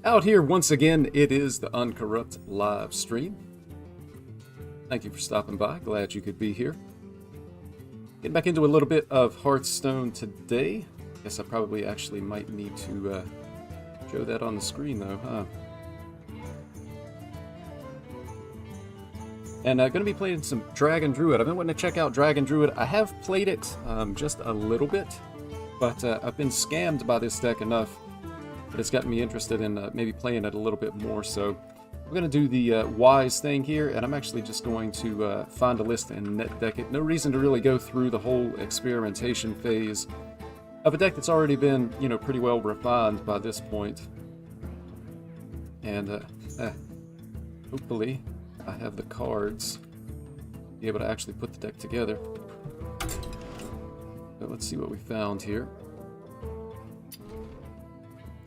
Out here once again, it is the Uncorrupt live stream. Thank you for stopping by. Glad you could be here. Getting back into a little bit of Hearthstone today. Guess I probably actually might need to show that on the screen though, huh? And I'm going to be playing some Dragon Druid. I've been wanting to check out Dragon Druid. I have played it just a little bit, but I've been scammed by this deck enough that it's gotten me interested in maybe playing it a little bit more. So I'm going to do the wise thing here, and I'm actually just going to find a list and net deck it. No reason to really go through the whole experimentation phase of a deck that's already been, you know, pretty well refined by this point. And hopefully I have the cards to be able to actually put the deck together. So let's see what we found here.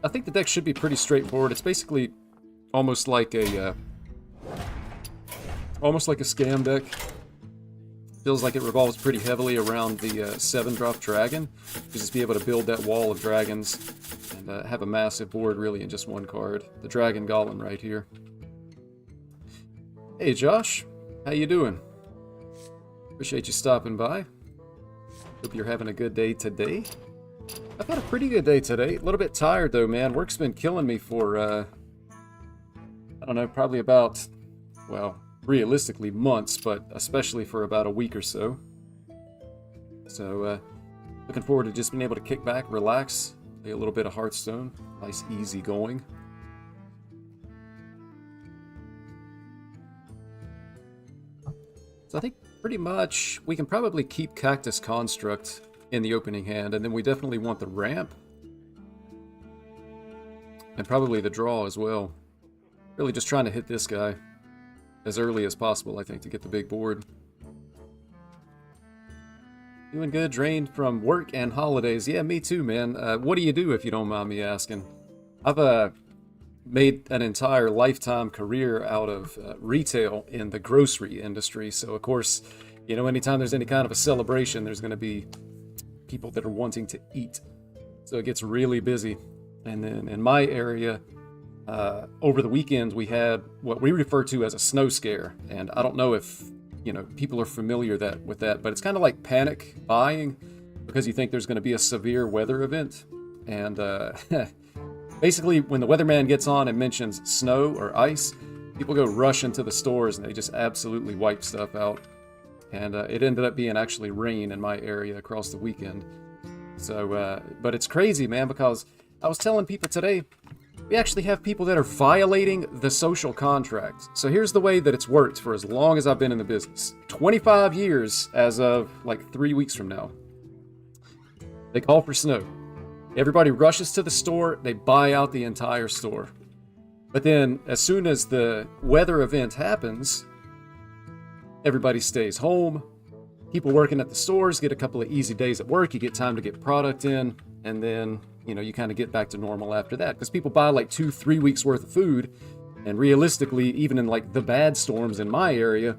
I think the deck should be pretty straightforward. It's basically almost like a scam deck. Feels like it revolves pretty heavily around the 7-drop dragon. You just be able to build that wall of dragons and have a massive board really in just one card. The Dragon Golem right here. Hey Josh, how you doing? Appreciate you stopping by. Hope you're having a good day today. I've had a pretty good day today. A little bit tired though, man. Work's been killing me for, I don't know, probably about, well, realistically months, but especially for about a week or so. So, looking forward to just being able to kick back, relax, play a little bit of Hearthstone. Nice, easy going. So I think pretty much we can probably keep Cactus Construct in the opening hand, and then we definitely want the ramp. And probably the draw as well. Really just trying to hit this guy as early as possible, I think, to get the big board. Doing good, drained from work and holidays. Yeah, me too, man. What do you do, if you don't mind me asking? I've made an entire lifetime career out of retail in the grocery industry. So, of course, you know, anytime there's any kind of a celebration, there's going to be people that are wanting to eat. So it gets really busy. And then in my area, over the weekend, we had what we refer to as a snow scare. And I don't know if, you know, people are familiar with that, but it's kind of like panic buying because you think there's going to be a severe weather event. And basically, when the weatherman gets on and mentions snow or ice, people go rush into the stores and they just absolutely wipe stuff out. And it ended up being actually rain in my area across the weekend. So, but it's crazy, man, because I was telling people today, we actually have people that are violating the social contract. So here's the way that it's worked for as long as I've been in the business. 25 years as of like 3 weeks from now. They call for snow. Everybody rushes to the store, they buy out the entire store. But then as soon as the weather event happens, everybody stays home. People working at the stores get a couple of easy days at work. You get time to get product in, and then, you know, you kind of get back to normal after that. Because people buy like 2-3 weeks worth of food, and realistically, even in like the bad storms in my area,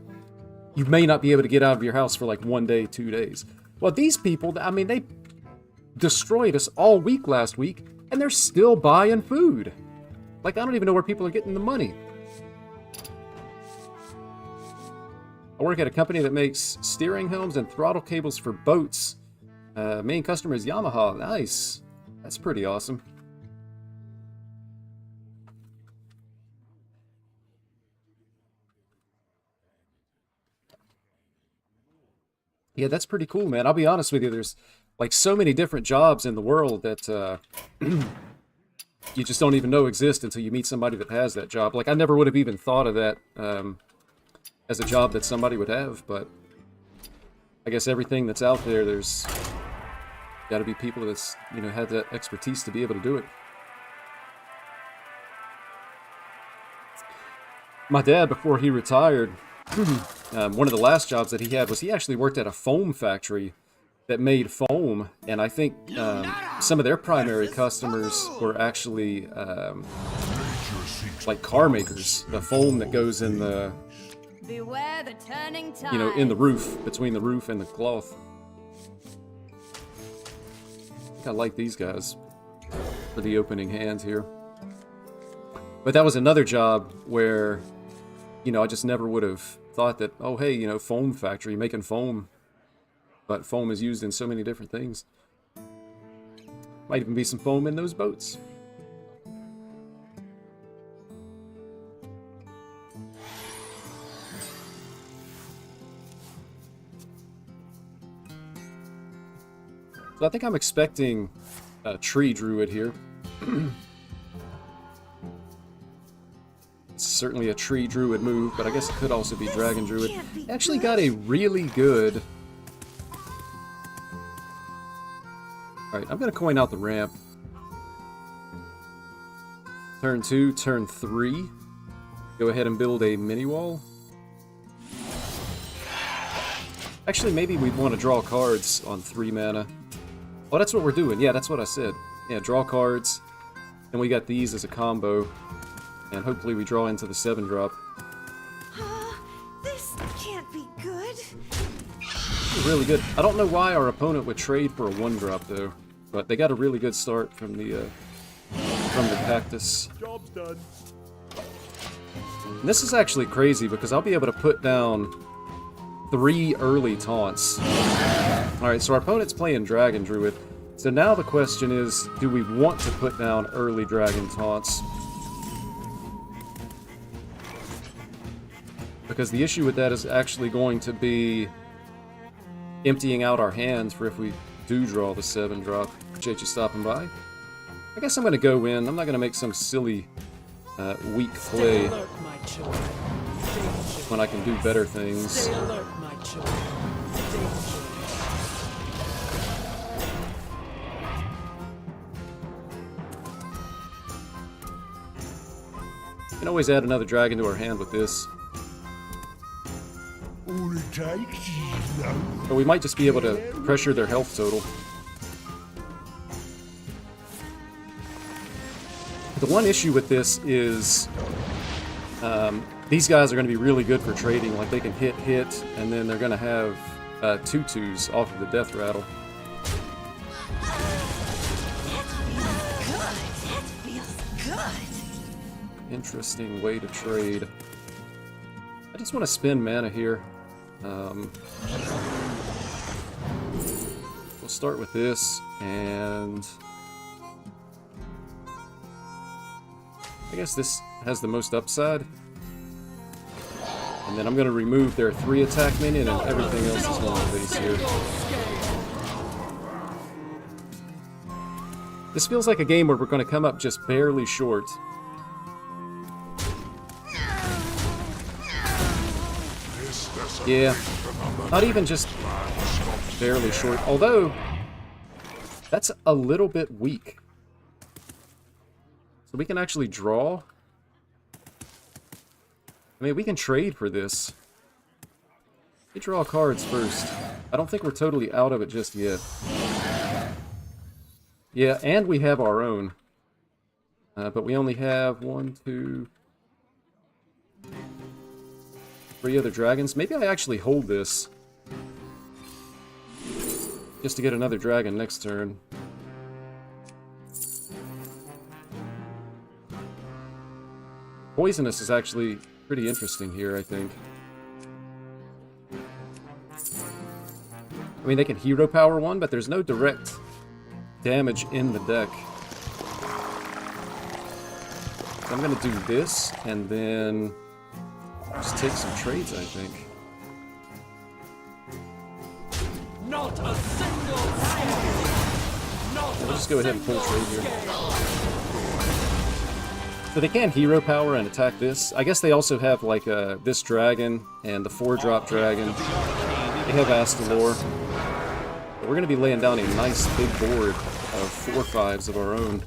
you may not be able to get out of your house for like 1 day, 2 days. Well, these people, I mean, they destroyed us all week last week, and they're still buying food. Like, I don't even know where people are getting the money. I work at a company that makes steering helms and throttle cables for boats. Main customer is Yamaha. Nice. That's pretty awesome. Yeah, that's pretty cool, man. I'll be honest with you. There's like so many different jobs in the world that you just don't even know exist until you meet somebody that has that job. Like, I never would have even thought of that as a job that somebody would have, but I guess everything that's out there, there's got to be people that's, you know, have that expertise to be able to do it. My dad, before he retired, one of the last jobs that he had was he actually worked at a foam factory that made foam, and I think some of their primary customers were actually like car makers. The foam that goes in the, beware the turning tide. you know, in the roof, between the roof and the cloth. I think I like these guys for the opening hand here. But that was another job where, you know, I just never would have thought that, oh, hey, you know, foam factory, making foam. But foam is used in so many different things. Might even be some foam in those boats. So I think I'm expecting a tree druid here. It's certainly a tree druid move, but I guess it could also be dragon druid. Actually got a really good... Alright, I'm going to coin out the ramp. Turn 2, turn 3. Go ahead and build a mini wall. Actually, maybe we'd want to draw cards on 3 mana. Oh, that's what we're doing. Yeah, that's what I said. Yeah, draw cards. And we got these as a combo. And hopefully we draw into the 7-drop. This can't be good. Really good. I don't know why our opponent would trade for a 1-drop though, but they got a really good start from the cactus. Job's done. And this is actually crazy because I'll be able to put down 3 early taunts. Alright, so our opponent's playing Dragon Druid. So now the question is, do we want to put down early Dragon taunts? Because the issue with that is actually going to be emptying out our hands for if we do draw the 7-drop. Appreciate you stopping by. I guess I'm going to go in. I'm not going to make some silly, weak play when I can do better things. You can always add another dragon to our hand with this. All it takes is no. But we might just be able to pressure their health total. The one issue with this is these guys are going to be really good for trading. Like, they can hit, and then they're going to have 2/2s off of the death rattle. That feels good. Interesting way to trade. I just want to spend mana here. We'll start with this, and I guess this has the most upside. And then I'm going to remove their 3 attack minion, and everything else is going to base here. This feels like a game where we're going to come up just barely short. Yeah, not even just barely short, although that's a little bit weak. So we can actually draw. I mean, we can trade for this. We draw cards first. I don't think we're totally out of it just yet. Yeah, and we have our own. But we only have 1, 2... 3 other dragons. Maybe I actually hold this just to get another dragon next turn. Poisonous is actually pretty interesting here, I think. I mean, they can hero power 1, but there's no direct damage in the deck. So I'm gonna do this, and then just take some trades, I think. Not a single We'll just go ahead and pull trade here. So they can hero power and attack this. I guess they also have like this dragon and the 4-drop dragon. They have Astalor. But we're going to be laying down a nice big board of 4/5s of our own.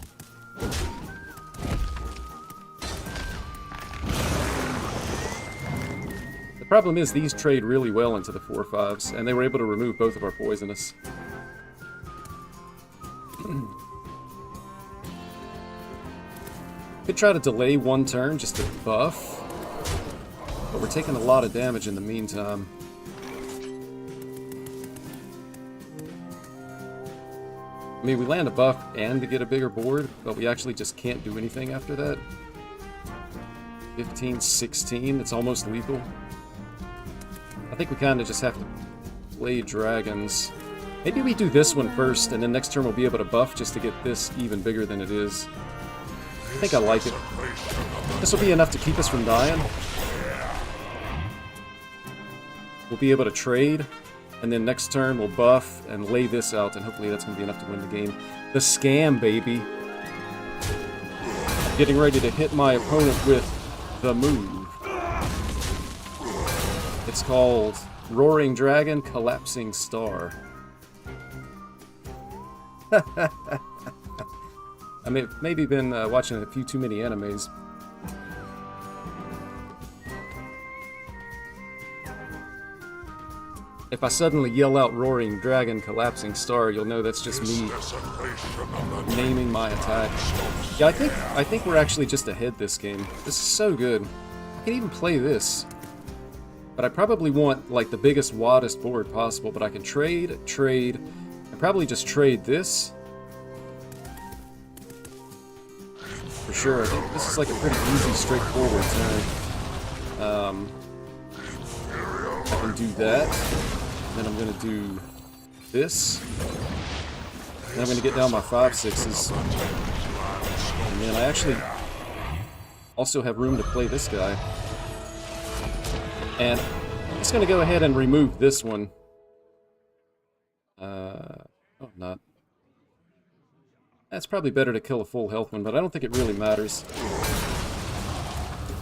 The problem is these trade really well into the 4/5s, and they were able to remove both of our poisonous. Could try to delay 1 turn just to buff, but we're taking a lot of damage in the meantime. I mean, we land a buff and to get a bigger board, but we actually just can't do anything after that. 15, 16. It's almost lethal. I think we kind of just have to play dragons. Maybe we do this one first, and then next turn we'll be able to buff just to get this even bigger than it is. I think I like it. This will be enough to keep us from dying. We'll be able to trade, and then next turn we'll buff and lay this out, and hopefully that's going to be enough to win the game. The scam, baby. Getting ready to hit my opponent with the move. It's called Roaring Dragon Collapsing Star. I may have maybe been watching a few too many animes. If I suddenly yell out Roaring Dragon Collapsing Star, you'll know that's just me naming my attack. Yeah, I think we're actually just ahead this game. This is so good. I can even play this. But I probably want like the biggest, waddest board possible, but I can trade, and probably just trade this. For sure, I think this is like a pretty easy, straightforward turn. I can do that. Then I'm going to do this. And I'm going to get down my 5/6s. And then I actually also have room to play this guy. And I'm just going to go ahead and remove this one. Oh, not. That's probably better to kill a full health one, but I don't think it really matters.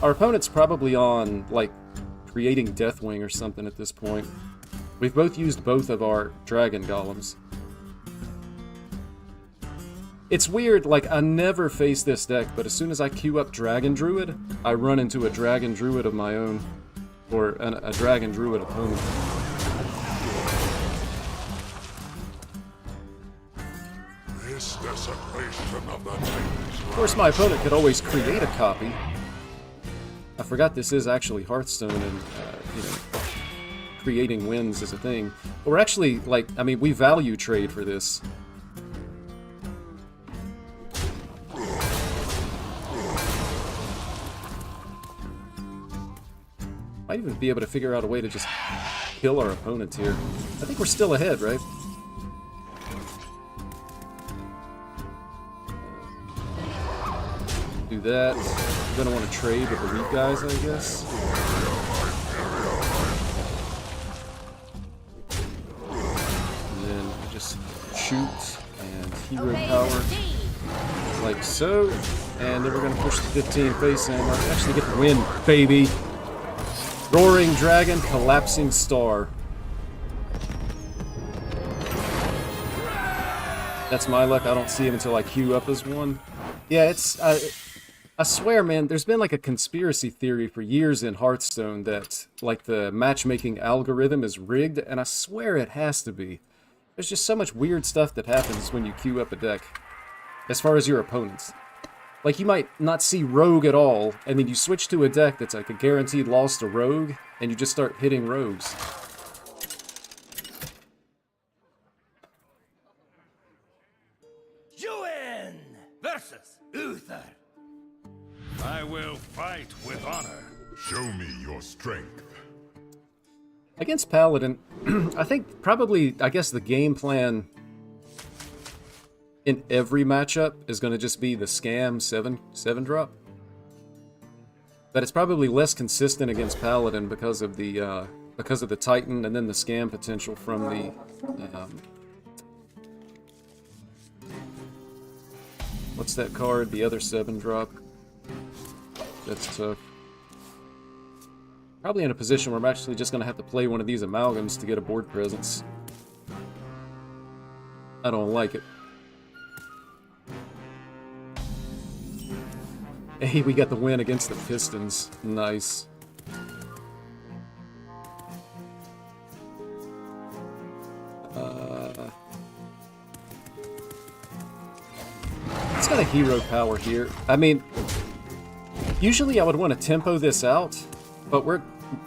Our opponent's probably on, like, creating Deathwing or something at this point. We've both used both of our Dragon Golems. It's weird, like, I never face this deck, but as soon as I queue up Dragon Druid, I run into a Dragon Druid of my own. Or a Dragon Druid opponent. Of course, my opponent could always create a copy. I forgot this is actually Hearthstone, and, you know, creating wins is a thing. But we're actually, like, I mean, we value trade for this. Might even be able to figure out a way to just kill our opponent here. I think we're still ahead, right? Do that. I'm gonna want to trade with the weak guys, I guess. And then just shoot and hero power. Like so. And then we're gonna push the 15 face and actually get the win, baby! Roaring Dragon, Collapsing Star. That's my luck. I don't see him until I queue up as one. Yeah, it's... I swear, man, there's been like a conspiracy theory for years in Hearthstone that, like, the matchmaking algorithm is rigged, and I swear it has to be. There's just so much weird stuff that happens when you queue up a deck, as far as your opponents. Like, you might not see Rogue at all, and then you switch to a deck that's like a guaranteed loss to Rogue, and you just start hitting Rogues. Yuan versus Uther. I will fight with honor. Show me your strength. Against Paladin, I think probably, I guess the game plan in every matchup is going to just be the scam 7 drop. But it's probably less consistent against Paladin because of the Titan and then the scam potential from the what's that card? The other 7 drop. That's tough. Probably in a position where I'm actually just going to have to play one of these amalgams to get a board presence. I don't like it. Hey, we got the win against the Pistons. Nice. It's got a hero power here. I mean, usually I would want to tempo this out, but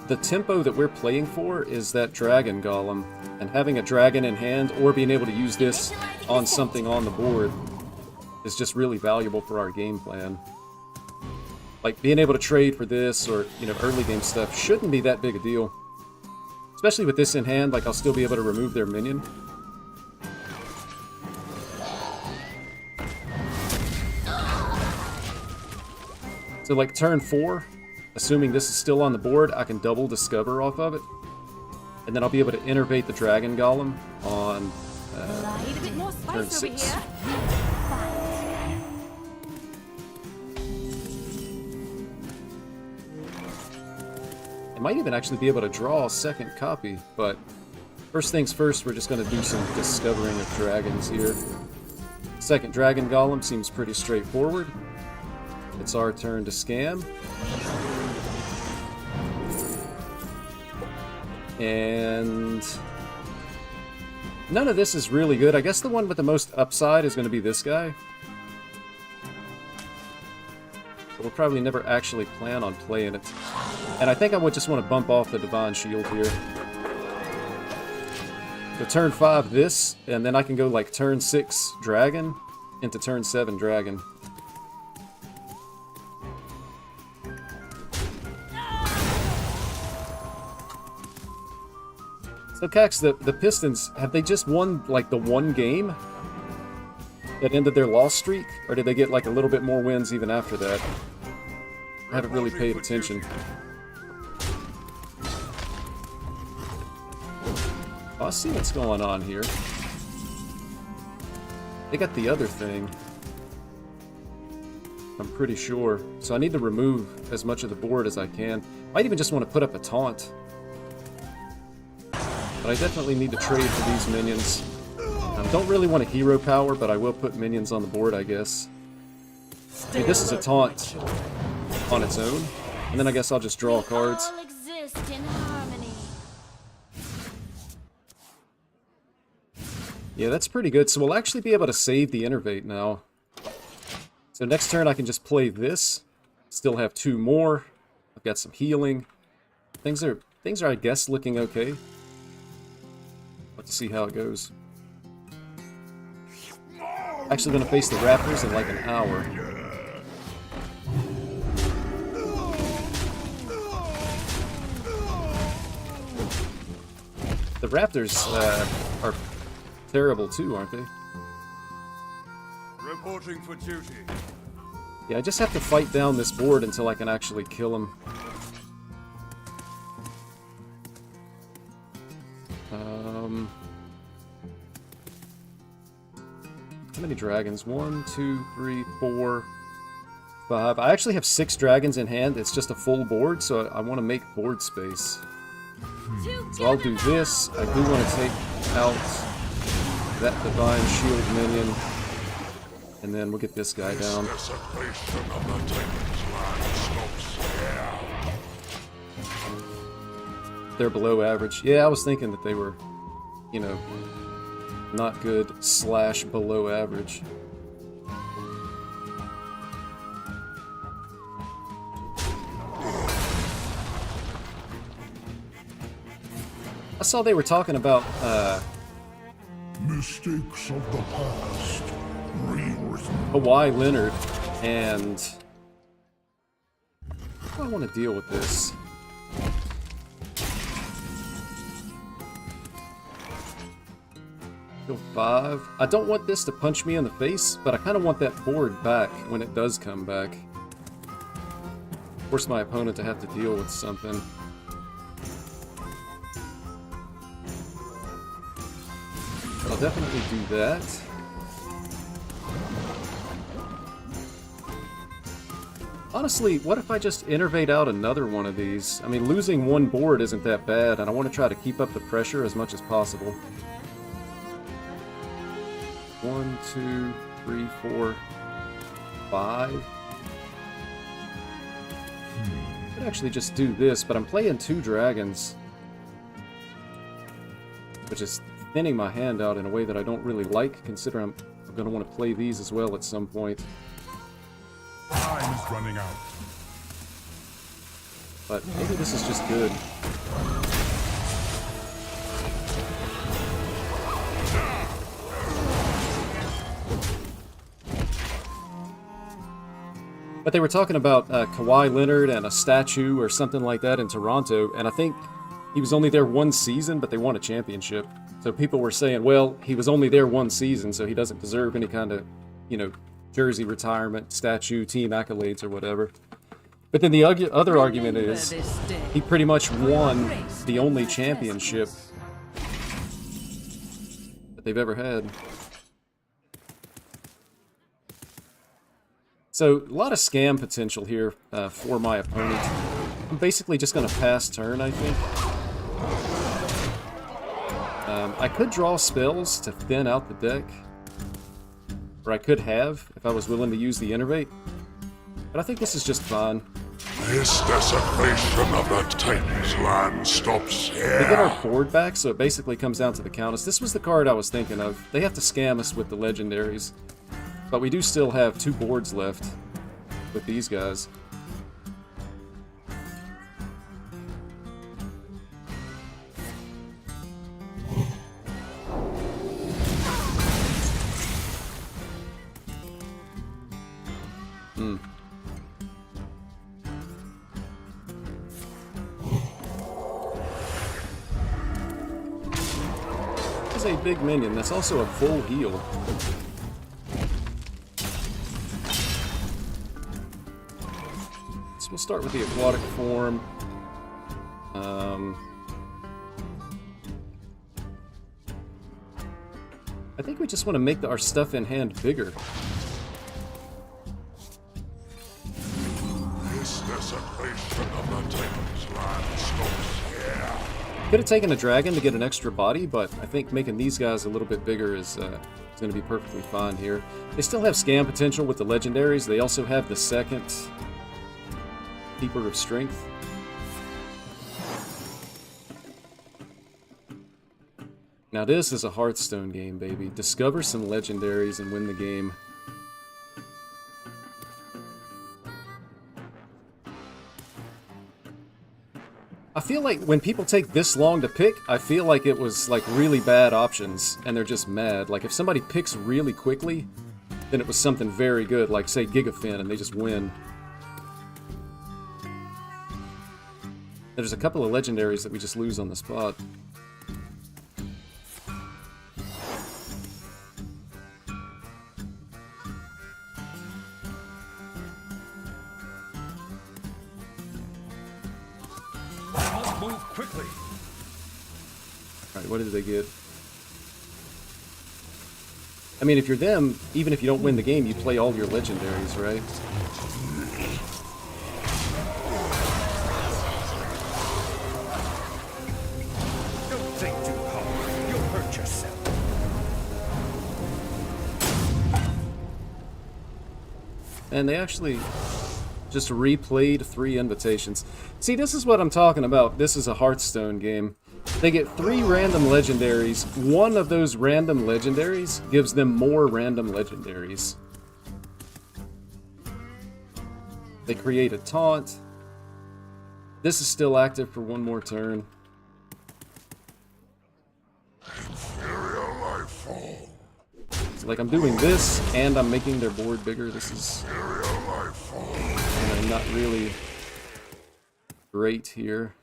the tempo that we're playing for is that Dragon Golem, and having a dragon in hand or being able to use this on something on the board is just really valuable for our game plan. like being able to trade for this or, you know, early game stuff shouldn't be that big a deal. Especially with this in hand, like I'll still be able to remove their minion. So like turn 4, assuming this is still on the board, I can double Discover off of it. And then I'll be able to innervate the Dragon Golem on Need a bit more turn spice over 6. here. I might even actually be able to draw a second copy, but first things first, we're just going to do some discovering of dragons here. Second Dragon Golem seems pretty straightforward. It's our turn to scam. And none of this is really good. I guess the one with the most upside is going to be this guy. But we'll probably never actually plan on playing it. And I think I would just want to bump off the Divine Shield here. So turn 5 this, and then I can go like turn 6 Dragon into turn 7 Dragon. So Cax, the Pistons, have they just won like the one game that ended their loss streak? Or did they get like a little bit more wins even after that? I haven't really paid attention. Oh, I see what's going on here. They got the other thing. I'm pretty sure. So I need to remove as much of the board as I can. Might even just want to put up a taunt. But I definitely need to trade for these minions. Don't really want a hero power, but I will put minions on the board, I guess. I mean, this is a taunt on its own. And then I guess I'll just draw cards. All exist in harmony. Yeah, that's pretty good. So we'll actually be able to save the Innervate now. So next turn I can just play this. Still have 2 more. I've got some healing. Things are I guess looking okay. Let's see how it goes. Actually gonna face the Raptors in like an hour. The Raptors are terrible too, aren't they? Reporting for duty. Yeah, I just have to fight down this board until I can actually kill him. How many dragons? 1, 2, 3, 4, 5. I actually have 6 dragons in hand. It's just a full board, so I want to make board space. So I'll do this. I do want to take out that Divine Shield minion. And then we'll get this guy down. They're below average. Yeah, I was thinking that they were, you know, not good / below average. I saw they were talking about Mistakes of the past, rewritten. Kawhi Leonard, and I don't want to deal with this. Go 5. I don't want this to punch me in the face, but I kind of want that board back when it does come back. Force my opponent to have to deal with something. I'll definitely do that. Honestly, what if I just innervate out another one of these? I mean, losing one board isn't that bad, and I want to try to keep up the pressure as much as possible. 1, 2, 3, 4, 5. I could actually just do this, but I'm playing 2 dragons, which is thinning my hand out in a way that I don't really like, considering I'm going to want to play these as well at some point. Time is running out. But maybe this is just good. But they were talking about Kawhi Leonard and a statue or something like that in Toronto, and I think he was only there one season, but they won a championship. So people were saying, well, he was only there one season, so he doesn't deserve any kind of, you know, jersey retirement, statue, team accolades, or whatever. But then the other argument is he pretty much won the only championship that they've ever had. So, a lot of scam potential here for my opponent. I'm basically just going to pass turn, I think. I could draw spells to thin out the deck. Or I could have, if I was willing to use the Innervate. But I think this is just fine. This desecration of the Titan's land stops here. We get our board back, so it basically comes down to the Countess. This was the card I was thinking of. They have to scam us with the legendaries. But we do still have 2 boards left with these guys. This is a big minion. That's also a full heal. We'll start with the aquatic form. I think we just want to make our stuff in hand bigger. This desecration of the Titan's land stops here. Could have taken a dragon to get an extra body, but I think making these guys a little bit bigger is going to be perfectly fine here. They still have scam potential with the legendaries. They also have the second Keeper of Strength. Now this is a Hearthstone game, baby. Discover some legendaries and win the game. I feel like when people take this long to pick, I feel like it was like really bad options and they're just mad. Like if somebody picks really quickly, then it was something very good, like say Gigafin, and they just win. There's a couple of legendaries that we just lose on the spot. Move quickly. Alright, what did they get? I mean, if you're them, even if you don't win the game, you play all your legendaries, right? And they actually just replayed 3 invitations. See, this is what I'm talking about. This is a Hearthstone game. They get 3 random legendaries. One of those random legendaries gives them more random legendaries. They create a taunt. This is still active for 1 more turn. Inferior life form. So, like, I'm doing this, and I'm making their board bigger. This is not really great here.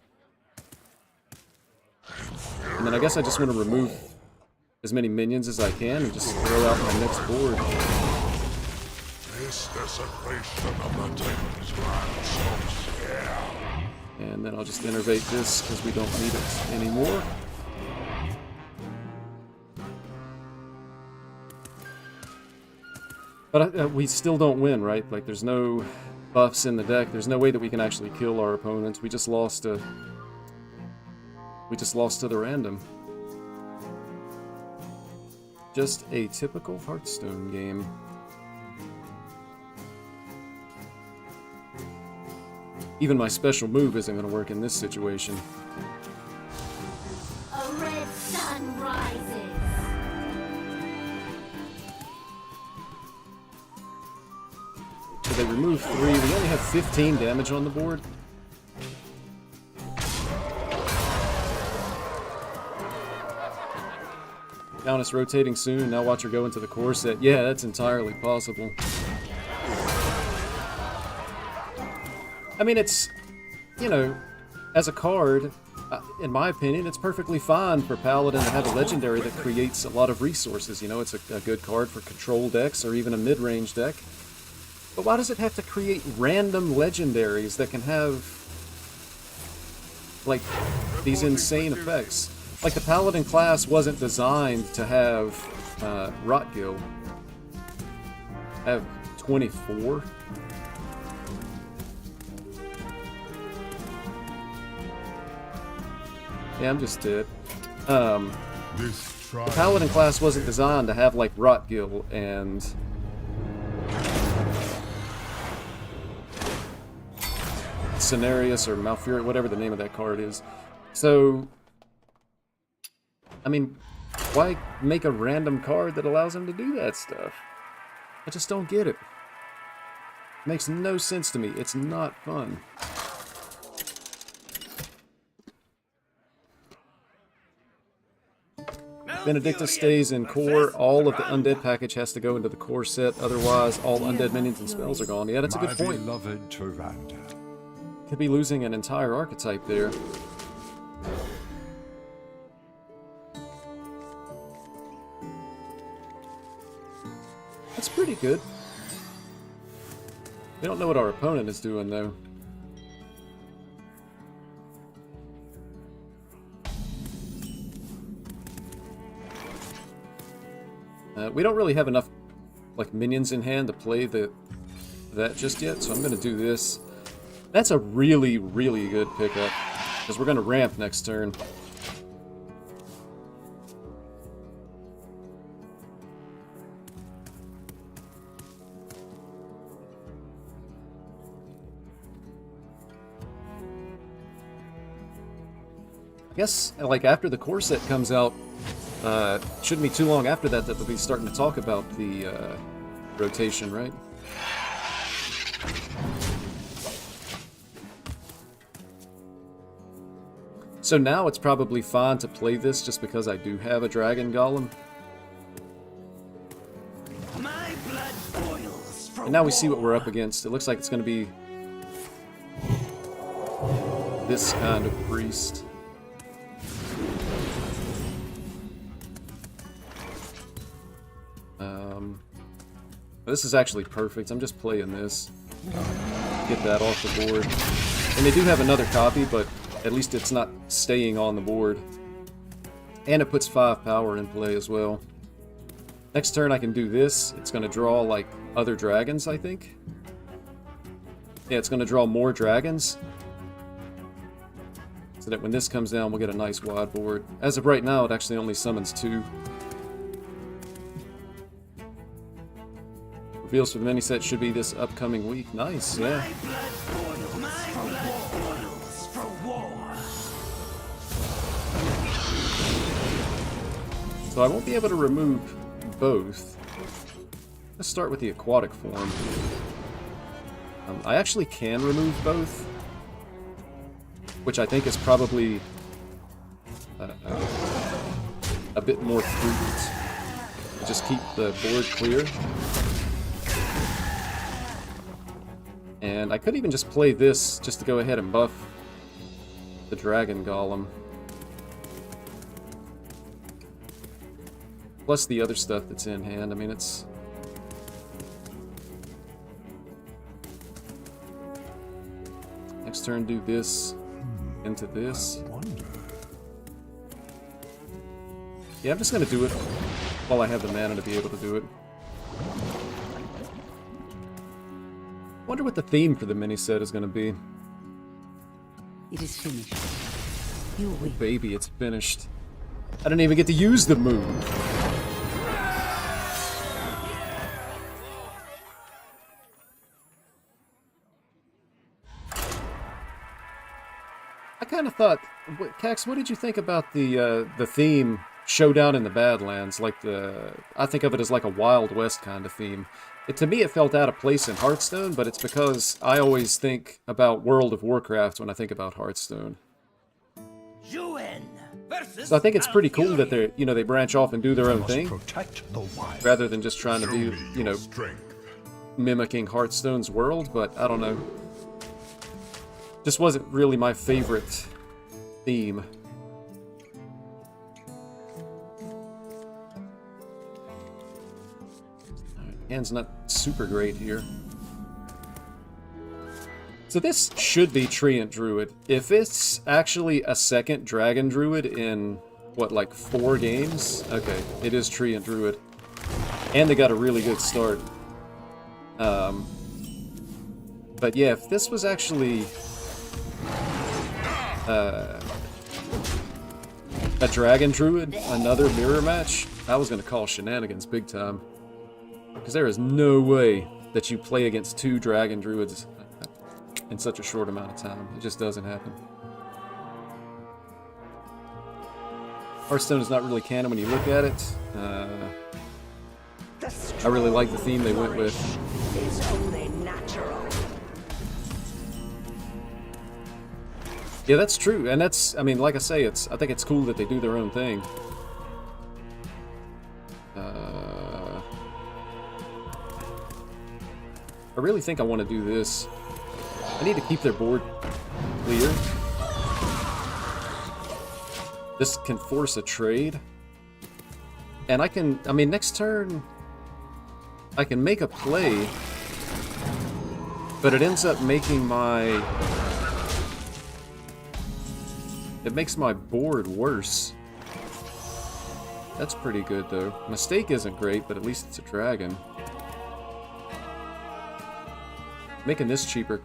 And then I guess I just want to remove as many minions as I can and just throw out my next board. This desecration of the Titan's land stops here. And then I'll just innervate this because we don't need it anymore. But we still don't win, right? Like, there's no buffs in the deck. There's no way that we can actually kill our opponents. We just lost to the random. Just a typical Hearthstone game. Even my special move isn't going to work in this situation. A red sun rises. So they remove 3. We only have 15 damage on the board. Countess rotating soon. Now watch her go into the core set. Yeah, that's entirely possible. I mean, it's, you know, as a card, in my opinion, it's perfectly fine for Paladin to have a legendary that creates a lot of resources. You know, it's a good card for control decks or even a mid-range deck. But why does it have to create random legendaries that can have, like, these insane effects? Like, the Paladin class wasn't designed to have Rotgill. Have 24? Yeah, I'm just dead. The Paladin class wasn't designed to have, like, Rotgill and Cenarius or Malfurion, whatever the name of that card is. So, I mean, why make a random card that allows him to do that stuff? I just don't get it. It makes no sense to me. It's not fun. Benedictus stays in core. All of the undead package has to go into the core set. Otherwise, all undead minions and spells are gone. Yeah, that's a good point. Could be losing an entire archetype there. That's pretty good. We don't know what our opponent is doing, though. We don't really have enough, like, minions in hand to play that just yet, so I'm going to do this. That's a really, really good pickup, because we're going to ramp next turn. I guess, like, after the core set comes out, shouldn't be too long after that that they'll be starting to talk about the rotation, right? So now it's probably fine to play this just because I do have a Dragon Golem. My blood boils for And now we see what we're up against. It looks like it's going to be this kind of priest. This is actually perfect. I'm just playing this. Get that off the board. And they do have another copy, but at least it's not staying on the board. And it puts 5 power in play as well. Next turn I can do this. It's going to draw, like, other dragons, I think. Yeah, it's going to draw more dragons. So that when this comes down, we'll get a nice wide board. As of right now, it actually only summons 2. Reveals for the mini set should be this upcoming week. Nice, yeah. So I won't be able to remove both. Let's start with the aquatic form. I actually can remove both, which I think is probably a bit more prudent. Just keep the board clear. And I could even just play this just to go ahead and buff the Dragon Golem. Plus the other stuff that's in hand. I mean, it's... Next turn, do this into this. Yeah, I'm just going to do it while I have the mana to be able to do it. Wonder what the theme for the mini set is going to be. It is finished. You Oh, win. baby, it's finished. I didn't even get to use the move. I kind of thought, Cax, what did you think about the theme Showdown in the Badlands? Like I think of it as like a Wild West kind of theme. To me, it felt out of place in Hearthstone, but it's because I always think about World of Warcraft when I think about Hearthstone. So I think it's pretty cool that they branch off and do their own thing, rather than just trying to do, mimicking Hearthstone's world. But I don't know. Just wasn't really my favorite theme. Hand's not super great here. So this should be Treant Druid. If it's actually a second Dragon Druid in, what, like 4 games? Okay, it is Treant Druid. And they got a really good start. But yeah, if this was actually a Dragon Druid, another mirror match, I was going to call shenanigans big time. Because there is no way that you play against 2 Dragon Druids in such a short amount of time. It just doesn't happen. Hearthstone is not really canon when you look at it. I really like the theme they went with. Is only natural. Yeah, that's true, and that's, I mean, like I say, I think it's cool that they do their own thing. I really think I want to do this. I need to keep their board clear. This can force a trade. And I mean, next turn, I can make a play, but it ends up making it makes my board worse. That's pretty good, though. Mistake isn't great, but at least it's a dragon. Making this cheaper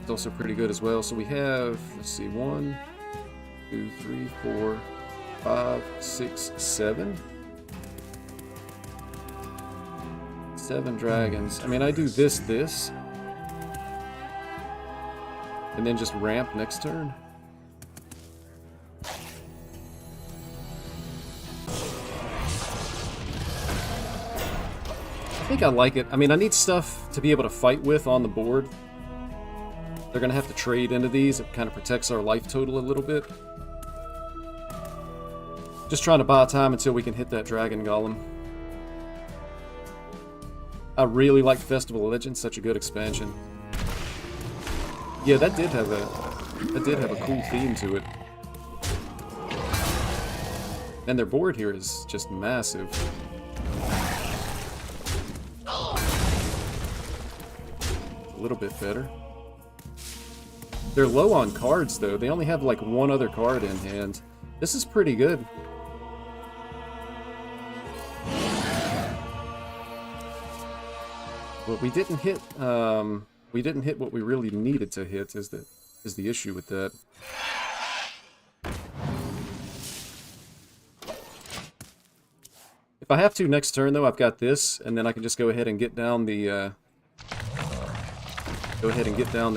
is also pretty good as well. So we have, let's see, 1, 2, 3, 4, 5, 6, 7. 7 dragons. I mean, I do this, and then just ramp next turn. I think I like it. I mean, I need stuff to be able to fight with on the board. They're going to have to trade into these. It kind of protects our life total a little bit. Just trying to buy time until we can hit that Dragon Golem. I really like Festival of Legends, such a good expansion. Yeah, that did have a cool theme to it. And their board here is just massive. A little bit better. They're low on cards, though. They only have like 1 other card in hand. This is pretty good. But we didn't hit what we really needed to hit. Is the issue with that? If I have to next turn, though, I've got this, and then I can just go ahead and get down the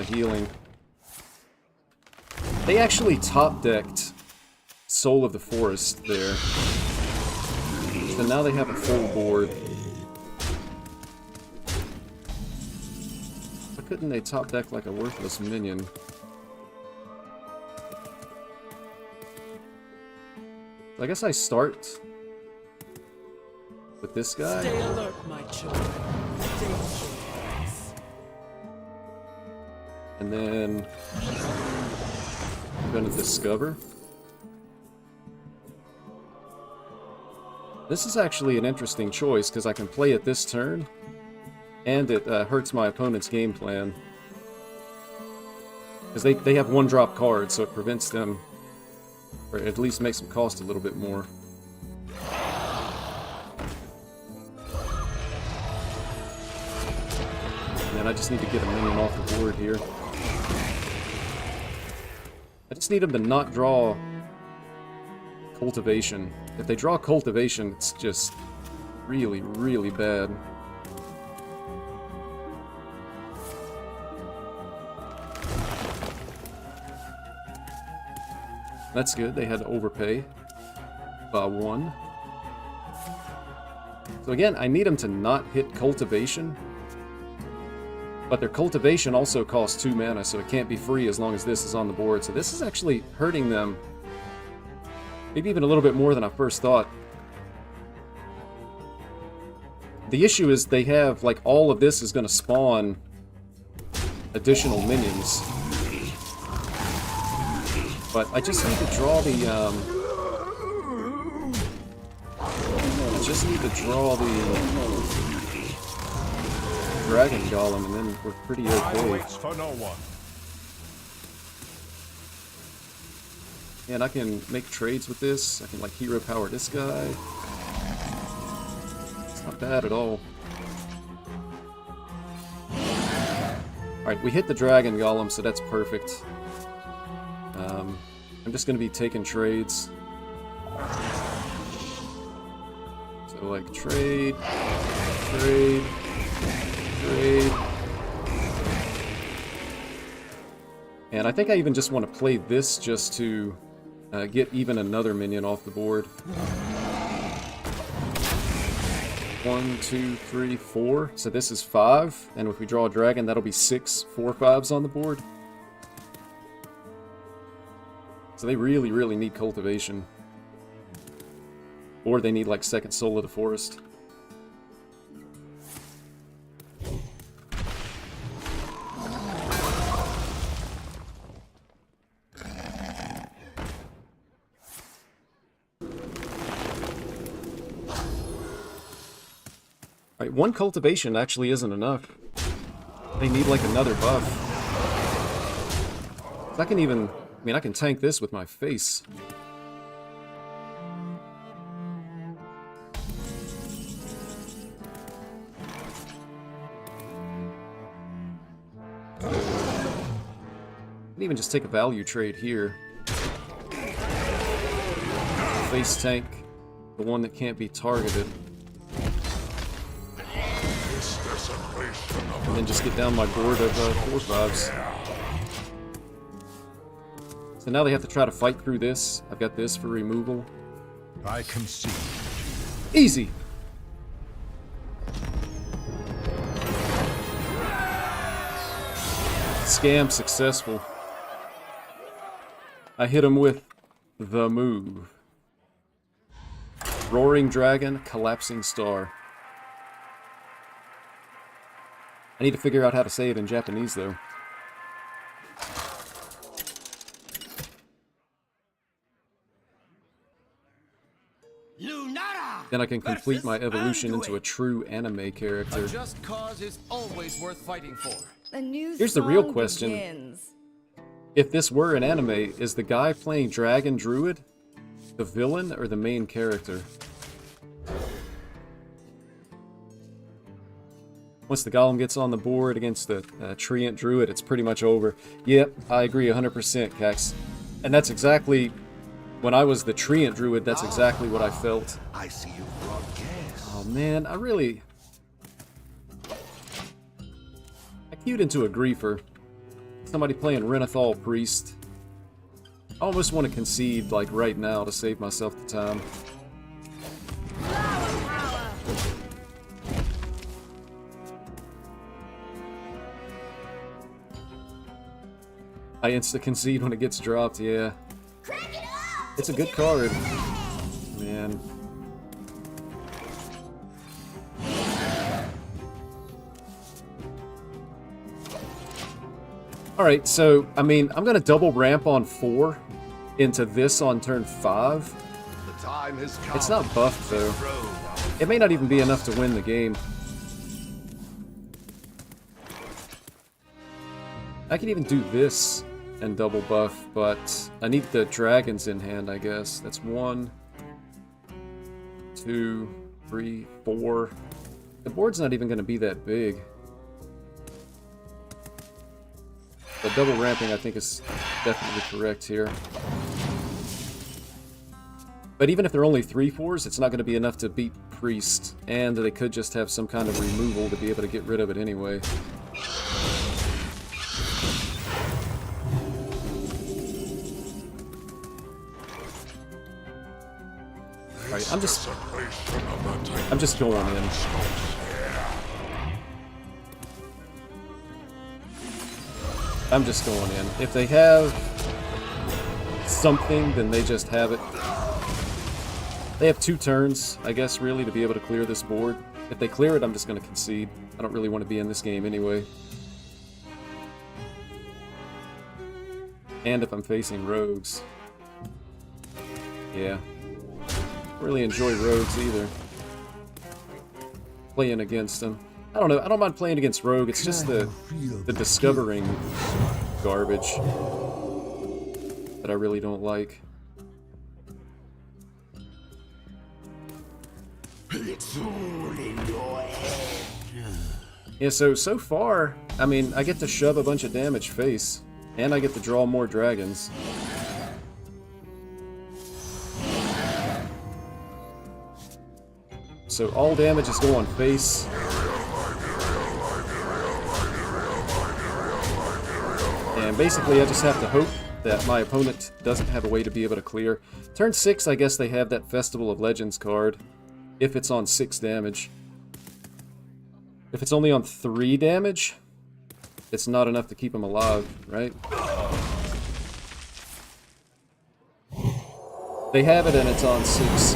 healing. They actually top-decked Soul of the Forest there. So now they have a full board. Why couldn't they top-deck like a worthless minion? I guess I start with this guy. Stay alert, my children. Dangerous. And then I'm gonna discover. This is actually an interesting choice because I can play it this turn, and it hurts my opponent's game plan. Because they have 1-drop cards, so it prevents them, or at least makes them cost a little bit more. And then I just need to get a minion off the board here. I just need them to not draw Cultivation. If they draw Cultivation, it's just really, really bad. That's good, they had to overpay by 1. So again, I need them to not hit Cultivation. But their Cultivation also costs 2 mana, so it can't be free as long as this is on the board. So this is actually hurting them, maybe even a little bit more than I first thought. The issue is they have, like, all of this is going to spawn additional minions. But I just need to draw the, Dragon Golem, and then we're pretty okay. Waits for no one. And I can make trades with this. I can, like, hero power this guy. It's not bad at all. Alright, we hit the Dragon Golem, so that's perfect. I'm just going to be taking trades. So, like, trade, trade, trade. And I think I even just want to play this just to get even another minion off the board. 1, 2, 3, 4. So this is 5. And if we draw a dragon, that'll be 6 4/5s on the board. So they really, really need cultivation. Or they need, like, second Soul of the Forest. Alright, one cultivation actually isn't enough. They need, like, another buff. I can even... I mean, I can tank this with my face. I can even just take a value trade here. Face tank, the one that can't be targeted. And then just get down my board of 4/5s. So now they have to try to fight through this. I've got this for removal. I concede. Easy! Scam successful. I hit him with the move. Roaring Dragon, Collapsing Star. I need to figure out how to say it in Japanese, though. Then I can complete my evolution into a true anime character. A just cause is always worth fighting for. Here's the real question. If this were an anime, is the guy playing Dragon Druid the villain or the main character? Once the Golem gets on the board against the Treant Druid, it's pretty much over. Yep, I agree 100%, Cax. And that's exactly... When I was the Treant Druid, that's exactly what I felt. I see you brought gas. Oh man, I queued into a griefer. Somebody playing Renathal Priest. I almost want to concede, like, right now to save myself the time. I insta-concede when it gets dropped, yeah. It's a good card. Man. Alright, so, I mean, I'm gonna double ramp on 4 into this on turn 5. The time has come. It's not buffed, though. It may not even be enough to win the game. I could even do this and double buff, but I need the dragons in hand, I guess. That's 1, 2, 3, 4. The board's not even going to be that big. But double ramping, I think, is definitely correct here. But even if they're only 3/4s, it's not going to be enough to beat Priest, and they could just have some kind of removal to be able to get rid of it anyway. Alright, I'm just going in. I'm just going in. If they have something, then they just have it. They have 2 turns, I guess, really, to be able to clear this board. If they clear it, I'm just going to concede. I don't really want to be in this game anyway. And if I'm facing rogues. Yeah. Don't really enjoy rogues either. Playing against them. I don't know, I don't mind playing against rogue, it's just the discovering garbage that I really don't like. It's all in your head. Yeah, so far, I mean, I get to shove a bunch of damage face, and I get to draw more dragons. So all damage is going face. And basically I just have to hope that my opponent doesn't have a way to be able to clear. Turn 6, I guess they have that Festival of Legends card, if it's on 6 damage. If it's only on 3 damage, it's not enough to keep him alive, right? They have it and it's on 6.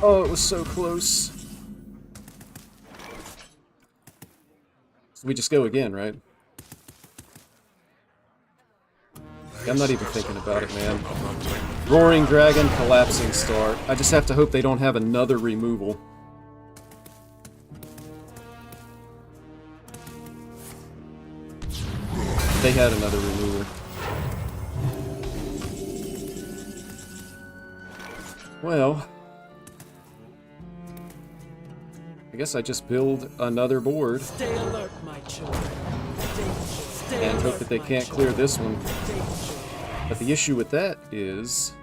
Oh, it was so close. So we just go again, right? I'm not even thinking about it, man. Roaring Dragon, Collapsing Star. I just have to hope they don't have another removal. They had another removal. Well, I guess I just build another board Stay alert, my children. Danger. Stay and hope alert, that they my can't children. clear this one. Danger. But the issue with that is...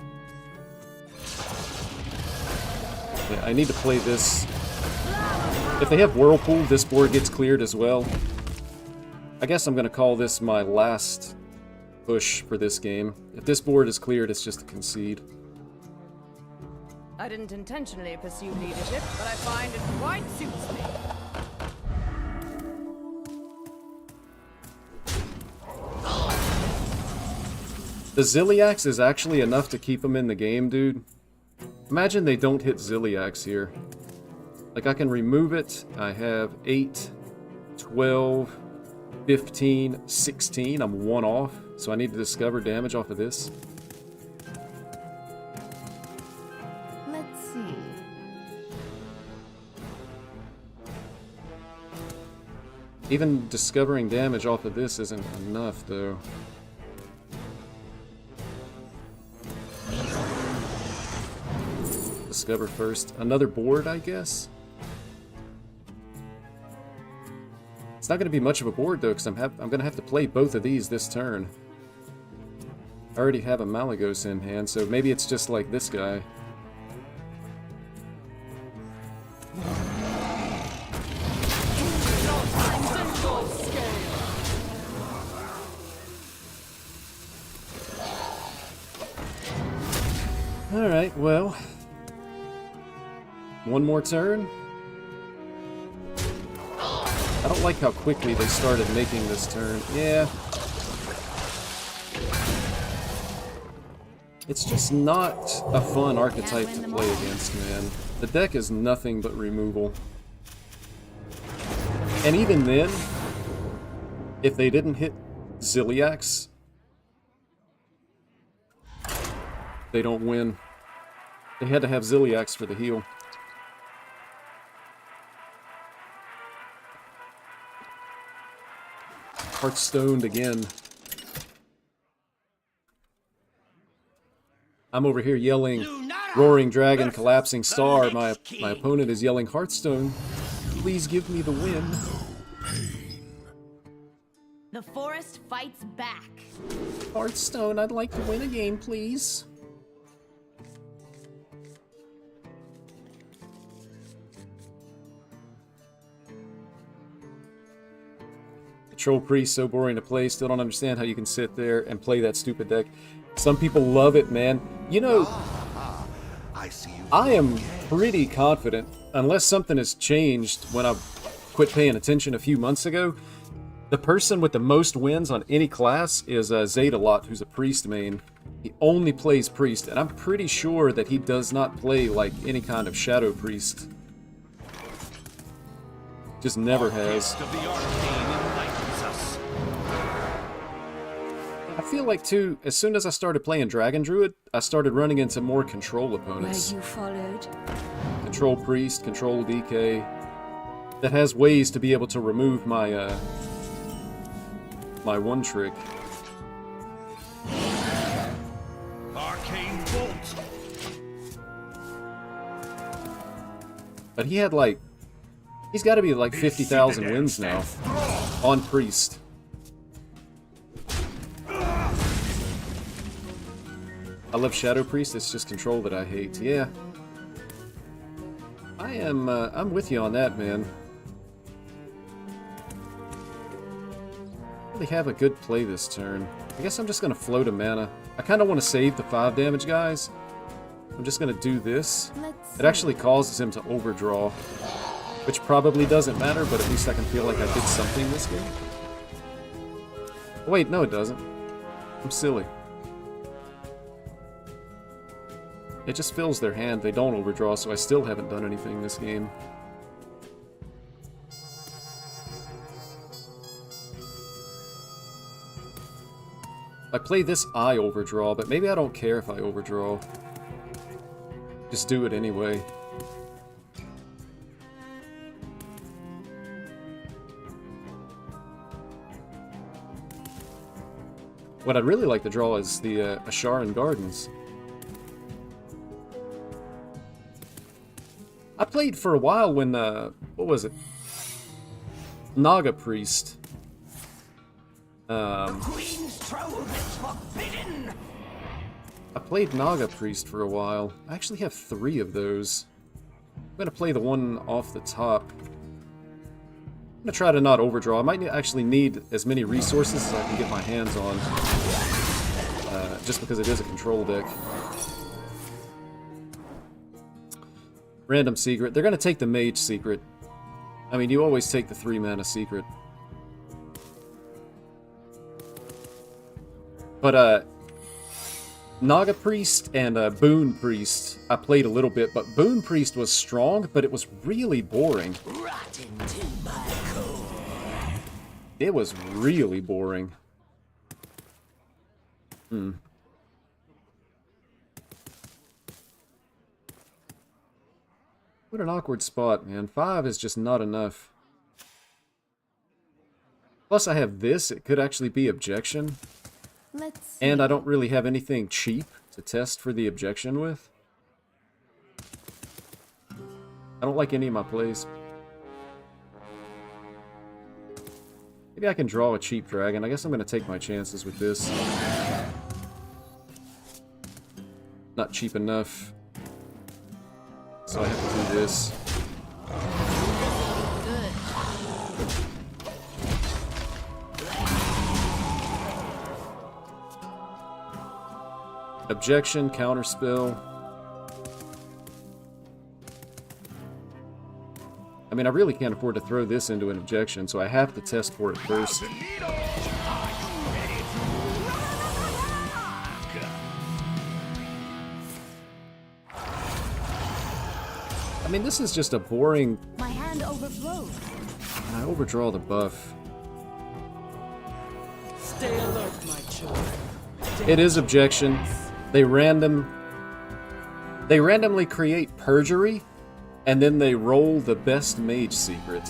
yeah, I need to play this... If they have Whirlpool, this board gets cleared as well. I guess I'm going to call this my last push for this game. If this board is cleared, it's just a concede. I didn't intentionally pursue leadership, but I find it quite suits me. The Ziliax is actually enough to keep them in the game, dude. Imagine they don't hit Ziliax here. Like, I can remove it. I have 8, 12, 15, 16. I'm 1 off, so I need to discover damage off of this. Let's see. Even discovering damage off of this isn't enough, though. Discover first. Another board, I guess? It's not going to be much of a board, though, because I'm going to have to play both of these this turn. I already have a Malagos in hand, so maybe it's just like this guy. Alright, well... one more turn? I don't like how quickly they started making this turn. Yeah. It's just not a fun archetype to play against, man. The deck is nothing but removal. And even then, if they didn't hit Ziliax, they don't win. They had to have Ziliax for the heal. Hearthstoned again. I'm over here yelling, Roaring Dragon, Collapsing Star. My opponent is yelling, Hearthstone, please give me the win. The forest fights back. Hearthstone, I'd like to win a game, please. Control Priest, so boring to play. Still don't understand how you can sit there and play that stupid deck. Some people love it, man. You know, I am pretty confident, unless something has changed when I quit paying attention a few months ago, the person with the most wins on any class is Zadalot, who's a Priest main. He only plays Priest, and I'm pretty sure that he does not play like any kind of Shadow Priest. Just never has. I feel like, too, as soon as I started playing Dragon Druid, I started running into more control opponents. Were you followed? Control Priest, Control DK, that has ways to be able to remove my, my one trick. Arcane bolt. But he had, like, he's got to be, like, 50,000 wins now on Priest. I love Shadow Priest, it's just control that I hate. Yeah. I'm with you on that, man. Really have a good play this turn. I guess I'm just gonna float a mana. I kind of want to save the 5 damage, guys. I'm just gonna do this. It actually causes him to overdraw, which probably doesn't matter, but at least I can feel like I did something this game. Wait, no it doesn't. I'm silly. It just fills their hand, they don't overdraw, so I still haven't done anything this game. If I play this, I overdraw, but maybe I don't care if I overdraw. Just do it anyway. What I'd really like to draw is the Asharan Gardens. I played for a while when, what was it? Naga Priest. Queen's throne is forbidden. I played Naga Priest for a while. I actually have 3 of those. I'm gonna play the one off the top. I'm gonna try to not overdraw. I might actually need as many resources as I can get my hands on. Just because it is a control deck. Random secret. They're gonna take the mage secret. I mean, you always take the 3 mana secret. But, Naga Priest and Boon Priest, I played a little bit, but Boon Priest was strong, but it was really boring. Rotten to my core. It was really boring. What an awkward spot, man. 5 is just not enough. Plus I have this, it could actually be objection. Let's see. And I don't really have anything cheap to test for the objection with. I don't like any of my plays. Maybe I can draw a cheap dragon. I guess I'm going to take my chances with this. Not cheap enough. So I have to do this. Objection, counterspell. I mean, I really can't afford to throw this into an objection, so I have to test for it first. I mean, this is just a boring... My hand overflows. I overdraw the buff. Stay alert, my children. It is objection. They randomly create perjury, and then they roll the best mage secret.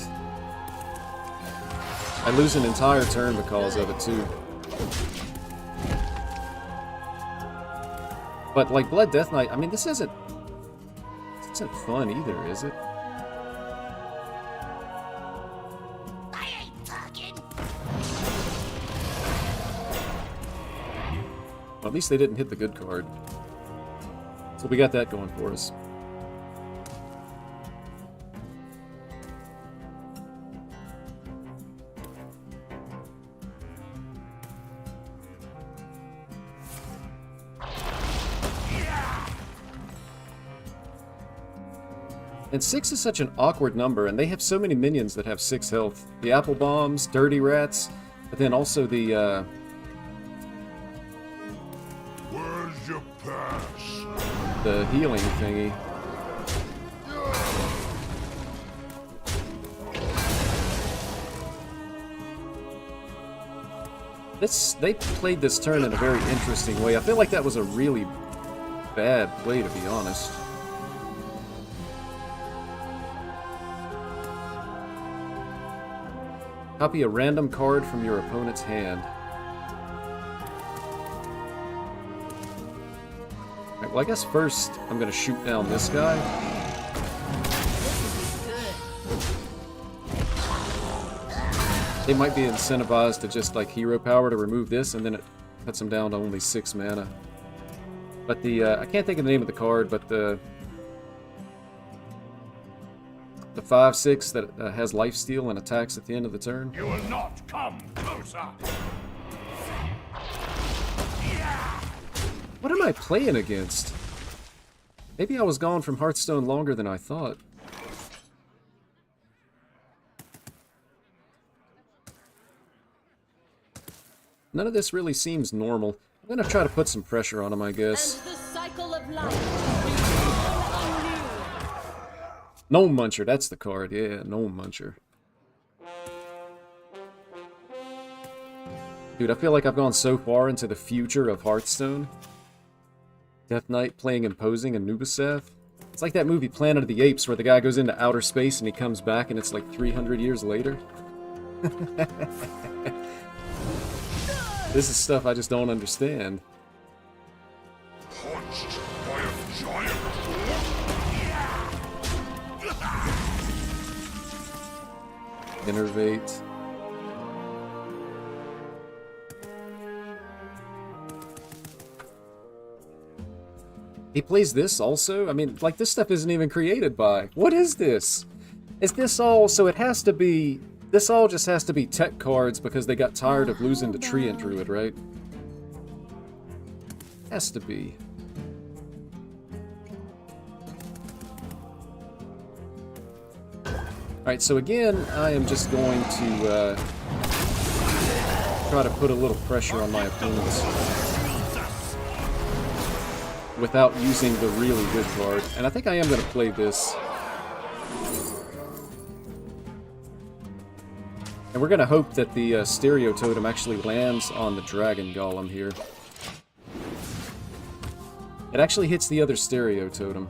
I lose an entire turn because of it too. But like Blood Death Knight, I mean, this isn't fun either, is it? I ain't talking. Well, at least they didn't hit the good card. So we got that going for us. And 6 is such an awkward number, and they have so many minions that have 6 health. The Apple Bombs, Dirty Rats, but then also the, Where's your pass? the healing thingy. They played this turn in a very interesting way. I feel like that was a really bad play, to be honest. Copy a random card from your opponent's hand. Alright, well, I guess first I'm gonna shoot down this guy. They might be incentivized to just like hero power to remove this, and then it cuts them down to only 6 mana. But the I can't think of the name of the card, but the 5/6 that has lifesteal and attacks at the end of the turn. You will not come closer. What am I playing against? Maybe I was gone from Hearthstone longer than I thought. None of this really seems normal. I'm gonna try to put some pressure on him, I guess. And the cycle of life begins anew. Gnome Muncher, that's the card. Yeah, Gnome Muncher. Dude, I feel like I've gone so far into the future of Hearthstone. Death Knight playing Imposing Anubiseth. It's like that movie Planet of the Apes where the guy goes into outer space and he comes back and it's like 300 years later. This is stuff I just don't understand. Punched by a giant. Innervate. He plays this also? I mean, like, this stuff isn't even created by... What is this? Is this all... So it has to be... This all just has to be tech cards because they got tired of losing to Treant Druid, right? Has to be. Alright, so again, I am just going to try to put a little pressure on my opponents without using the really good card. And I think I am going to play this. And we're going to hope that the Stereo Totem actually lands on the Dragon Golem here. It actually hits the other Stereo Totem.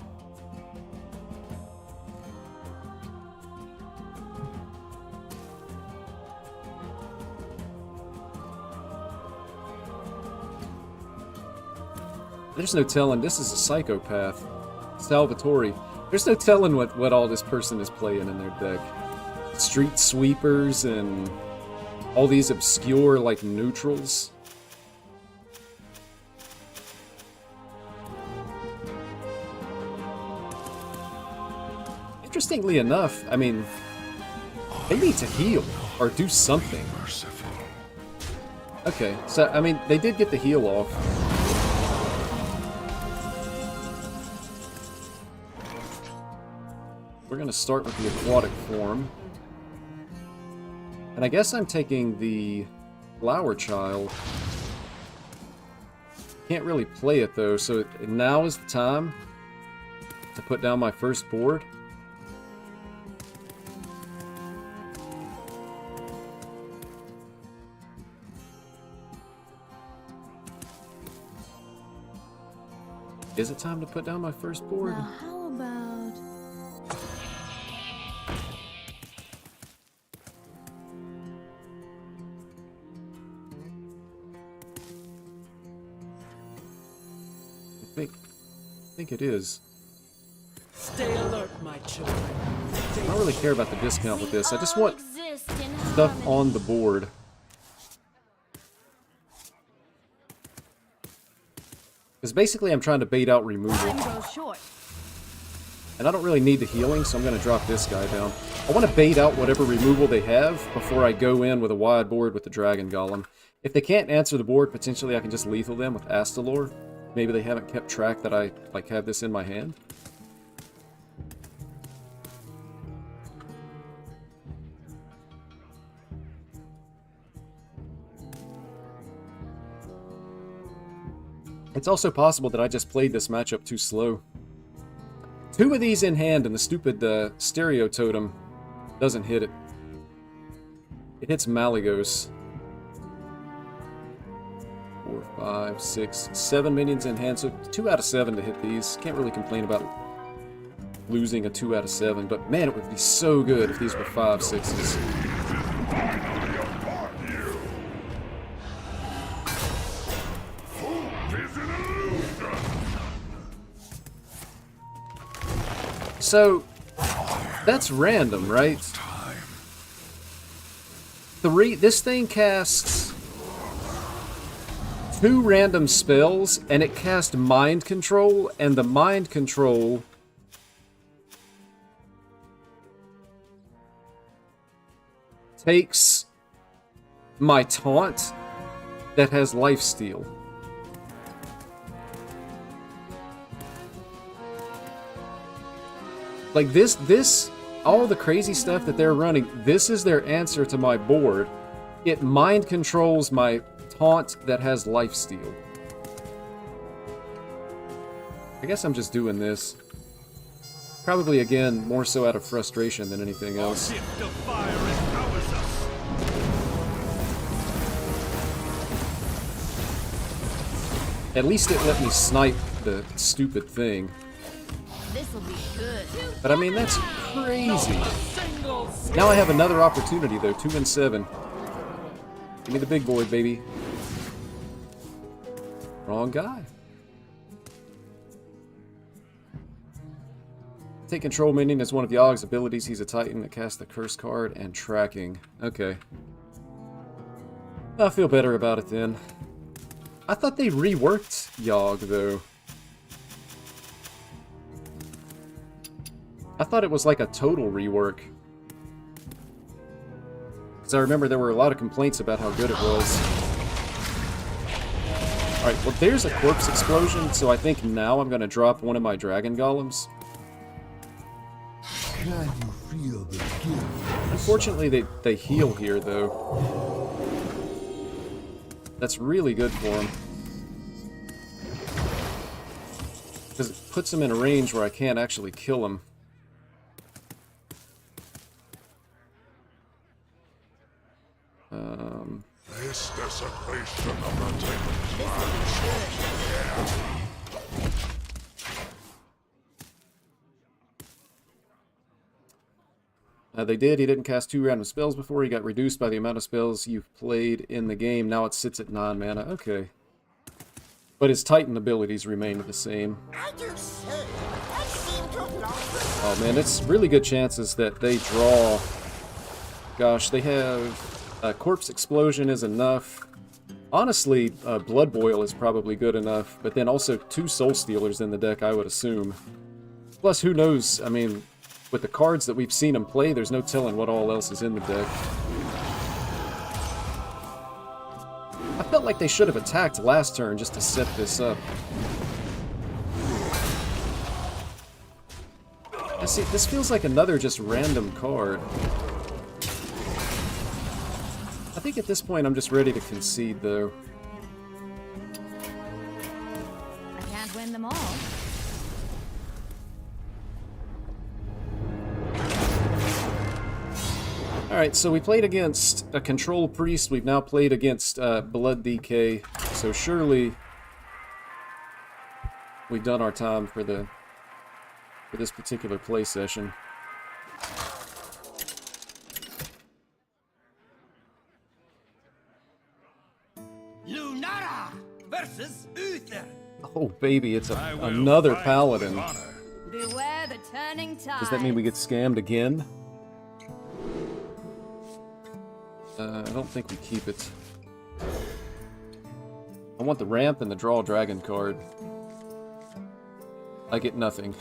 There's no telling. This is a psychopath. Salvatore. There's no telling what all this person is playing in their deck. Street sweepers and all these obscure, like, neutrals. Interestingly enough, I mean, they need to heal or do something. Okay, so, I mean, they did get the heal off. We're going to start with the aquatic form. And I guess I'm taking the Flower Child. Can't really play it though, so now is the time to put down my first board. Is it time to put down my first board? Now, how about... I think it is. Stay alert, my children. I don't really care about the discount with this. I just want exist in stuff harmony. on the board. Because basically I'm trying to bait out removal. Time goes short. And I don't really need the healing, so I'm going to drop this guy down. I want to bait out whatever removal they have before I go in with a wide board with the Dragon Golem. If they can't answer the board, potentially I can just lethal them with Astalor. Maybe they haven't kept track that I, like, have this in my hand. It's also possible that I just played this matchup too slow. 2 of these in hand and the stupid Stereo Totem doesn't hit it. It hits Malygos. 5, 6, 7 minions in hand, so 2 out of 7 to hit these. Can't really complain about losing a 2 out of 7, but man, it would be so good if these were 5, 6s. So, that's random, right? This thing casts 2 random spells, and it casts Mind Control, and the Mind Control takes my taunt that has lifesteal. Like this, all the crazy stuff that they're running, this is their answer to my board. It mind controls my taunt that has lifesteal. I guess I'm just doing this. Probably, again, more so out of frustration than anything else. At least it let me snipe the stupid thing. This'll be good. But I mean, that's crazy. Now I have another opportunity, though. 2 and 7. Give me the big boy, baby. Wrong guy. Take control minion as one of Yogg's abilities. He's a Titan that casts the curse card and tracking. Okay. I feel better about it then. I thought they reworked Yogg, though. I thought it was like a total rework. Because I remember there were a lot of complaints about how good it was. Alright, well there's a corpse explosion, so I think now I'm going to drop one of my dragon golems. Can you feel the gift? Unfortunately, they heal here, though. That's really good for him. Because it puts him in a range where I can't actually kill him. This desecration of the Titans They did. He didn't cast 2 random spells before. He got reduced by the amount of spells you've played in the game. Now it sits at 9 mana. Okay. But his Titan abilities remain the same. Oh man, it's really good chances that they draw. Gosh, they have... Corpse Explosion is enough. Honestly, Blood Boil is probably good enough, but then also 2 Soul Stealers in the deck, I would assume. Plus, who knows, I mean, with the cards that we've seen him play, there's no telling what all else is in the deck. I felt like they should have attacked last turn just to set this up. See, this feels like another just random card. I think at this point I'm just ready to concede, though. I can't win them all. Alright, so we played against a Control Priest. We've now played against Blood DK. So surely we've done our time for this particular play session. Lunara versus Uther. Oh baby, it's another Paladin. Beware the turning tide. Does that mean we get scammed again? I don't think we keep it. I want the ramp and the draw dragon card. I get nothing.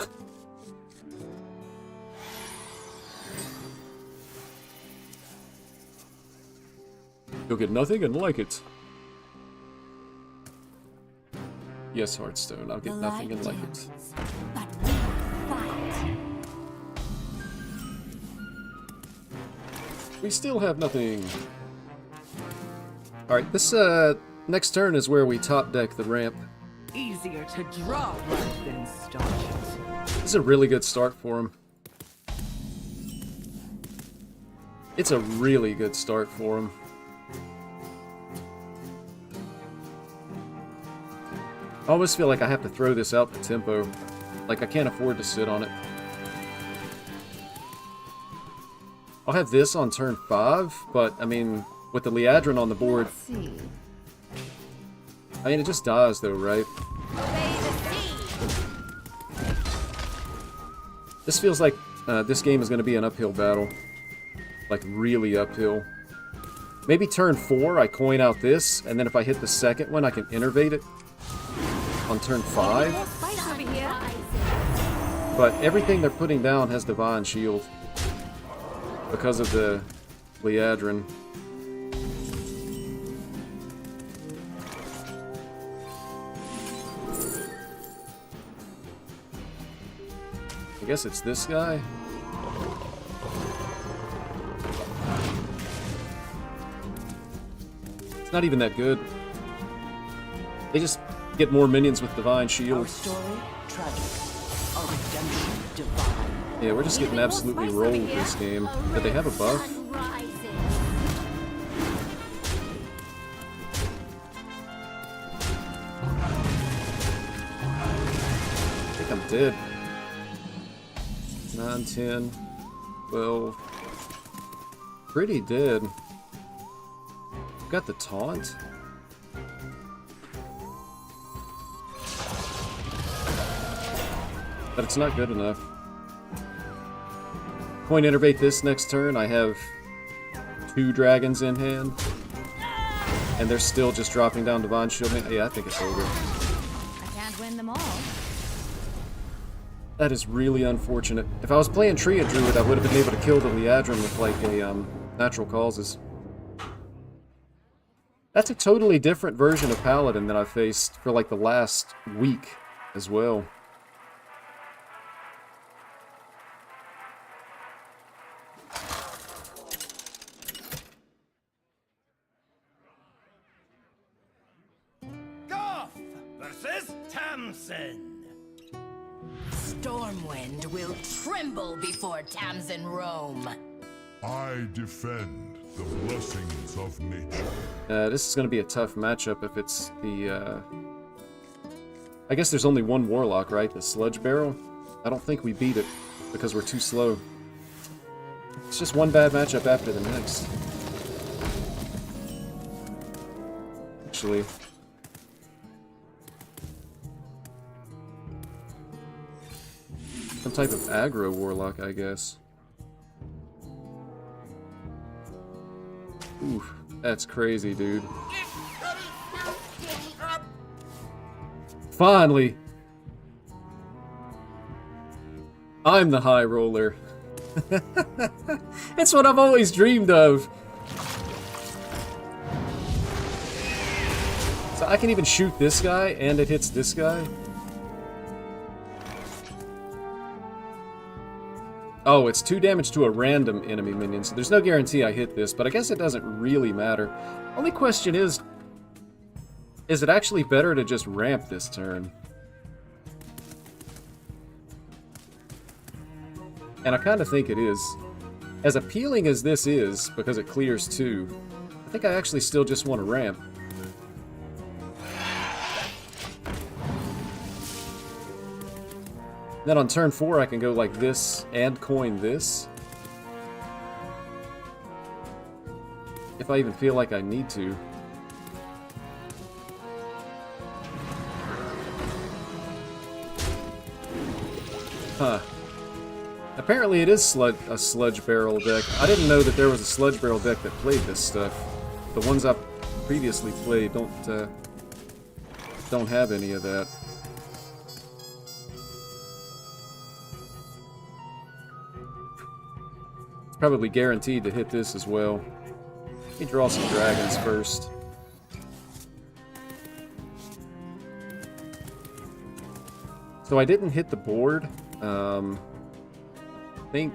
You'll get nothing and like it. Yes, Hearthstone, I'll get nothing and like it. But we fight. We still have nothing. Alright, this next turn is where we top deck the ramp. Easier to draw right than start it. This is a really good start for him. It's a really good start for him. I almost feel like I have to throw this out the tempo. Like, I can't afford to sit on it. I'll have this on turn 5, but, I mean, with the Liadrin on the board... Let's see. I mean, it just dies, though, right? Obey the sea. This feels like this game is going to be an uphill battle. Like, really uphill. Maybe turn 4, I coin out this, and then if I hit the second one, I can innervate it on turn 5. Fight over here. But everything they're putting down has Divine Shield. Because of the Liadrin. I guess it's this guy. It's not even that good. They just get more minions with Divine Our Shield. story, tragic. Our redemption, divine. Yeah, we're just getting absolutely rolled this game. But they have a buff. I think I'm dead. 9, 10, 12. Pretty dead. Got the taunt. But it's not good enough. Coin innervate this next turn. I have 2 dragons in hand. And they're still just dropping down Divine Shield. Yeah, I think it's over. I can't win them all. That is really unfortunate. If I was playing Tria Druid, I would have been able to kill the Liadrin with, like, a, natural causes. That's a totally different version of Paladin that I faced for, like, the last week as well. Goth versus Tamsin. Stormwind will tremble before Tamsin roam. I defend the blessings of nature. This is going to be a tough matchup if it's the, I guess there's only one Warlock, right? The Sludge Barrel? I don't think we beat it because we're too slow. It's just one bad matchup after the next. Actually... some type of aggro Warlock, I guess. Oof, that's crazy, dude. Finally! I'm the high roller. It's what I've always dreamed of. So I can even shoot this guy, and it hits this guy. Oh, it's 2 damage to a random enemy minion, so there's no guarantee I hit this, but I guess it doesn't really matter. Only question is it actually better to just ramp this turn? And I kind of think it is. As appealing as this is, because it clears 2, I think I actually still just want to ramp. Then on turn 4 I can go like this and coin this. If I even feel like I need to. Huh. Apparently it is a Sludge Barrel deck. I didn't know that there was a Sludge Barrel deck that played this stuff. The ones I've previously played don't have any of that. Probably guaranteed to hit this as well. Let me draw some dragons first. So I didn't hit the board. I think...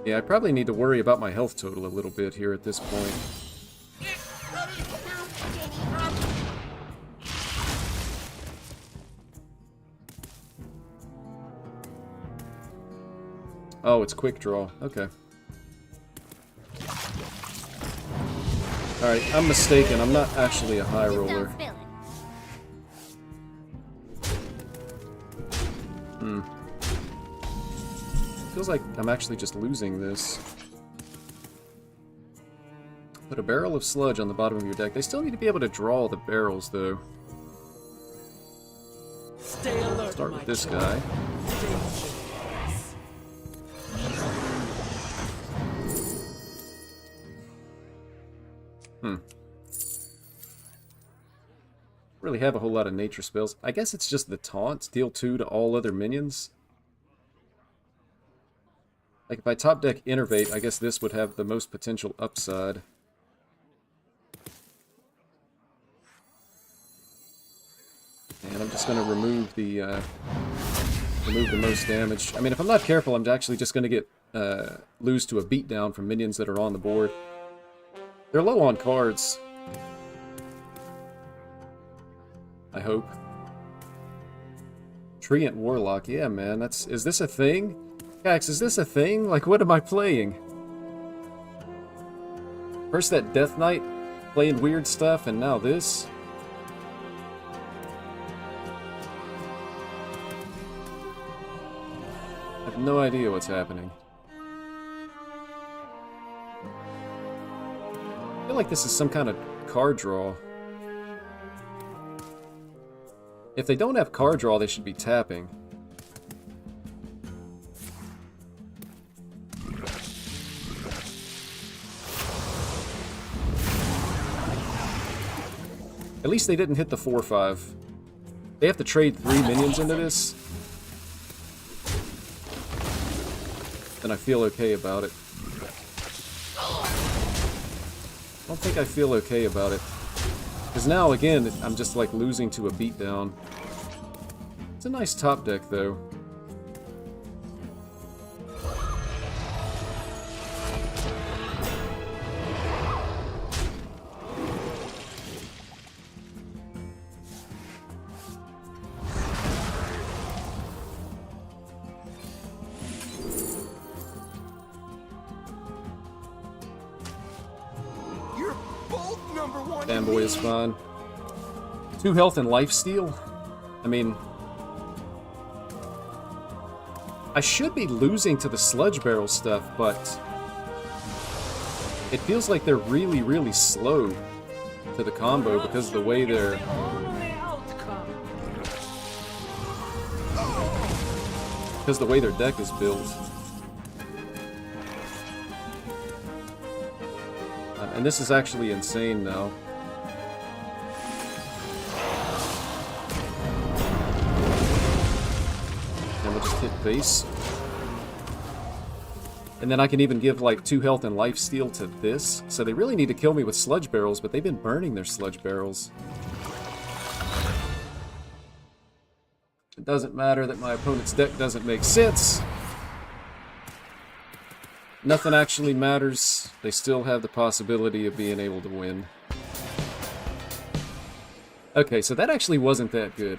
yeah, I probably need to worry about my health total a little bit here at this point. Oh, it's quick draw. Okay. Alright, I'm mistaken. I'm not actually a high roller. Feels like I'm actually just losing this. Put a barrel of sludge on the bottom of your deck. They still need to be able to draw the barrels, though. Stay alert, Start my with this children. guy. Danger. Really have a whole lot of nature spells. I guess it's just the taunts. Deal 2 to all other minions. Like if I top deck Innervate, I guess this would have the most potential upside. And I'm just going to remove the most damage. I mean, if I'm not careful, I'm actually just going to get lose to a beatdown from minions that are on the board. They're low on cards. I hope. Treant Warlock, yeah, man. Is this a thing? Cax, is this a thing? Like, what am I playing? First that Death Knight, playing weird stuff, and now this. I have no idea what's happening. I feel like this is some kind of card draw. If they don't have card draw, they should be tapping. At least they didn't hit the 4/5. They have to trade 3 minions into this. Then I feel okay about it. I don't think I feel okay about it. Because now, again, I'm just like losing to a beatdown. It's a nice top deck, though. Fanboy is fine. 2 health and life steal? I mean, I should be losing to the sludge barrel stuff, but it feels like they're really, really slow to the combo because of the way they're... Because the way their deck is built. And this is actually insane now. And we'll just hit base. And then I can even give like 2 health and life steal to this. So they really need to kill me with sludge barrels, but they've been burning their sludge barrels. It doesn't matter that my opponent's deck doesn't make sense. Nothing actually matters. They still have the possibility of being able to win. Okay, so that actually wasn't that good.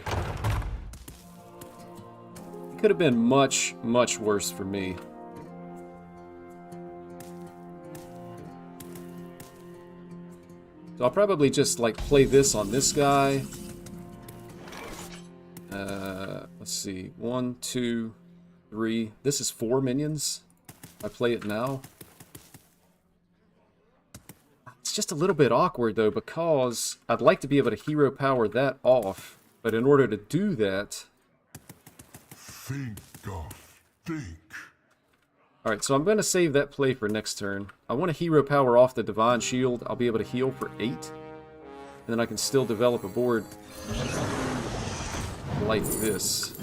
It could have been much, much worse for me. So I'll probably just like play this on this guy. Let's see. 1, 2, 3. This is 4 minions. I play it now. It's just a little bit awkward though, because I'd like to be able to hero power that off, but in order to do that... Think of think. Alright, so I'm going to save that play for next turn. I want to hero power off the Divine Shield. I'll be able to heal for 8. And then I can still develop a board like this.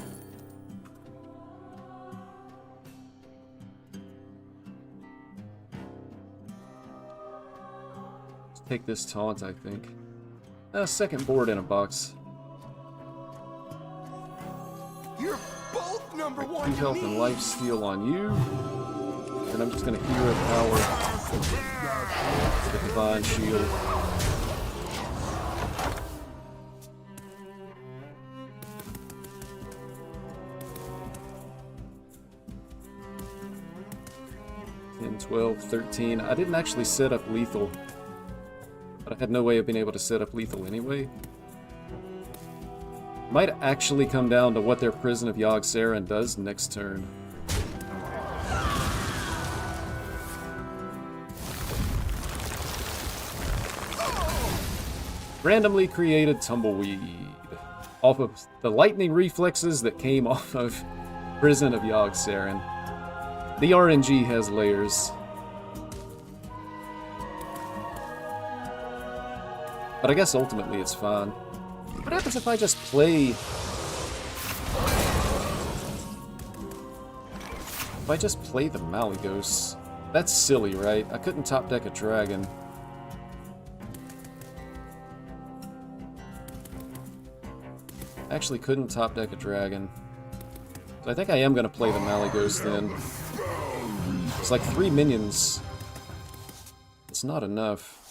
Take this taunt, I think. Second board in a box. You're both number 1 2 health and life steal on you. And I'm just gonna hero power the Divine Shield. And 12, 13. I didn't actually set up lethal. But I had no way of being able to set up lethal anyway. Might actually come down to what their Prison of Yogg-Saron does next turn. Randomly created Tumbleweed. Off of the lightning reflexes that came off of Prison of Yogg-Saron. The RNG has layers. But I guess ultimately it's fine. What happens if I just play... If I just play the Malygos? That's silly, right? I couldn't top deck a dragon. Actually couldn't top deck a dragon. So I think I am going to play the Malygos then. It's like 3 minions. It's not enough.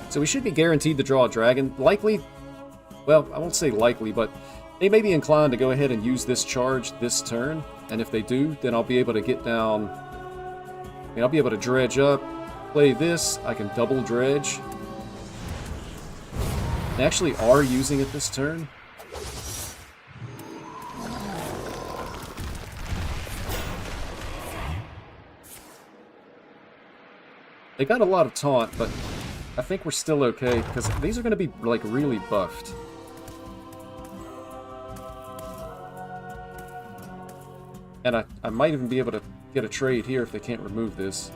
So we should be guaranteed to draw a dragon. Likely, well, I won't say likely, but they may be inclined to go ahead and use this charge this turn. And if they do, then I'll be able to get down... I mean, I'll be able to dredge up, play this, I can double dredge. They actually are using it this turn. They got a lot of taunt, but I think we're still okay, because these are going to be, like, really buffed. And I might even be able to get a trade here if they can't remove this.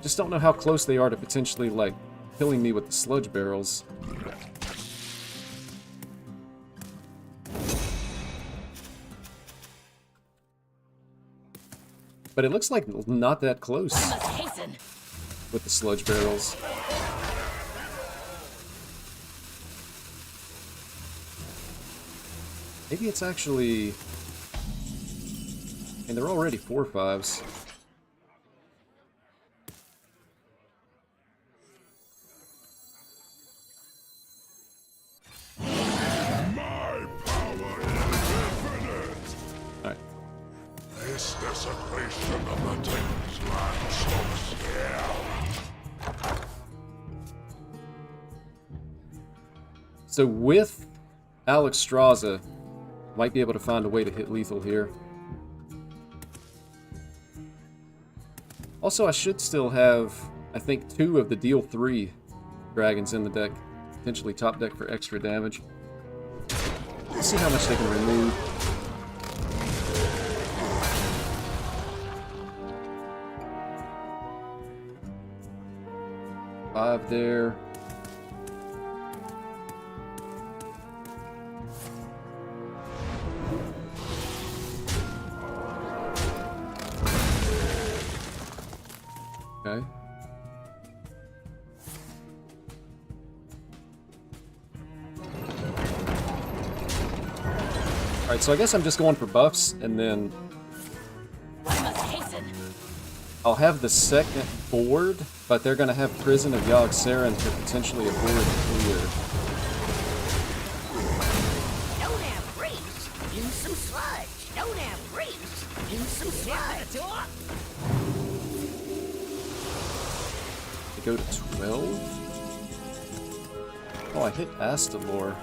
Just don't know how close they are to potentially, like, killing me with the sludge barrels. But it looks like not that close with the sludge barrels. Maybe it's actually... I mean, they're already 4/5s. My power is infinite! Alright. This desecration of the Titan's land stops here. So with Alex Straza, might be able to find a way to hit lethal here. Also, I should still have, I think, 2 of the deal 3 dragons in the deck. Potentially top deck for extra damage. Let's see how much they can remove. 5 there. Okay. Alright, so I guess I'm just going for buffs, and then I'll have the second board, but they're going to have Prison of Yogg-Saron to potentially avoid clear. Don't have reach. Use some sludge. Don't have reach. Use some sludge. They go to 12? Oh, I hit Astalor.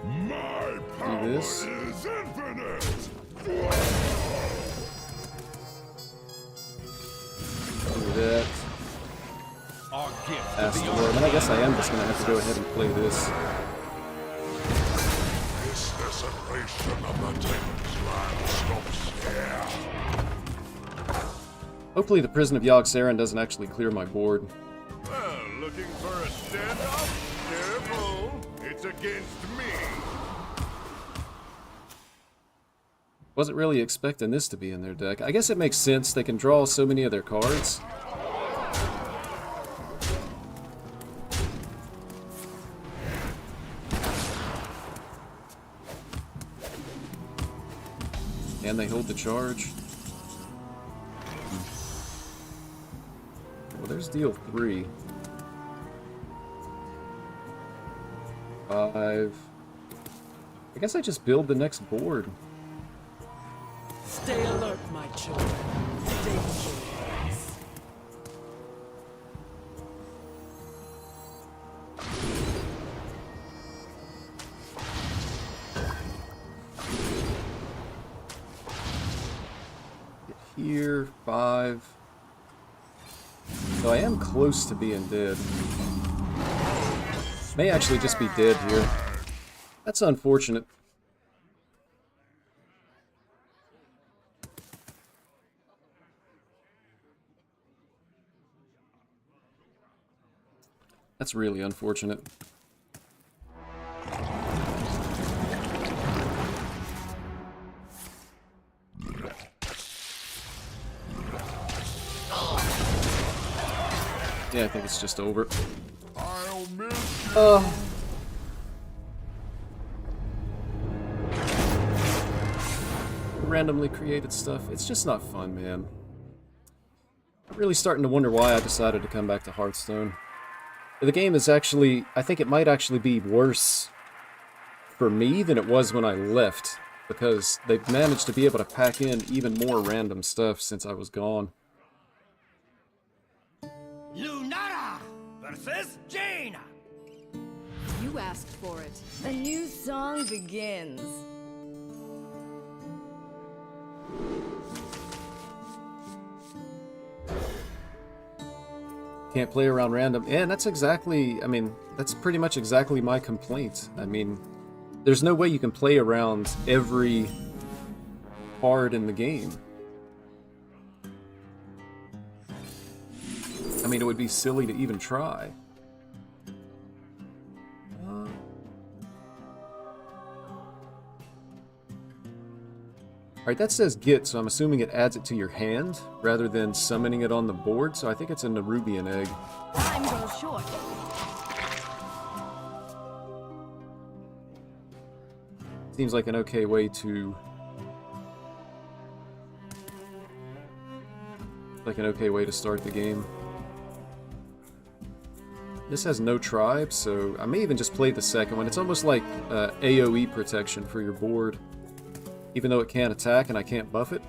My power Do this. is infinite! Do that. Our gift to Astalor. And then I guess I am just going to have to go ahead and play this. This desecration of the Titan's land stops here. Hopefully the Prison of Yogg-Saron doesn't actually clear my board. Well, looking for a standoff? Careful, it's against me. Wasn't really expecting this to be in their deck. I guess it makes sense. They can draw so many of their cards. And they hold the charge. there's deal 3. 5. I guess I just build the next board. Stay alert, my children. Danger awaits. Get here, 5. So I am close to being dead. May actually just be dead here. That's unfortunate. That's really unfortunate. Yeah, I think it's just over. I'll miss you. Randomly created stuff. It's just not fun, man. I'm really starting to wonder why I decided to come back to Hearthstone. The game is actually, I think it might actually be worse for me than it was when I left, because they've managed to be able to pack in even more random stuff since I was gone. Lunara versus Jaina. You asked for it. A new song begins. Can't play around random. And that's exactly, I mean, that's pretty much exactly my complaint. I mean, there's no way you can play around every card in the game. I mean, it would be silly to even try. Alright, that says get, so I'm assuming it adds it to your hand rather than summoning it on the board, so I think it's a Nerubian egg. Time grows short. Seems like an okay way to... start the game. This has no tribe, so I may even just play the second one. It's almost like AoE protection for your board. Even though it can't attack and I can't buff it.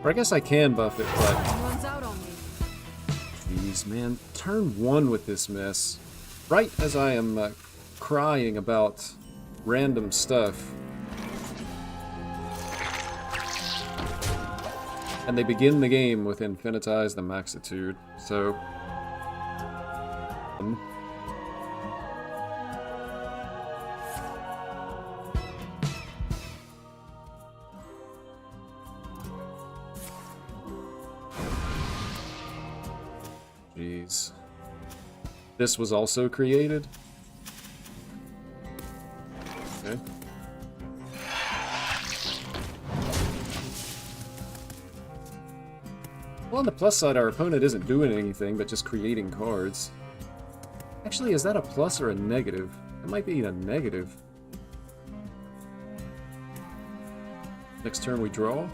Or I guess I can buff it, but... Runs out on me. Jeez, man. Turn 1 with this mess. Right as I am crying about random stuff. And they begin the game with Infinitize the Maxitude. So... Jeez. This was also created? Okay. Well, on the plus side, our opponent isn't doing anything but just creating cards. Actually, is that a plus or a negative? It might be a negative. Next turn we draw.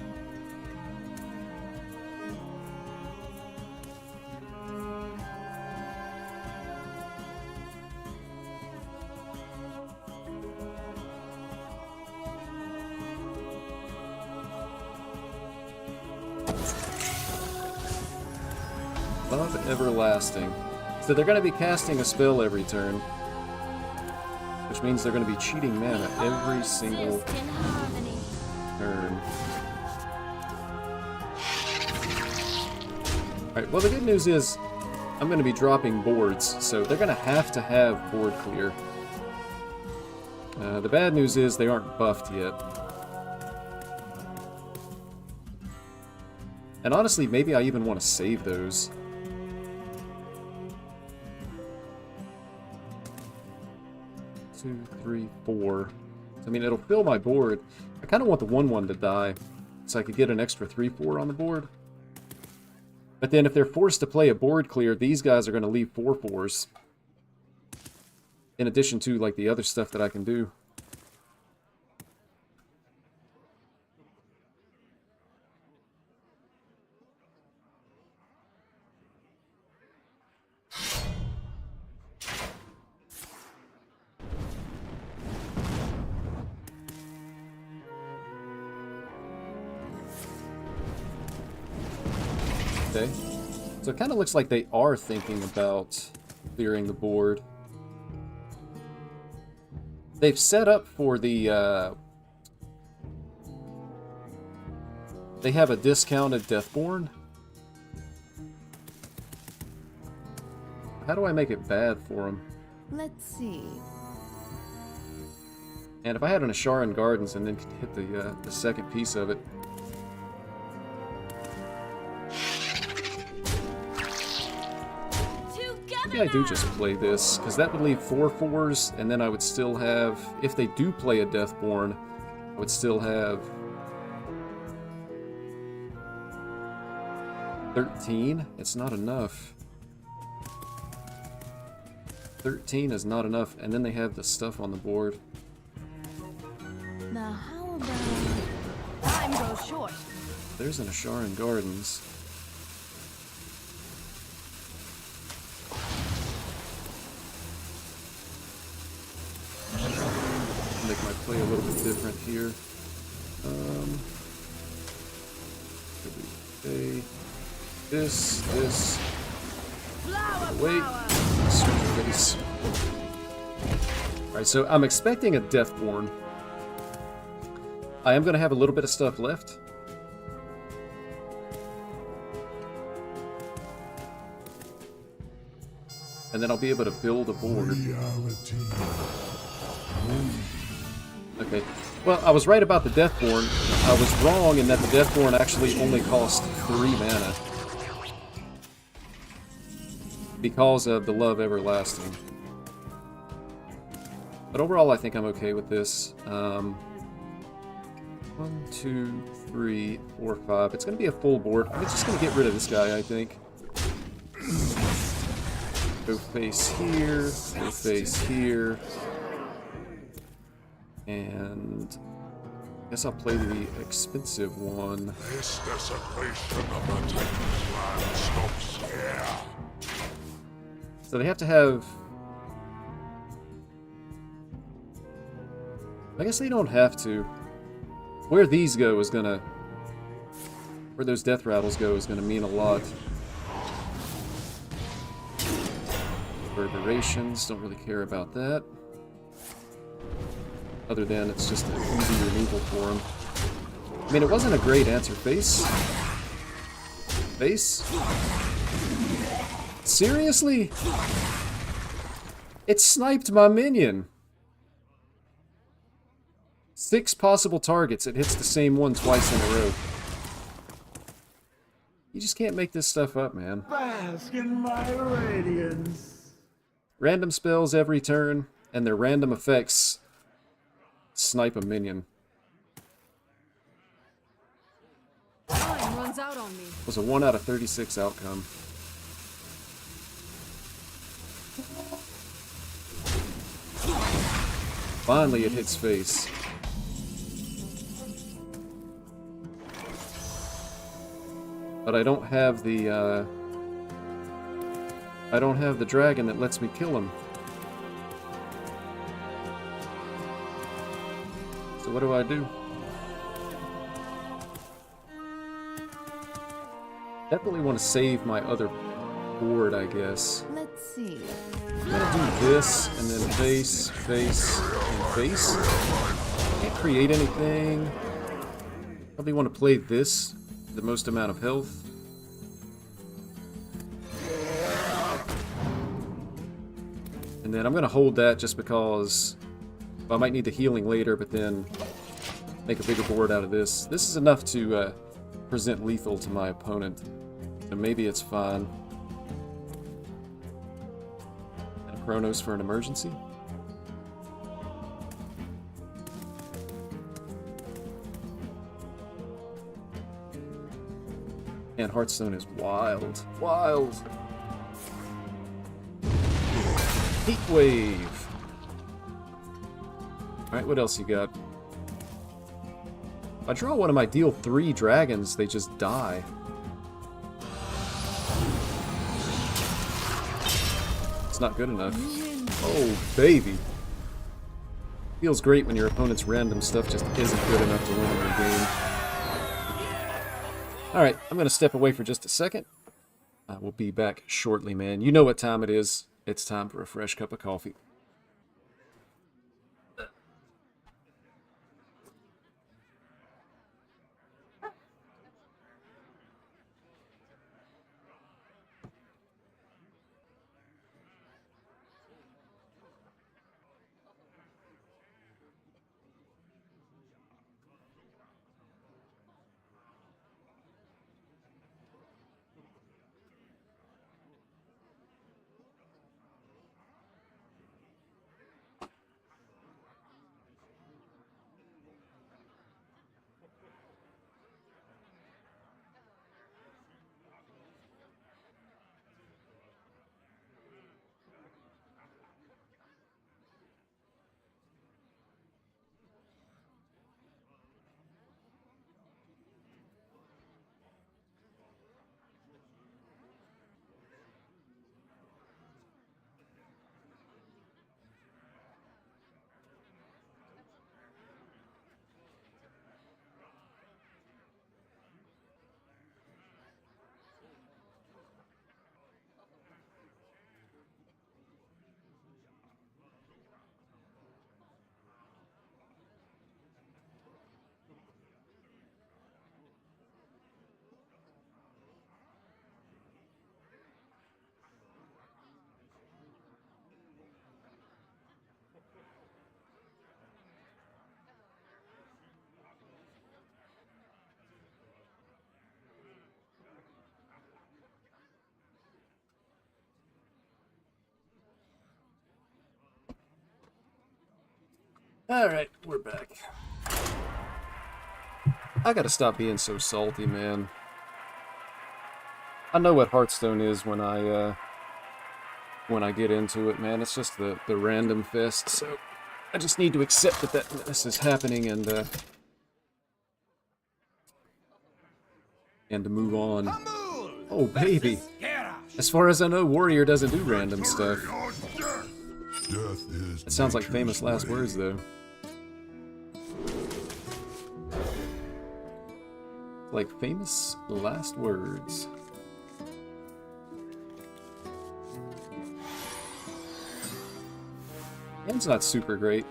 Love Everlasting. So they're going to be casting a spell every turn. Which means they're going to be cheating mana every single turn. Alright, well the good news is I'm going to be dropping boards, so they're going to have board clear. The bad news is they aren't buffed yet. And honestly, maybe I even want to save those. 2, 3, 4. I mean, it'll fill my board. I kind of want the 1/1 to die, so I could get an extra 3/4 on the board. But then if they're forced to play a board clear, these guys are going to leave 4/4s. In addition to, like, the other stuff that I can do. Okay. So it kind of looks like they are thinking about clearing the board. They've set up for the, they have a discounted Deathborn. How do I make it bad for them? Let's see. And if I had an Asharan Gardens and then could hit the second piece of it. Together Maybe I do just play this, because that would leave 4 4s, and then I would still have, if they do play a Deathborn, I would still have 13. It's not enough. 13 is not enough, and then they have the stuff on the board. Now how about... Time goes short. There's an Asharan Gardens. Make my play a little bit different here. Okay. This. Wait. Switch base. Alright, so I'm expecting a Deathborn. I am going to have a little bit of stuff left. And then I'll be able to build a board. Reality. Okay. Well, I was right about the Deathborn. I was wrong in that the Deathborn actually only cost 3 mana. Because of the Love Everlasting. But overall, I think I'm okay with this. 1, 2, 3, 4, 5. It's going to be a full board. I'm just going to get rid of this guy, I think. Go face here. Go face here. And I guess I'll play the expensive one. This desecration of the Titan's land stops here. So they have to have... I guess they don't have to. Where these go is gonna... Where those death rattles go is gonna mean a lot. Reverberations, don't really care about that. Other than it's just an easy removal for him. I mean, it wasn't a great answer. Face? Face? Seriously? It sniped my minion. 6 possible targets. It hits the same one twice in a row. You just can't make this stuff up, man. Bask in my radiance. Random spells every turn, and their random effects snipe a minion. Time runs out on me. It was a 1 out of 36 outcome. Finally, it hits face. But I don't have the, I don't have the dragon that lets me kill him. So what do I do? Definitely want to save my other board, I guess. Let's see. I'm gonna do this, and then face, face, and face. Can't create anything. Probably want to play this, the most amount of health. And then I'm gonna hold that just because I might need the healing later, but then make a bigger board out of this. This is enough to present lethal to my opponent, so maybe it's fine. And a Chronos for an emergency. And Hearthstone is wild. Wild! Heat Wave! Alright, what else you got? If I draw one of my deal 3 dragons, they just die. It's not good enough. Oh, baby! Feels great when your opponent's random stuff just isn't good enough to win your game. Alright, I'm gonna step away for just a second. I will be back shortly, man. You know what time it is. It's time for a fresh cup of coffee. Alright, we're back. I gotta stop being so salty, man. I know what Hearthstone is when I get into it, man. It's just the random fest, so I just need to accept that this is happening and to move on. Oh, baby. As far as I know, Warrior doesn't do random stuff. It sounds like famous last words, though. Like famous last words. Hand's not super great.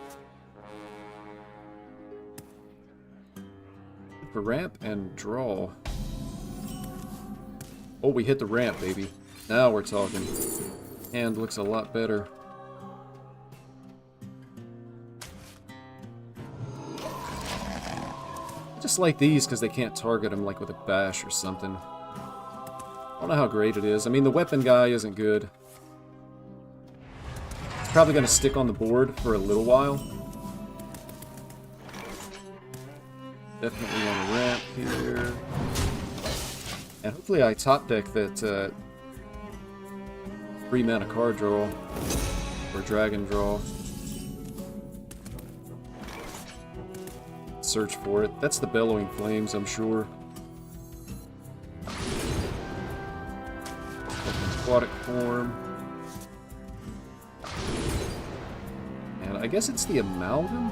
For ramp and draw. Oh, we hit the ramp, baby. Now we're talking. Hand looks a lot better. I just like these because they can't target them like with a bash or something. I don't know how great it is. I mean, the weapon guy isn't good. It's probably going to stick on the board for a little while. Definitely on the ramp here. And hopefully I top deck that 3 mana card draw. Or dragon draw. Search for it. That's the Bellowing Flames, I'm sure. Aquatic form. And I guess it's the Amalgam?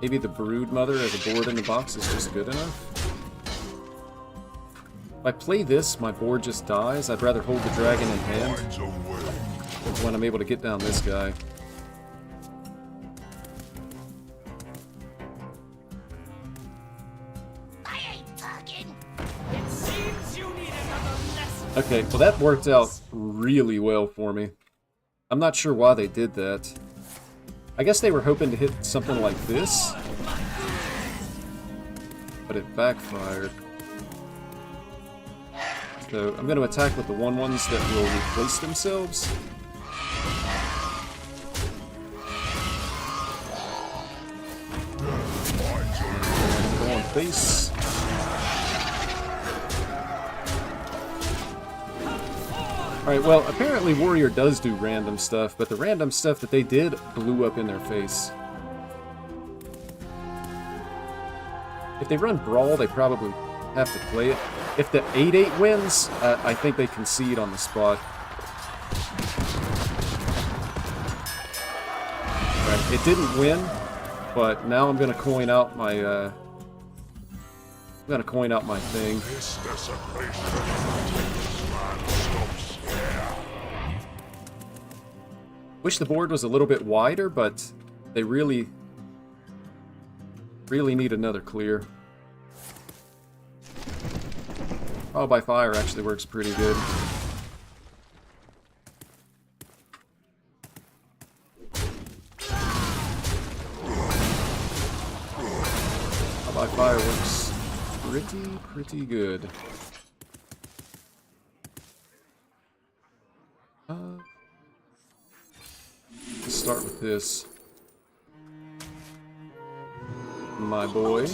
Maybe the Brood Mother as a board in the box is just good enough? If I play this, my board just dies. I'd rather hold the dragon in hand when I'm able to get down this guy. I ain't talking. It seems you need another lesson. Okay, well that worked out really well for me. I'm not sure why they did that. I guess they were hoping to hit something like this, but it backfired. So I'm going to attack with the 1/1s that will replace themselves. And go on face. Alright, well, apparently Warrior does do random stuff, but the random stuff that they did blew up in their face. If they run Brawl, they probably have to play it. If the 8-8 wins, I think they concede on the spot. Right, it didn't win, but now I'm gonna coin out my thing. This desecration of this land stops here. Wish the board was a little bit wider, but they really need another clear. Trial by fire actually works pretty good. Trial by fire works pretty good. Let's start with this. My boy.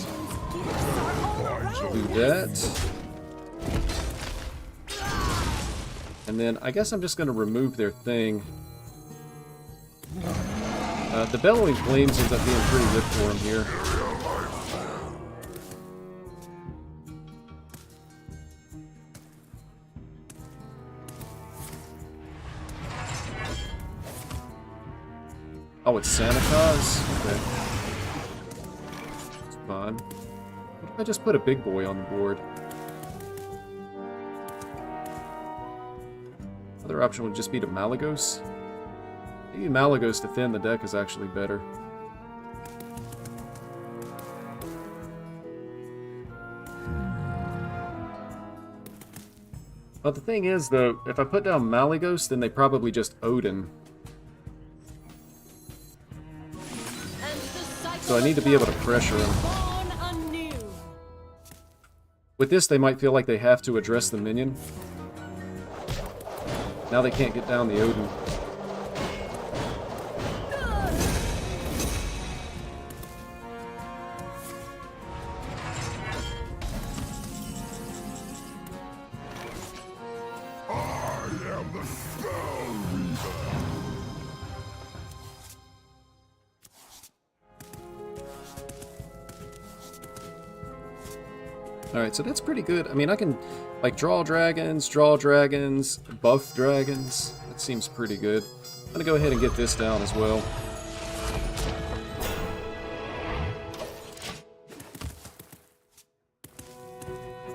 Do that. And then I guess I'm just going to remove their thing. The Bellowing Flames ends up being pretty good for him here. Oh, it's Santa Claus? Okay. It's fine. What if I just put a big boy on the board? Other option would just be to Malagos. Maybe Malagos to thin the deck is actually better. But the thing is, though, if I put down Malagos, then they probably just Odin. So I need to be able to pressure him. With this, they might feel like they have to address the minion. Now they can't get down the Odin. Alright, so that's pretty good. I mean, I can, like, draw dragons, buff dragons. That seems pretty good. I'm gonna go ahead and get this down as well.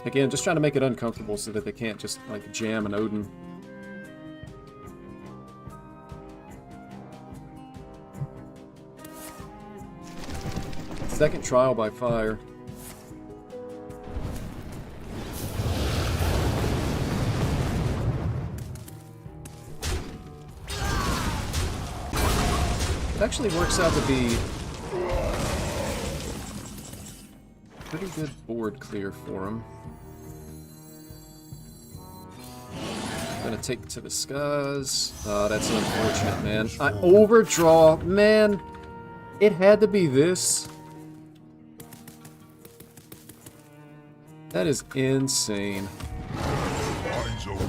Again, just trying to make it uncomfortable so that they can't just, like, jam an Odin. Second trial by fire. It actually works out to be pretty good board clear for him. Gonna take to the skies. Oh, that's unfortunate, man. I overdraw, man. It had to be this. That is insane. Finds a way.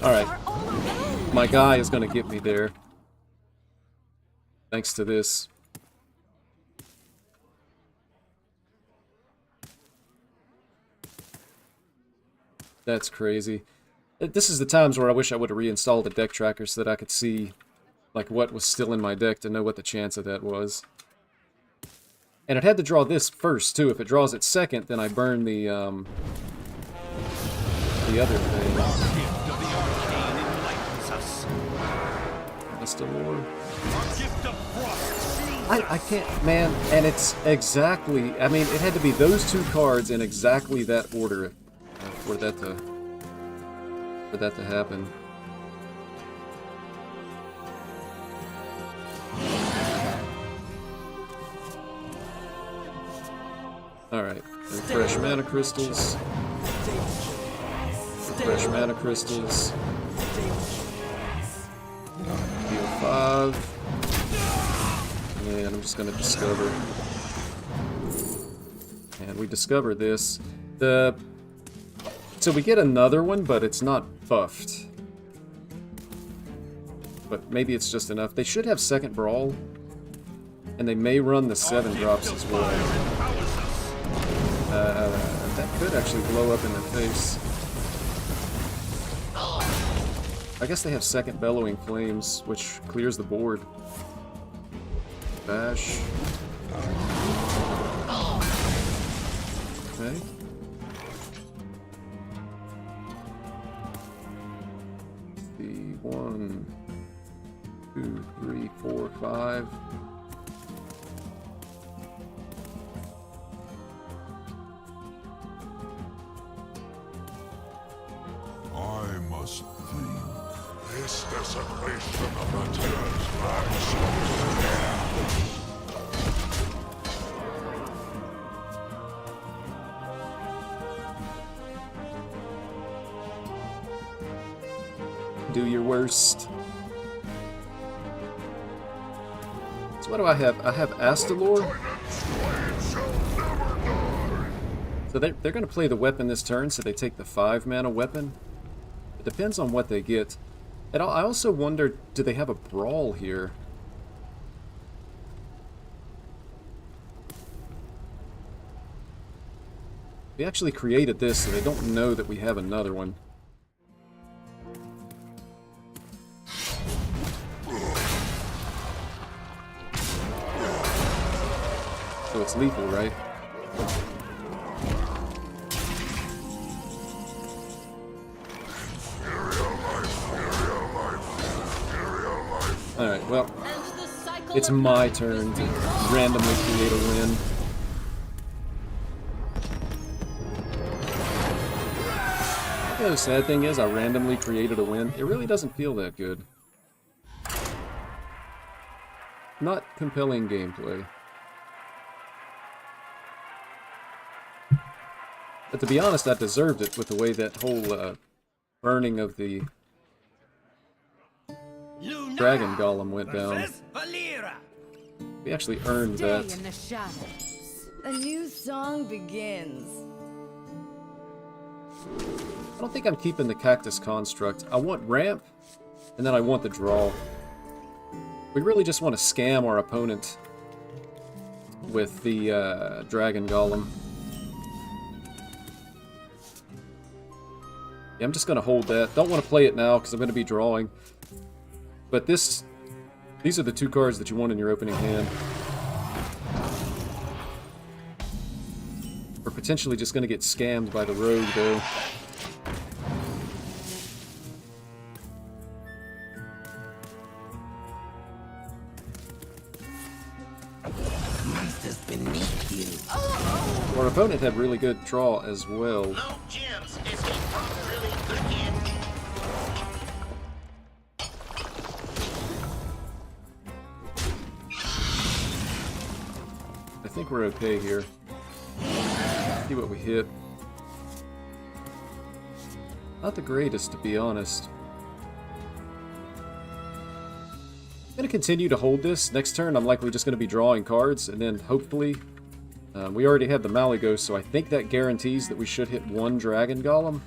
Alright. My guy is gonna get me there. Thanks to this. That's crazy. This is the times where I wish I would have reinstalled a deck tracker so that I could see, like, what was still in my deck to know what the chance of that was. And it had to draw this first, too. If it draws it second, then I burn the other thing. I can't, man, and it's exactly, I mean, it had to be those two cards in exactly that order for that to happen. Alright, refresh mana crystals. Refresh mana crystals. Heal 5. And I'm just gonna discover. And we discover this. The So we get another one, but it's not buffed. But maybe it's just enough. They should have second brawl. And they may run the 7 drops as well. That could actually blow up in the face. I guess they have second Bellowing Flames, which clears the board. Bash. Okay. The 1, 2, 3, 4, 5. I must think. This desecration of the Terran's lands. Do your worst. So what do I have? I have Astalor. So they're going to play the weapon this turn, so they take the 5 mana weapon. It depends on what they get. And I also wonder, do they have a brawl here? We actually created this, so they don't know that we have another one. So it's lethal, right? Alright, well, it's my turn to randomly create a win. Yeah, the sad thing is, I randomly created a win. It really doesn't feel that good. Not compelling gameplay. But to be honest, I deserved it with the way that whole burning of the Dragon Golem went down. We actually earned Stay that. in the shadows. A new song begins. I don't think I'm keeping the Cactus Construct. I want ramp, and then I want the draw. We really just want to scam our opponent with the Dragon Golem. Yeah, I'm just going to hold that. Don't want to play it now because I'm going to be drawing. But these are the 2 cards that you want in your opening hand. We're potentially just going to get scammed by the rogue, though. Monsters beneath you. Our opponent had really good draw as well. No gems. Is he really looking? I think we're okay here. See what we hit. Not the greatest, to be honest. I'm going to continue to hold this. Next turn, I'm likely just going to be drawing cards, and then hopefully... we already had the Malygos, so I think that guarantees that we should hit 1 Dragon Golem.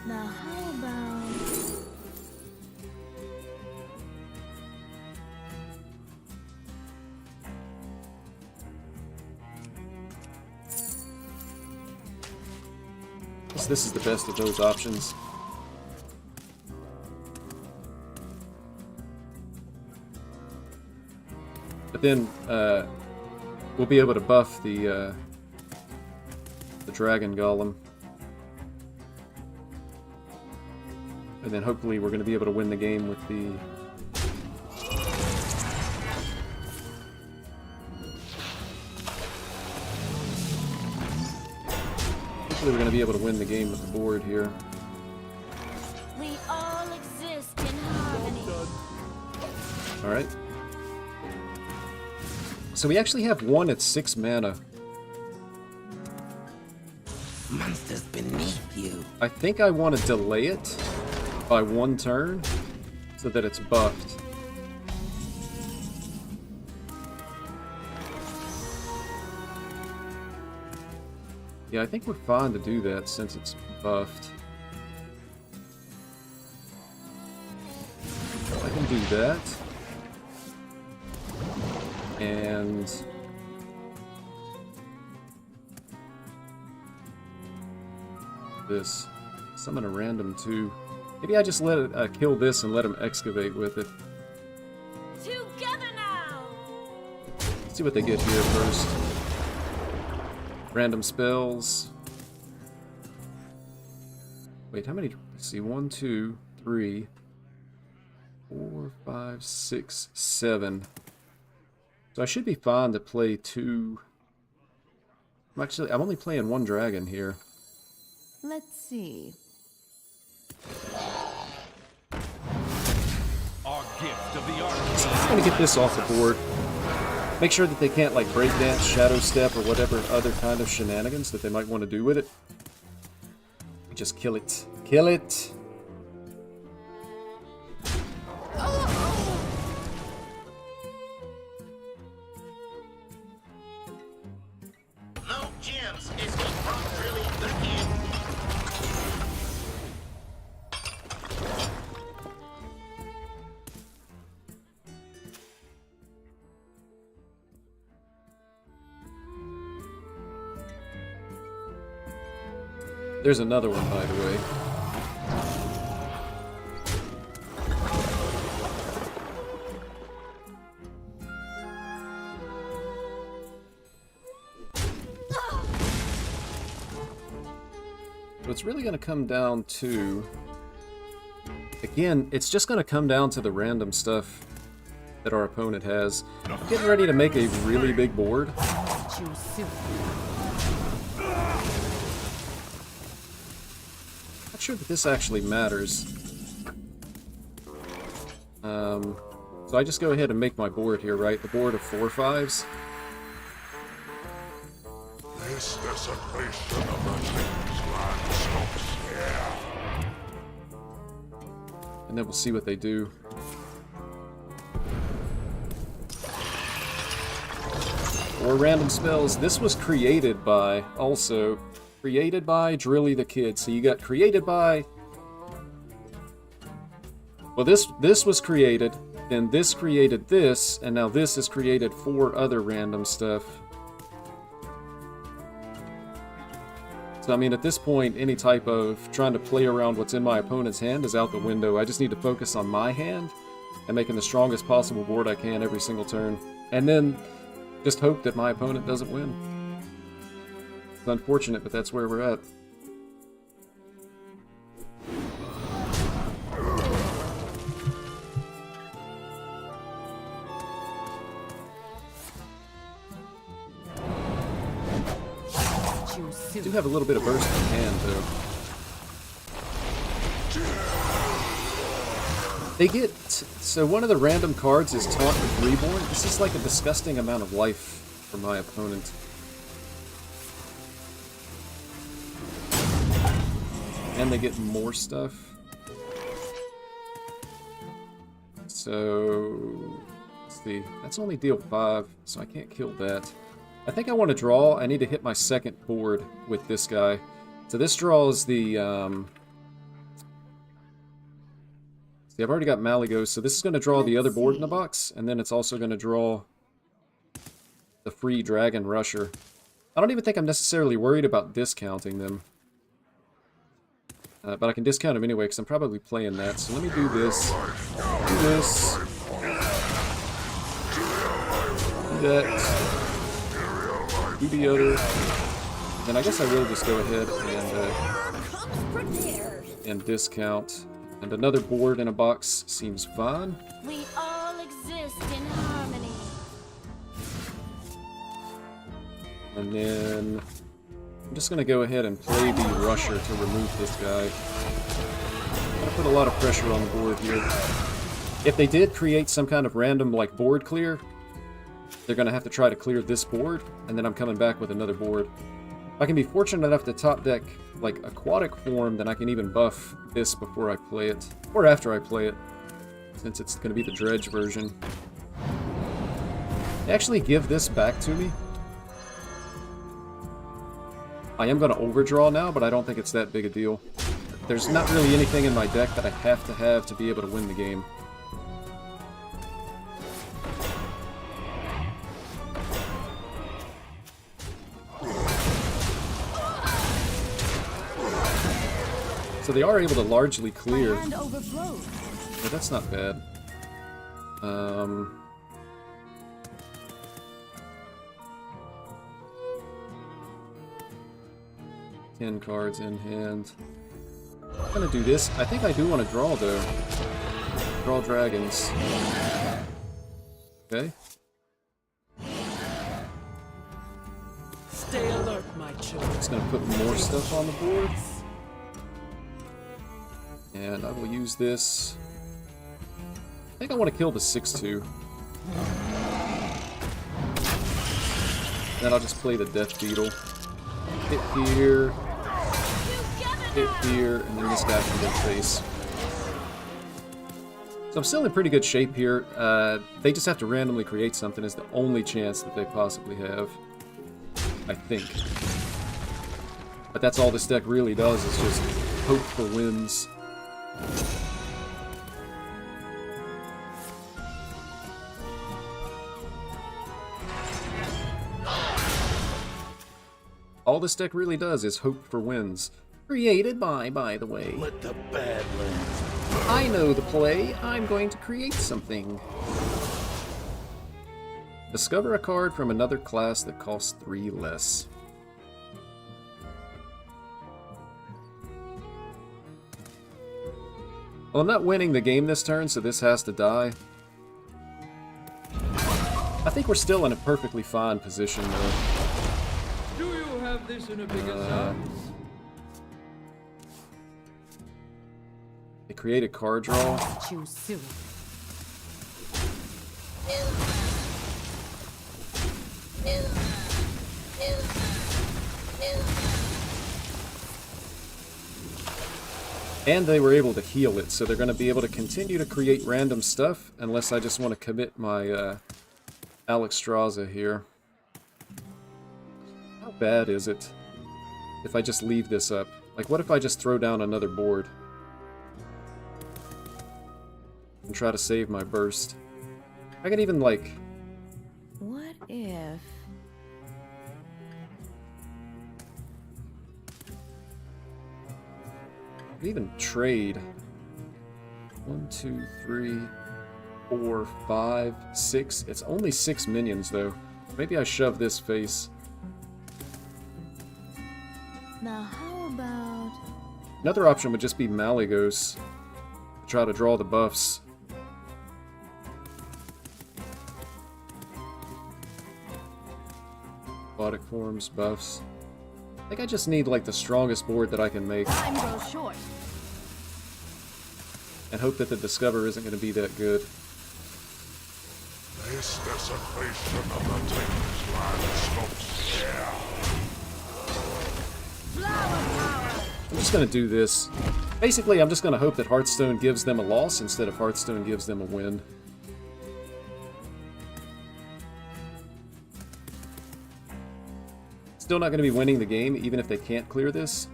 Now how about... This is the best of those options. But then, we'll be able to buff the Dragon Golem. And then hopefully we're going to be able to win the game with the... Hopefully we're going to be able to win the game with the board here. We all exist in harmony. Alright. So we actually have one at 6 mana. Monsters beneath you. I think I want to delay it by 1 turn so that it's buffed. Yeah, I think we're fine to do that since it's buffed. I can do that. And this. Summon a random too. Maybe I just let it kill this and let him excavate with it. Together now. Let's see what they get here first. Random spells. Wait, how many? Let's see. 1, 2, 3, 4, 5, 6, 7. So I should be fine to play 2. I'm only playing 1 dragon here. Let's see. Our gift of the I'm gonna get this off the board. Make sure that they can't like breakdance, shadow step, or whatever other kind of shenanigans that they might want to do with it. Just kill it. Kill it! No gems escape from really wicked. There's another one, by the way. So it's really going to come down to... Again, it's just going to come down to the random stuff that our opponent has. I'm getting ready to make a really big board. Choose soon. Not sure that this actually matters. So I just go ahead and make my board here, right? The board of 4 5s. This desecration of the King's land stops here. And then we'll see what they do. Or random spells. This was created by, also, created by Drilly the Kid. So you got created by... Well, this was created, then this created this, and now this has created 4 other random stuff. So, I mean, at this point, any type of trying to play around what's in my opponent's hand is out the window. I just need to focus on my hand and making the strongest possible board I can every single turn. And then just hope that my opponent doesn't win. It's unfortunate, but that's where we're at. I do have a little bit of burst in hand, though. They get... So one of the random cards is Taunt with Reborn. This is like a disgusting amount of life for my opponent. And they get more stuff. So... Let's see. That's only deal 5, so I can't kill that. I think I want to draw. I need to hit my second board with this guy. So this draws the... See, I've already got Malygos, so this is going to draw the other board in the box, and then it's also going to draw the free Dragon Rusher. I don't even think I'm necessarily worried about discounting them. But I can discount them anyway, because I'm probably playing that. So let me do this. Do this. Do that. Do the other. Then I guess I will just go ahead and discount. And another board in a box seems fine. We all exist in harmony. And then I'm just going to go ahead and play the Rusher to remove this guy. I'm going to put a lot of pressure on the board here. If they did create some kind of random like board clear, they're going to have to try to clear this board, and then I'm coming back with another board. If I can be fortunate enough to top deck like Aquatic Form, then I can even buff this before I play it. Or after I play it, since it's going to be the Dredge version. They actually give this back to me. I am going to overdraw now, but I don't think it's that big a deal. There's not really anything in my deck that I have to be able to win the game. So they are able to largely clear. Hand overflowed. But that's not bad. 10 cards in hand. I'm gonna do this. I think I do want to draw though. Draw dragons. Okay. Stay alert, my children. Just gonna put more stuff on the board. And I will use this. I think I want to kill the 6/2. Then I'll just play the Death Beetle. Hit here. Hit here, and then this guy can get face. So I'm still in pretty good shape here. They just have to randomly create something is the only chance that they possibly have. I think. But that's all this deck really does, is just hope for wins. All this deck really does is hope for wins. Created by the way. Let the Badlands. I know the play. I'm going to create something. Discover a card from another class that costs 3 less. Well, I'm not winning the game this turn, so this has to die. I think we're still in a perfectly fine position, though. Do you have this in a bigger size? They create a card draw. Choose soon. And they were able to heal it, so they're going to be able to continue to create random stuff, unless I just want to commit my Alexstrasza here. How bad is it if I just leave this up? Like, what if I just throw down another board? And try to save my burst. I could even, like... What if... I could even trade. 1, 2, 3, 4, 5, 6. It's only 6 minions, though. Maybe I shove this face. Now how about... Another option would just be Malygos. Try to draw the buffs. Aquatic forms, buffs. I think I just need, like, the strongest board that I can make. Time grows short. And hope that the Discover isn't going to be that good. This desecration of the Titan's land stops here. I'm just going to do this. Basically, I'm just going to hope that Hearthstone gives them a loss instead of Hearthstone gives them a win. Still not going to be winning the game, even if they can't clear this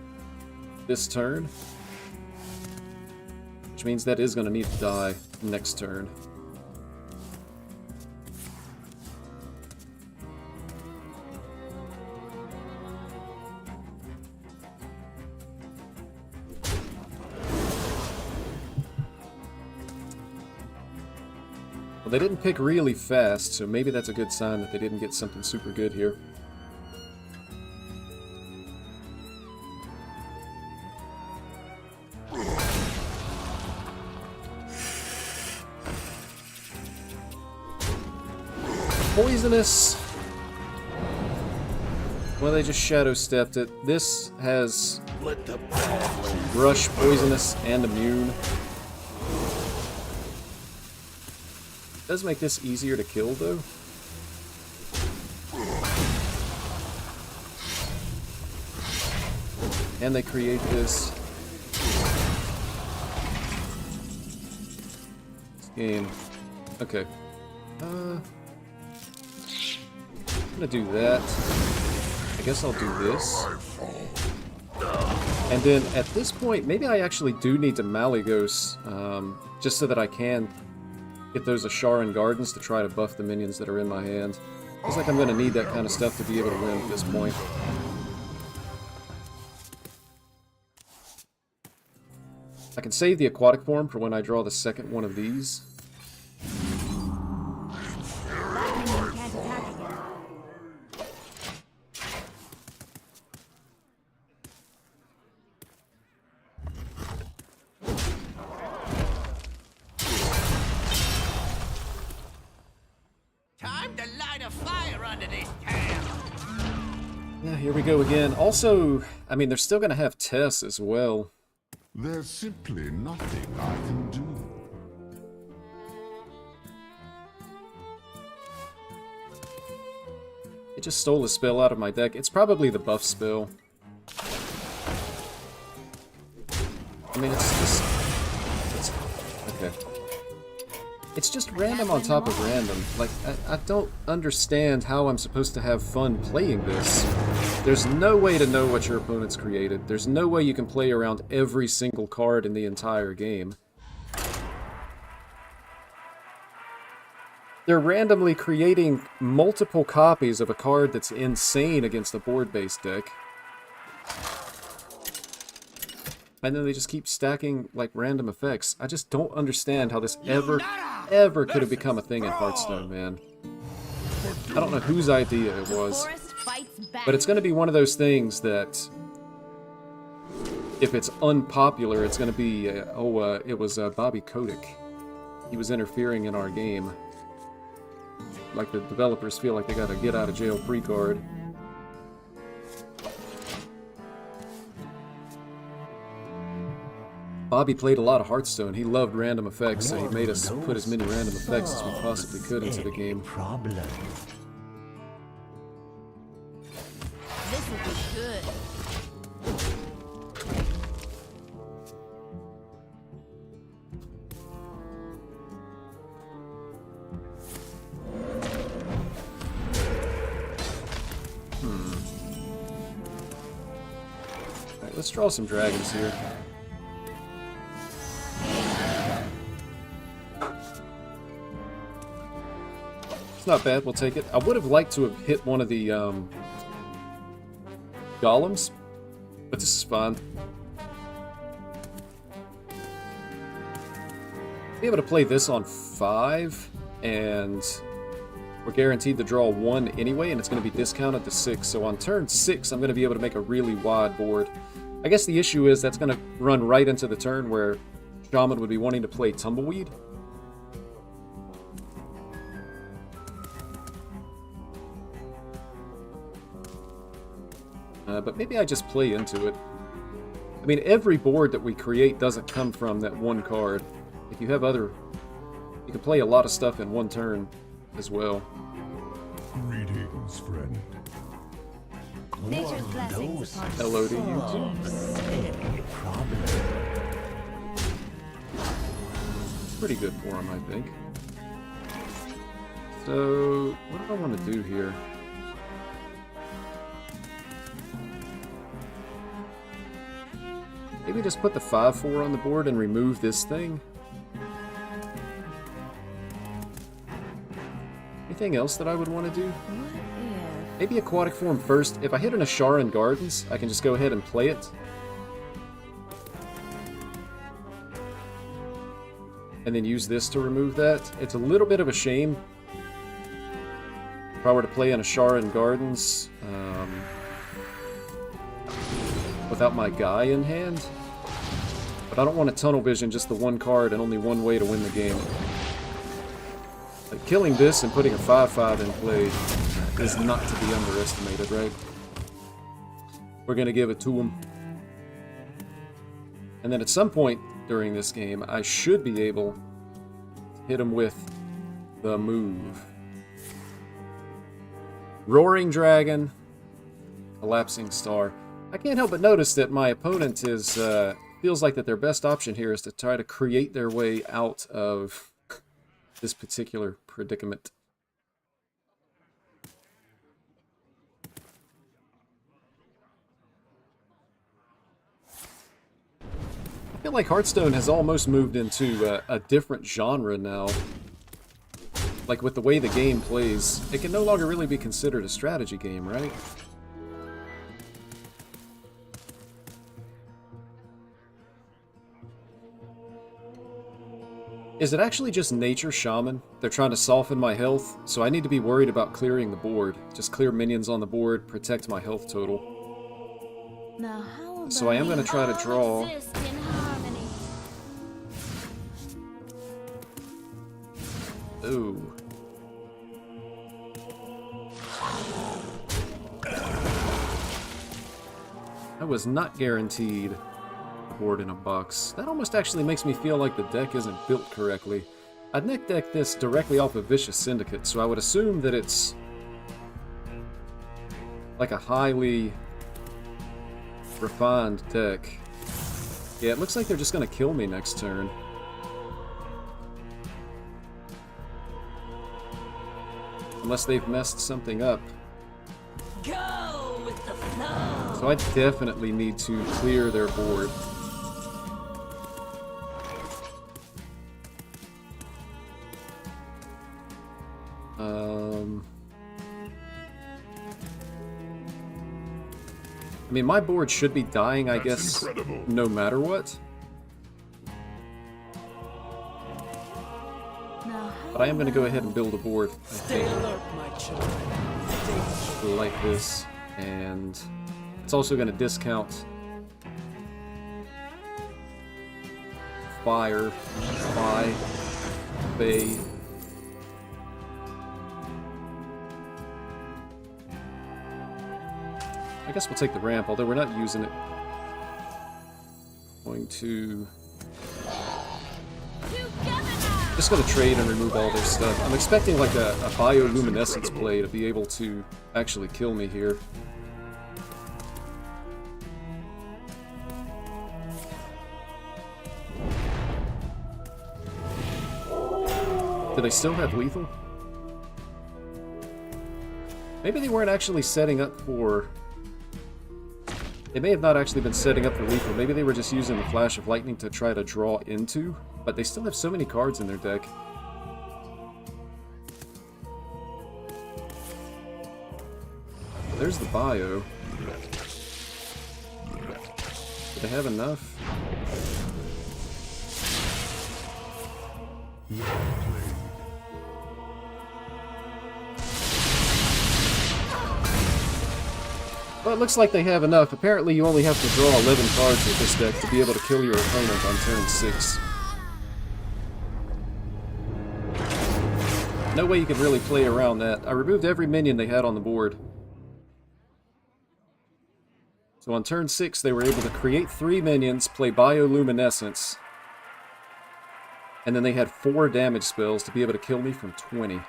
turn. Which means that is going to need to die next turn. Well, they didn't pick really fast, so maybe that's a good sign that they didn't get something super good here. Poisonous. Well, they just shadow stepped it. This has Let the Badlands. rush, poisonous, and immune. Does make this easier to kill, though. And they create this. Game. Okay. I'm gonna do that. I I guess I'll do this. And then at this point, maybe I actually do need to Malygos, just so that I can get those Asharan Gardens to try to buff the minions that are in my hand. Looks like I'm going to need that kind of stuff to be able to win at this point. I can save the aquatic form for when I draw the second one of these. Time to light a fire under this town. Yeah, here we go again. Also, I mean, they're still going to have Tess as well. There's simply nothing I can do. It just stole a spell out of my deck. It's probably the buff spell. I mean, it's just... okay. It's just random on top of random. Like, I don't understand how I'm supposed to have fun playing this. There's no way to know what your opponent's created. There's no way you can play around every single card in the entire game. They're randomly creating multiple copies of a card that's insane against a board-based deck. And then they just keep stacking, like, random effects. I just don't understand how this ever could have become a thing in Hearthstone, man. I don't know whose idea it was. But it's going to be one of those things that, if it's unpopular, it's going to be, it was Bobby Kotick. He was interfering in our game. Like, the developers feel like they got a get-out-of-jail-free card. Bobby played a lot of Hearthstone. He loved random effects, so he made us put as many random effects as we possibly could into the game. This will be good. Alright, let's draw some dragons here. It's not bad, we'll take it. I would have liked to have hit one of the golems, but this is fine. Be able to play this on 5, and we're guaranteed to draw 1 anyway, and it's going to be discounted to 6. So on turn 6, I'm going to be able to make a really wide board. I guess the issue is that's going to run right into the turn where Shaman would be wanting to play Tumbleweed. But maybe I just play into it. I mean, every board that we create doesn't come from that one card. If you have other... you can play a lot of stuff in one turn as well. Greetings, friend. Nature's blessings upon Hello to you too. Pretty good for him, I think. So, what do I want to do here? Maybe just put the 5/4 on the board and remove this thing. Anything else that I would want to do? Maybe aquatic form first. If I hit an Asharan Gardens, I can just go ahead and play it. And then use this to remove that. It's a little bit of a shame. If I were to play an Asharan Gardens without my guy in hand. But I don't want to tunnel vision just the one card and only one way to win the game. Like, killing this and putting a 5/5 in play is not to be underestimated, right? We're going to give it to him. And then at some point during this game, I should be able to hit him with the move. Roaring Dragon, Collapsing Star. I can't help but notice that my opponent is feels like that their best option here is to try to create their way out of this particular predicament. feel like Hearthstone has almost moved into a different genre now. Like, with the way the game plays, it can no longer really be considered a strategy game, right? Is it actually just Nature Shaman? They're trying to soften my health, so I need to be worried about clearing the board. Just clear minions on the board, protect my health total. Now how So I am going to try to draw. Exist in harmony. Ooh. I was not guaranteed a board in a box. That almost actually makes me feel like the deck isn't built correctly. I'd neck deck this directly off of Vicious Syndicate, so I would assume that it's like a highly refined deck. Yeah, it looks like they're just gonna kill me next turn. Unless they've messed something up. Go with the flow. So I definitely need to clear their board. I mean, my board should be dying, I guess, incredible. no matter what. But I am going to go ahead and build a board, I Stay think, alert, my children. Danger. like this. And it's also going to discount Fire, Fly, Bay. I guess we'll take the ramp, although we're not using it. Going to... Just gonna trade and remove all their stuff. I'm expecting like a bioluminescence play to be able to actually kill me here. Do they still have lethal? Maybe they weren't actually setting up for... They may have not actually been setting up for lethal. Maybe they were just using the Flash of Lightning to try to draw into. But they still have so many cards in their deck. There's the bio. Do they have enough? Well, it looks like they have enough. Apparently you only have to draw 11 cards with this deck to be able to kill your opponent on turn 6. No way you could really play around that. I removed every minion they had on the board. So on turn 6 they were able to create 3 minions, play Bioluminescence, and then they had 4 damage spells to be able to kill me from 20.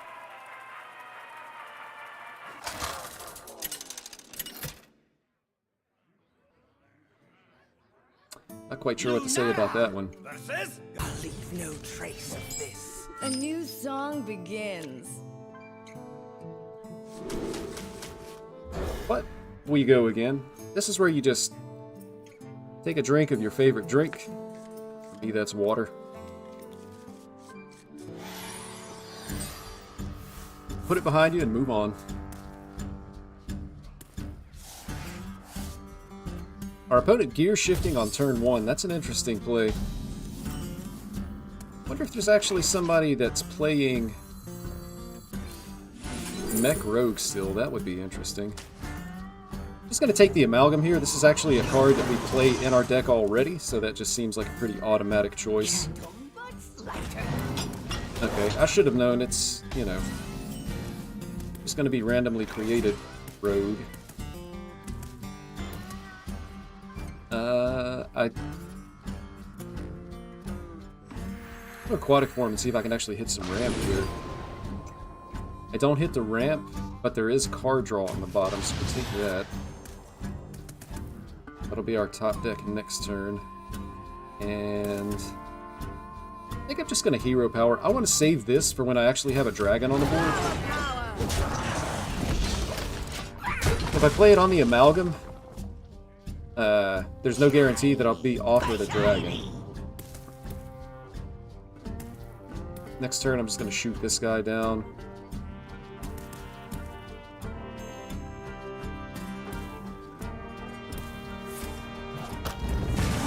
Not quite sure what to say about that one. I'll leave no trace of this. A new song begins. But we go again. This is where you just take a drink of your favorite drink. For me, that's water. Put it behind you and move on. Our opponent gear shifting on turn 1. That's an interesting play. Wonder if there's actually somebody that's playing Mech Rogue still. That would be interesting. Just going to take the Amalgam here. This is actually a card that we play in our deck already, so that just seems like a pretty automatic choice. Okay, I should have known it's, you know, just going to be randomly created Rogue. I'll go Aquatic Form and see if I can actually hit some ramp here. I don't hit the ramp, but there is card draw on the bottom, so we'll take that. That'll be our top deck next turn. And I think I'm just going to Hero Power. I want to save this for when I actually have a dragon on the board. If I play it on the Amalgam, there's no guarantee that I'll be offered a dragon. Next turn, I'm just going to shoot this guy down.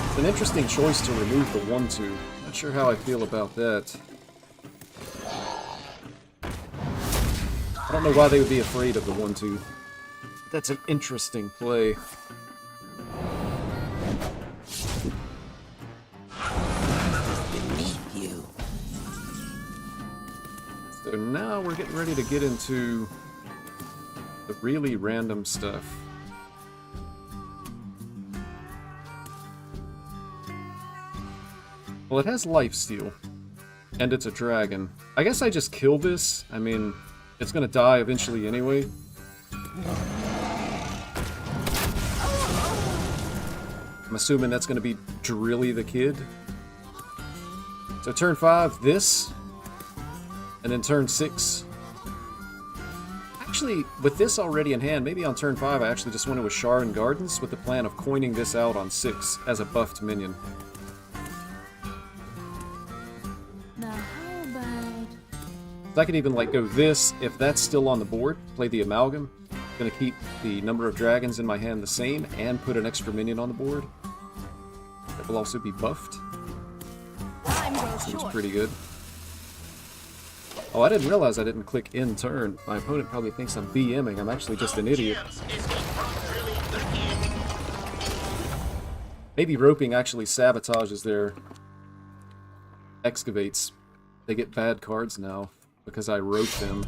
It's an interesting choice to remove the 1/2. Not sure how I feel about that. I don't know why they would be afraid of the 1/2. That's an interesting play. Beneath you. So now we're getting ready to get into the really random stuff. Well, it has lifesteal, and it's a dragon. I guess I just kill this. I mean, it's gonna die eventually anyway. I'm assuming that's gonna be Drilly the Kid. So turn 5, this. And then turn 6. Actually, with this already in hand, maybe on turn 5 I actually just went to a Sharon Gardens with the plan of coining this out on 6 as a buffed minion. Now how about... So I could even like go this, if that's still on the board, play the Amalgam. Gonna keep the number of dragons in my hand the same, and put an extra minion on the board. That will also be buffed. Time goes Seems short. pretty good. Oh, I didn't realize I didn't click end turn. My opponent probably thinks I'm BMing. I'm actually just an idiot. Maybe roping actually sabotages their excavates. They get bad cards now because I rope them.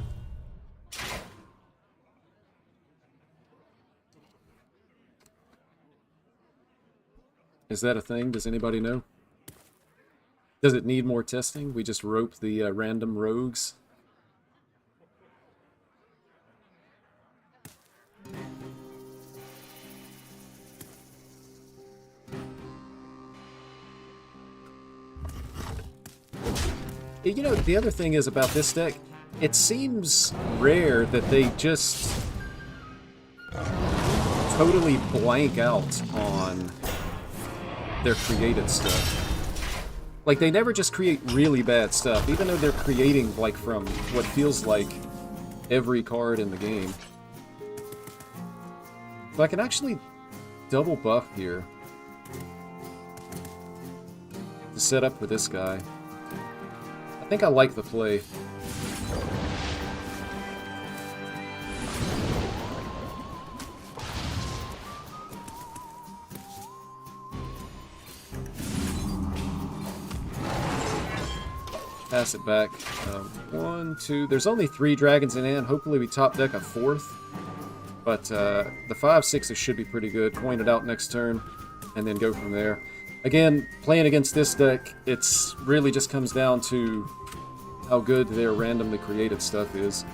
Is that a thing? Does anybody know? Does it need more testing? We just rope the random rogues? You know, the other thing is about this deck, it seems rare that they just totally blank out on their created stuff. Like, they never just create really bad stuff, even though they're creating, like, from what feels like every card in the game. So I can actually double buff here to set up for this guy. I think I like the play. Pass it back. 1, 2. There's only 3 dragons in hand. Hopefully we top deck a 4th. But the 5, 6 should be pretty good. Coin it out next turn, and then go from there. Again, playing against this deck, it's really just comes down to how good their randomly created stuff is.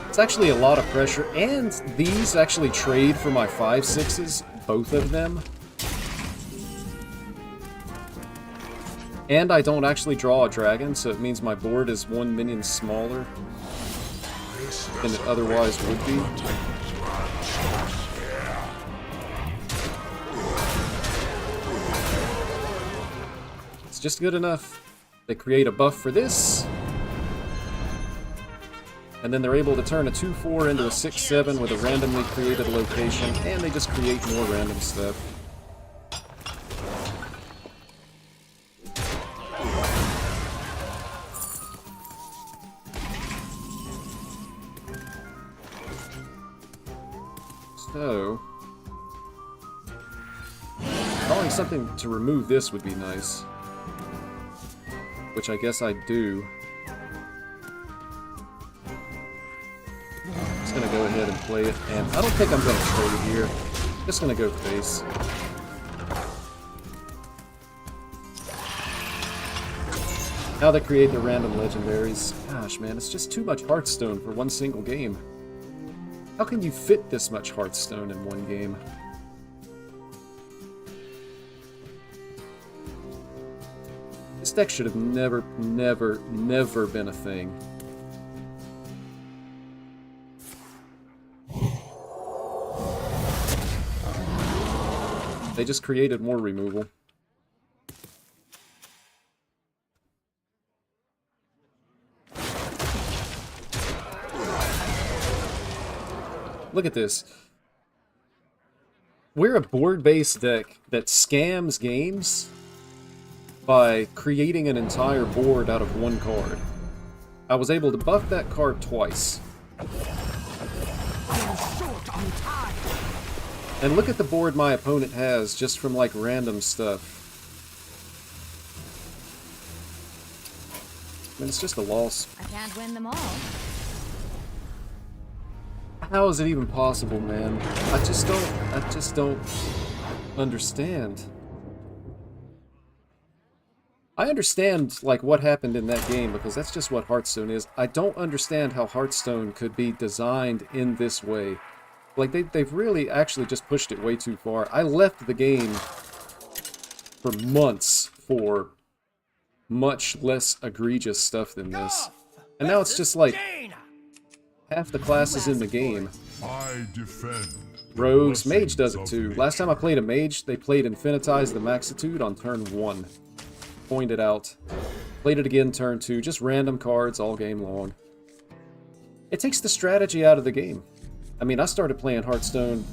It's actually a lot of pressure, and these actually trade for my 5, 6s, both of them. And I don't actually draw a dragon, so it means my board is 1 minion smaller than it otherwise would be. It's just good enough. They create a buff for this. And then they're able to turn a 2-4 into a 6-7 with a randomly created location, and they just create more random stuff. So, drawing something to remove this would be nice. Which I guess I do. Just gonna go ahead and play it, and I don't think I'm gonna trade here. Just gonna go face. Now they create the random legendaries. Gosh, man, it's just too much Hearthstone for one single game. How can you fit this much Hearthstone in one game? This deck should have never been a thing. They just created more removal. Look at this. We're a board-based deck that scams games by creating an entire board out of one card. I was able to buff that card twice. And look at the board my opponent has just from like random stuff. I mean, it's just a loss. I can't win them all. How is it even possible, man? I just don't understand. I understand, like, what happened in that game, because that's just what Hearthstone is. I don't understand how Hearthstone could be designed in this way. Like, they've really actually just pushed it way too far. I left the game for months for much less egregious stuff than this. And now it's just like half the classes in the game. I defend. Rogues, Mage does it too. Last time I played a Mage, they played Infinitize the Maxitude on turn 1. Pointed out. Played it again turn 2. Just random cards all game long. It takes the strategy out of the game. I mean, I started playing Hearthstone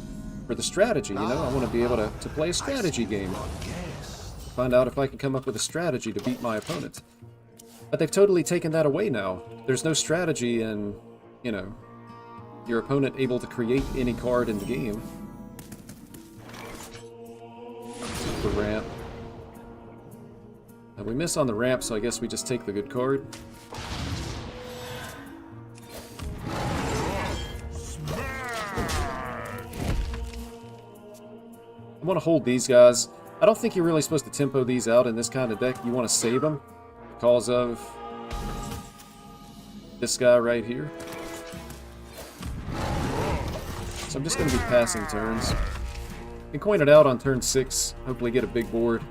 for the strategy, you know? I want to be able to play a strategy game. Find out if I can come up with a strategy to beat my opponent. But they've totally taken that away now. There's no strategy in, you know, your opponent able to create any card in the game. The ramp. And we miss on the ramp, so I guess we just take the good card. I want to hold these guys. I don't think you're really supposed to tempo these out in this kind of deck. You want to save them because of this guy right here. So I'm just going to be passing turns. You can coin it out on turn 6. Hopefully get a big board.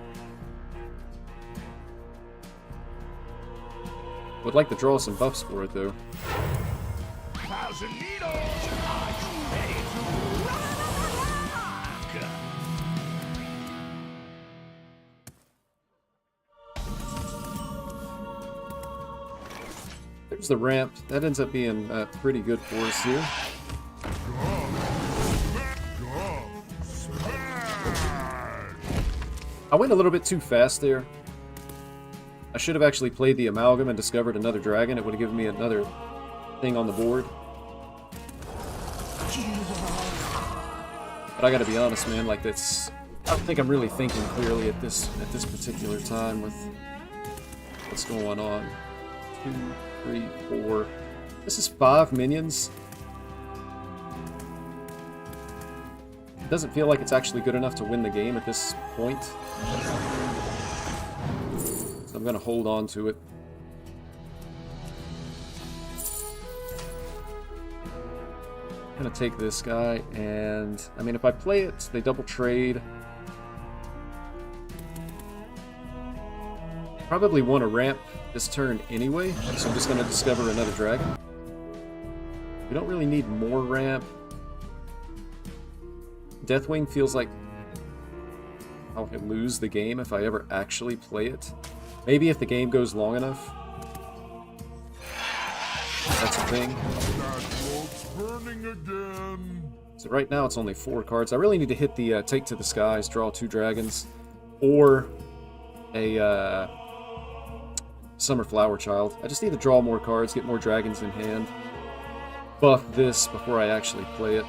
Would like to draw some buffs for it though. Thousand needles! Are you ready to rock? There's the ramp. That ends up being pretty good for us here. I went a little bit too fast there. I should have actually played the Amalgam and discovered another dragon. It would have given me another thing on the board. But I gotta be honest, man, like that's... I don't think I'm really thinking clearly at this particular time with what's going on. 2, 3, 4... This is 5 minions. It doesn't feel like it's actually good enough to win the game at this point. So I'm gonna hold on to it. I'm gonna take this guy, and I mean, if I play it, they double trade. Probably want to ramp this turn anyway, so I'm just gonna discover another dragon. We don't really need more ramp. Deathwing feels like I'll lose the game if I ever actually play it. Maybe if the game goes long enough. That's a thing. Burning again. So right now it's only 4 cards. I really need to hit the Take to the Skies, draw 2 dragons, or a Summer Flower Child. I just need to draw more cards, get more dragons in hand, buff this before I actually play it.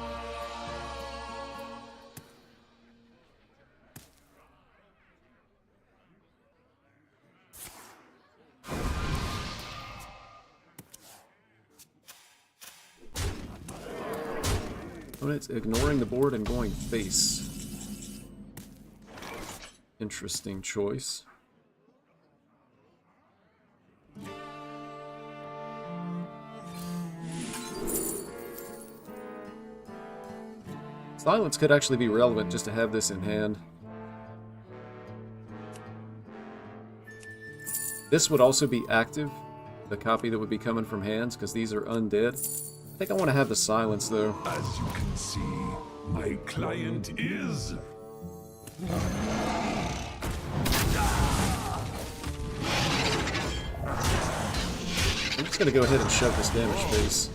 It's ignoring the board and going face. Interesting choice. Silence could actually be relevant just to have this in hand. This would also be active, the copy that would be coming from hands, because these are undead. I think I want to have the silence though. As you can see, my client is I'm just gonna go ahead and shove this damage face.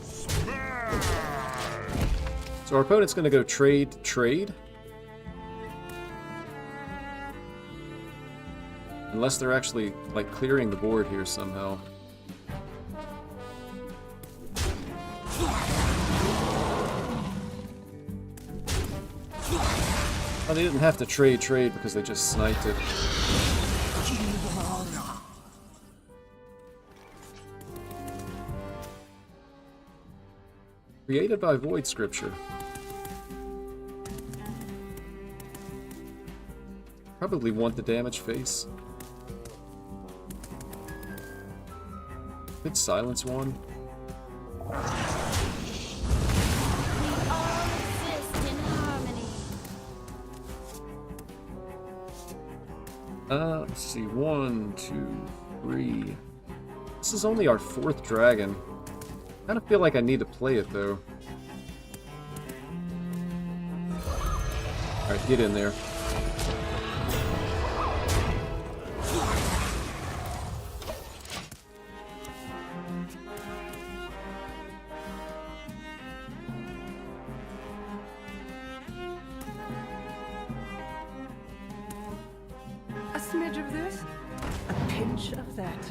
So our opponent's gonna go trade. Unless they're actually, like, clearing the board here somehow. Oh, they didn't have to trade because they just sniped it. Created by Void Scripture. Probably want the damage face. Could silence one. We all exist in harmony. Let's see. 1, 2, 3. This is only our 4th dragon. I kind of feel like I need to play it, though. Alright, get in there. A smidge of this, a pinch of that.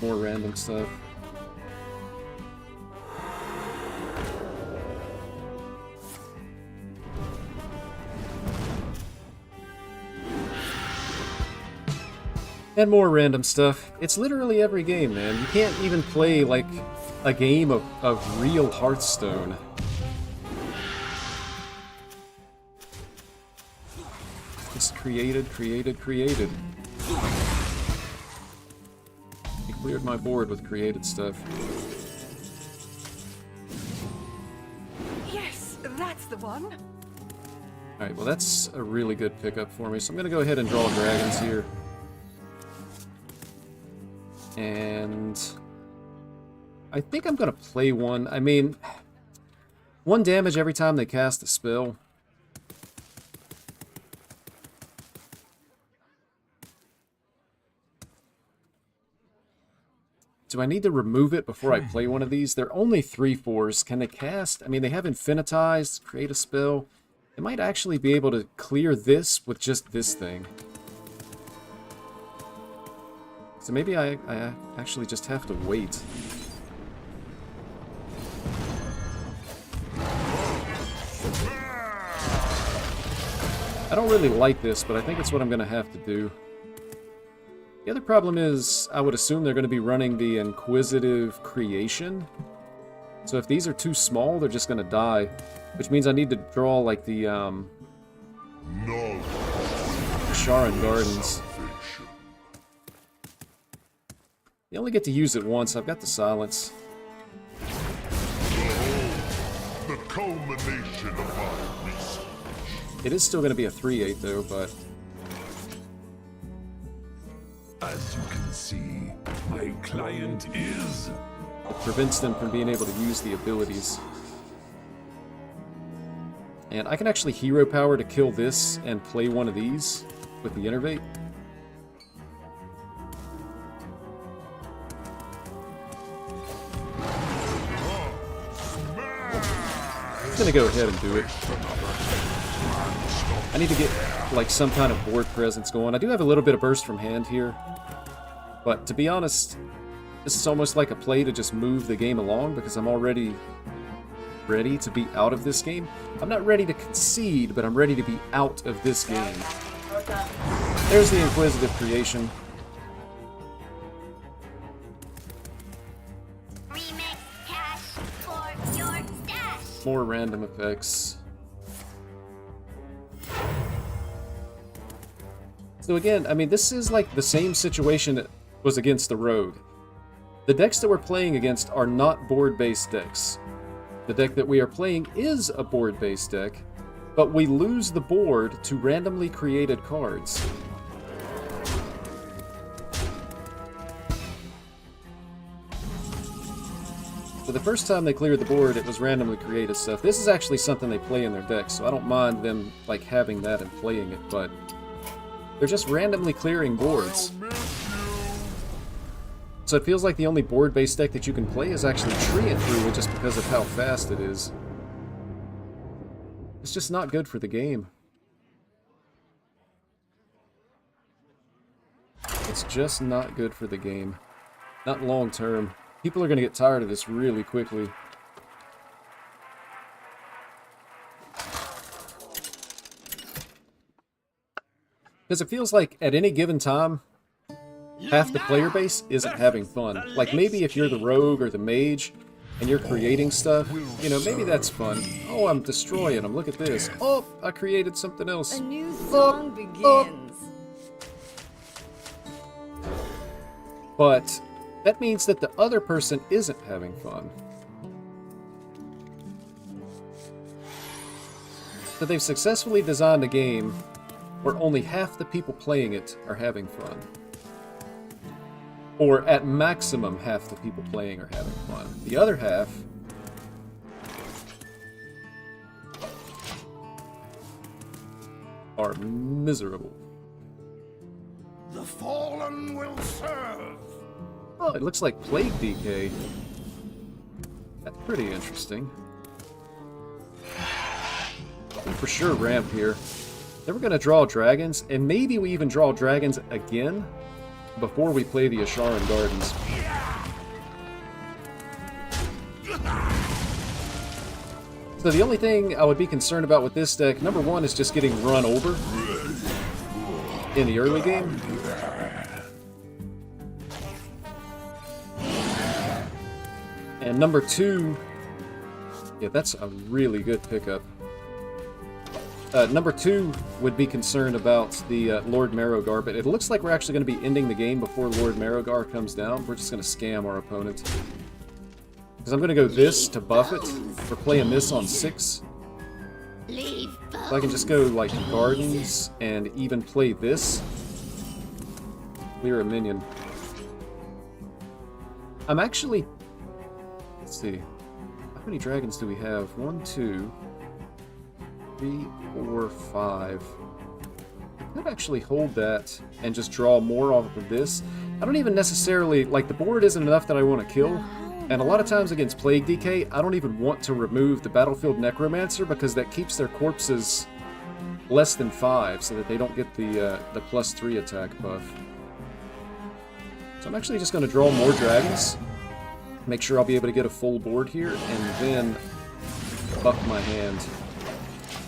More random stuff. And more random stuff. It's literally every game, man. You can't even play, like, a game of real Hearthstone. Just created. He cleared my board with created stuff. Yes, that's the one. Alright, well that's a really good pickup for me, so I'm gonna go ahead and draw dragons here. And I think I'm gonna play one. I mean, 1 damage every time they cast a spell. Do I need to remove it before I play one of these? They're only 3/4s. Can they cast? I mean, they have Infinitized, create a spell. They might actually be able to clear this with just this thing. So maybe I actually just have to wait. I don't really like this, but I think it's what I'm going to have to do. The other problem is, I would assume they're going to be running the Inquisitive Creation. So if these are too small, they're just going to die. Which means I need to draw, like, the, No. Sharon Gardens. You only get to use it once. I've got the silence. The culmination of my research. It is still going to be a 3/8 though, but As you can see, my client is... it prevents them from being able to use the abilities. And I can actually hero power to kill this and play one of these with the Innervate. I'm gonna go ahead and do it. I need to get like some kind of board presence going. I do have a little bit of burst from hand here, but to be honest, this is almost like a play to just move the game along because I'm already ready to be out of this game. I'm not ready to concede, but I'm ready to be out of this game. There's the Inquisitive Creation. Remix cash for your stash. More random effects. So again, I mean, this is like the same situation that was against the Rogue. The decks that we're playing against are not board-based decks. The deck that we are playing is a board-based deck, but we lose the board to randomly created cards. So the first time they cleared the board, it was randomly created stuff. This is actually something they play in their decks, so I don't mind them like having that and playing it, but they're just randomly clearing boards. So it feels like the only board-based deck that you can play is actually Treant Druid just because of how fast it is. It's just not good for the game. It's just not good for the game. Not long term. People are going to get tired of this really quickly. Because it feels like at any given time, half the player base isn't having fun. Like maybe if you're the rogue or the mage and you're creating stuff, you know, maybe that's fun. Oh, I'm destroying them. Look at this. Oh, I created something else. A new song begins. But that means that the other person isn't having fun. So they've successfully designed a game where only half the people playing it are having fun. Or at maximum, half the people playing are having fun. The other half are miserable. The fallen will serve. Oh, it looks like Plague DK. That's pretty interesting. For sure ramp here. Then we're going to draw dragons, and maybe we even draw dragons again before we play the Asharan Gardens. So the only thing I would be concerned about with this deck, number one, is just getting run over in the early game. And number two, yeah, that's a really good pickup. Number two would be concerned about the Lord Marrowgar, but it looks like we're actually going to be ending the game before Lord Marrowgar comes down. We're just going to scam our opponent. Because I'm going to go this to buff it. We're playing this on 6. So I can just go like Gardens and even play this. Clear a minion. I'm actually... Let's see. How many dragons do we have? 1, 2... 3, 4, 5. I could actually hold that and just draw more off of this. I don't even necessarily... Like, the board isn't enough that I want to kill. And a lot of times against Plague DK, I don't even want to remove the Battlefield Necromancer because that keeps their corpses less than 5 so that they don't get the +3 attack buff. So I'm actually just going to draw more dragons. Make sure I'll be able to get a full board here, and then buff my hand.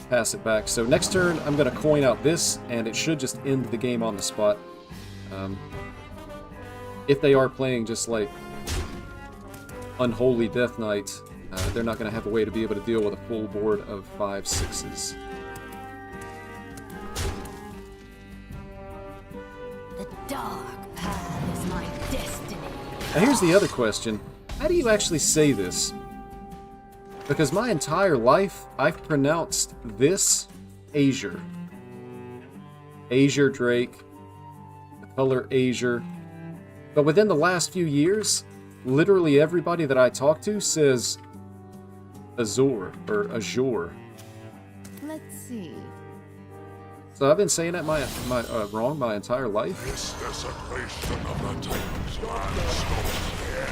Pass it back. So next turn, I'm going to coin out this, and it should just end the game on the spot. If they are playing just like Unholy Death Knight, they're not going to have a way to be able to deal with a full board of 5 6s. The dark path is my destiny. Now here's the other question. How do you actually say this? Because my entire life, I've pronounced this Azure. Azure Drake, the color Azure. But within the last few years, literally everybody that I talk to says Azure or Azure. Let's see. So I've been saying that wrong my entire life? This desecration of the Titan's land stops here.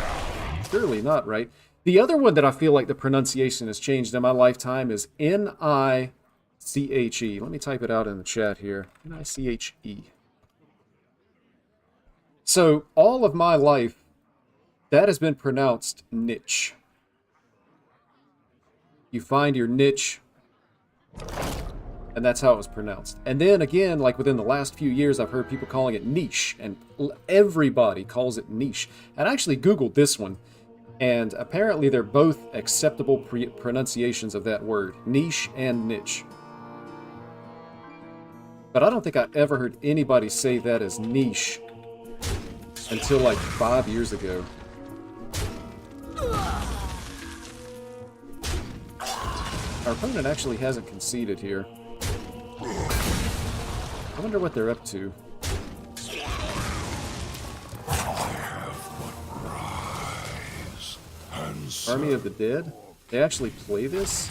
Surely not, right? The other one that I feel like the pronunciation has changed in my lifetime is N-I-C-H-E. Let me type it out in the chat here. N-I-C-H-E. So all of my life, that has been pronounced niche. You find your niche, and that's how it was pronounced. And then again, like within the last few years, I've heard people calling it niche, and everybody calls it niche. And I actually Googled this one, and apparently they're both acceptable pronunciations of that word, niche and niche. But I don't think I ever heard anybody say that as niche until like 5 years ago. Our opponent actually hasn't conceded here. I wonder what they're up to. I have but rise and Army of the Dead? They actually play this?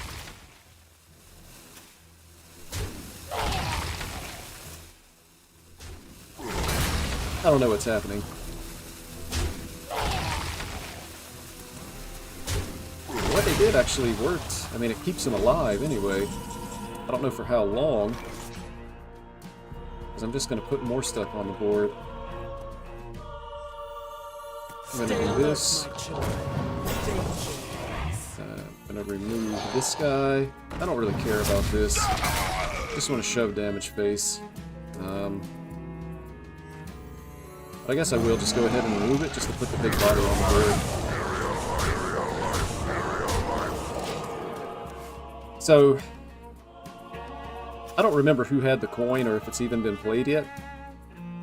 I don't know what's happening. What they did actually worked. I mean, it keeps them alive anyway. I don't know for how long. Because I'm just going to put more stuff on the board. I'm going to do this. I'm going to remove this guy. I don't really care about this. Just want to shove damage face. I guess I will just go ahead and remove it just to put the big biter on the board. So, I don't remember who had the coin or if it's even been played yet.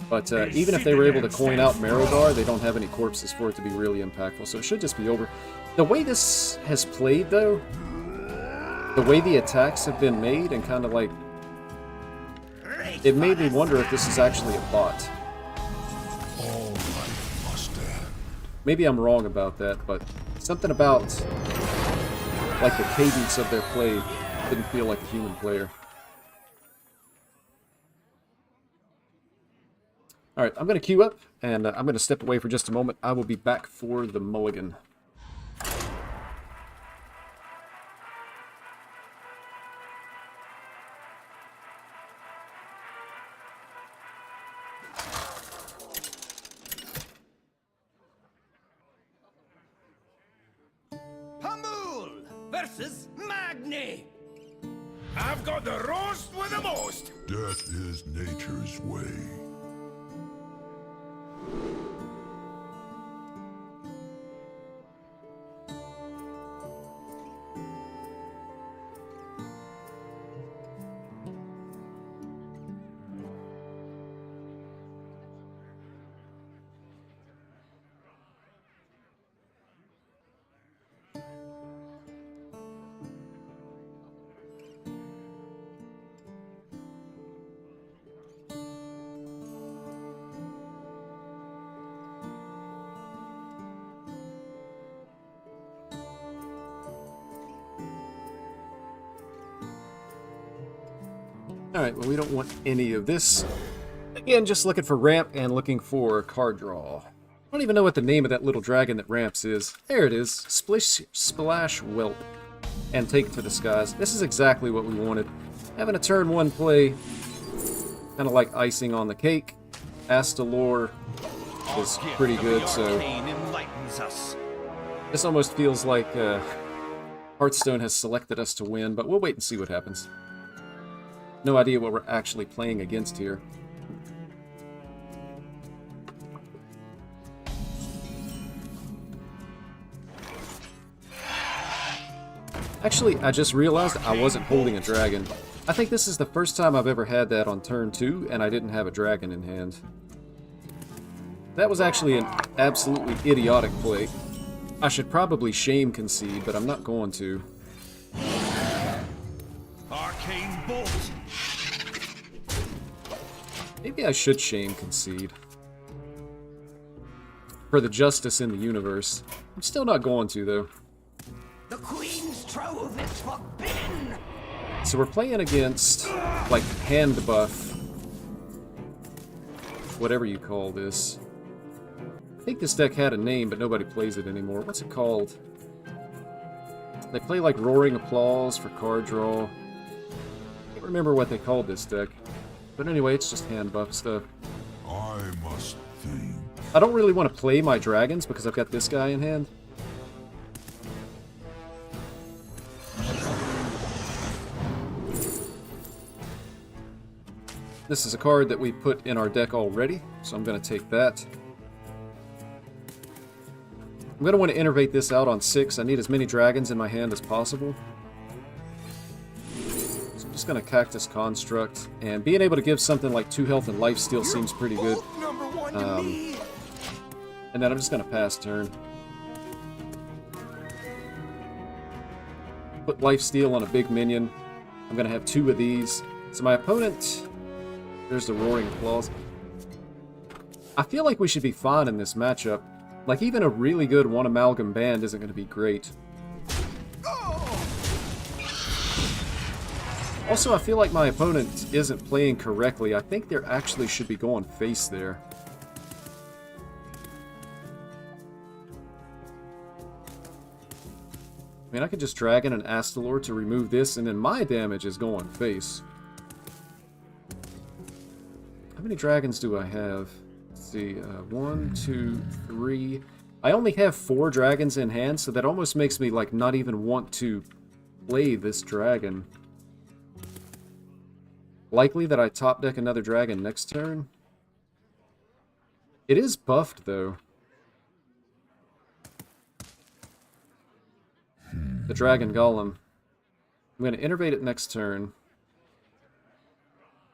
But even if they were able to coin out Marrogar, they don't have any corpses for it to be really impactful. So it should just be over. The way this has played, though, the way the attacks have been made and kind of like... It made me wonder if this is actually a bot. Maybe I'm wrong about that, but something about like the cadence of their play didn't feel like a human player. Alright, I'm going to queue up, and I'm going to step away for just a moment. I will be back for the mulligan. Versus Magni. I've got the roast with the most. Death is nature's way. Alright, well we don't want any of this. Again, just looking for ramp and looking for card draw. I don't even know what the name of that little dragon that ramps is. There it is. Splash Whelp. And Take to the Skies. This is exactly what we wanted. Having a turn 1 play, kind of like icing on the cake. Astalor is pretty good, so... This almost feels like Hearthstone has selected us to win, but we'll wait and see what happens. No idea what we're actually playing against here. Actually, I just realized I wasn't holding a dragon. I think this is the first time I've ever had that on turn 2, and I didn't have a dragon in hand. That was actually an absolutely idiotic play. I should probably shame concede, but I'm not going to. Arcane bolt. Maybe I should shame concede. For the justice in the universe. I'm still not going to, though. The Queen's trove is forbidden. So we're playing against, like, hand buff. Whatever you call this. I think this deck had a name, but nobody plays it anymore. What's it called? They play, like, Roaring Applause for card draw. I can't remember what they called this deck. But anyway, it's just hand buff stuff. I must think. I don't really want to play my dragons because I've got this guy in hand. This is a card that we put in our deck already, so I'm going to take that. I'm going to want to innervate this out on 6. I need as many dragons in my hand as possible. So I'm just going to Cactus Construct, and being able to give something like 2 health and lifesteal seems pretty good. And then I'm just going to pass turn. Put lifesteal on a big minion. I'm going to have 2 of these. So my opponent... There's the Roaring Applause. I feel like we should be fine in this matchup. Like, even a really good one amalgam band isn't going to be great. Also, I feel like my opponent isn't playing correctly. I think there actually should be going face there. I mean, I could just Dragon and Astalor to remove this, and then my damage is going face. How many dragons do I have? Let's see, 1, 2, 3. I only have 4 dragons in hand, so that almost makes me, like, not even want to play this dragon. Likely that I top deck another dragon next turn. It is buffed, though. The Dragon Golem. I'm going to innervate it next turn.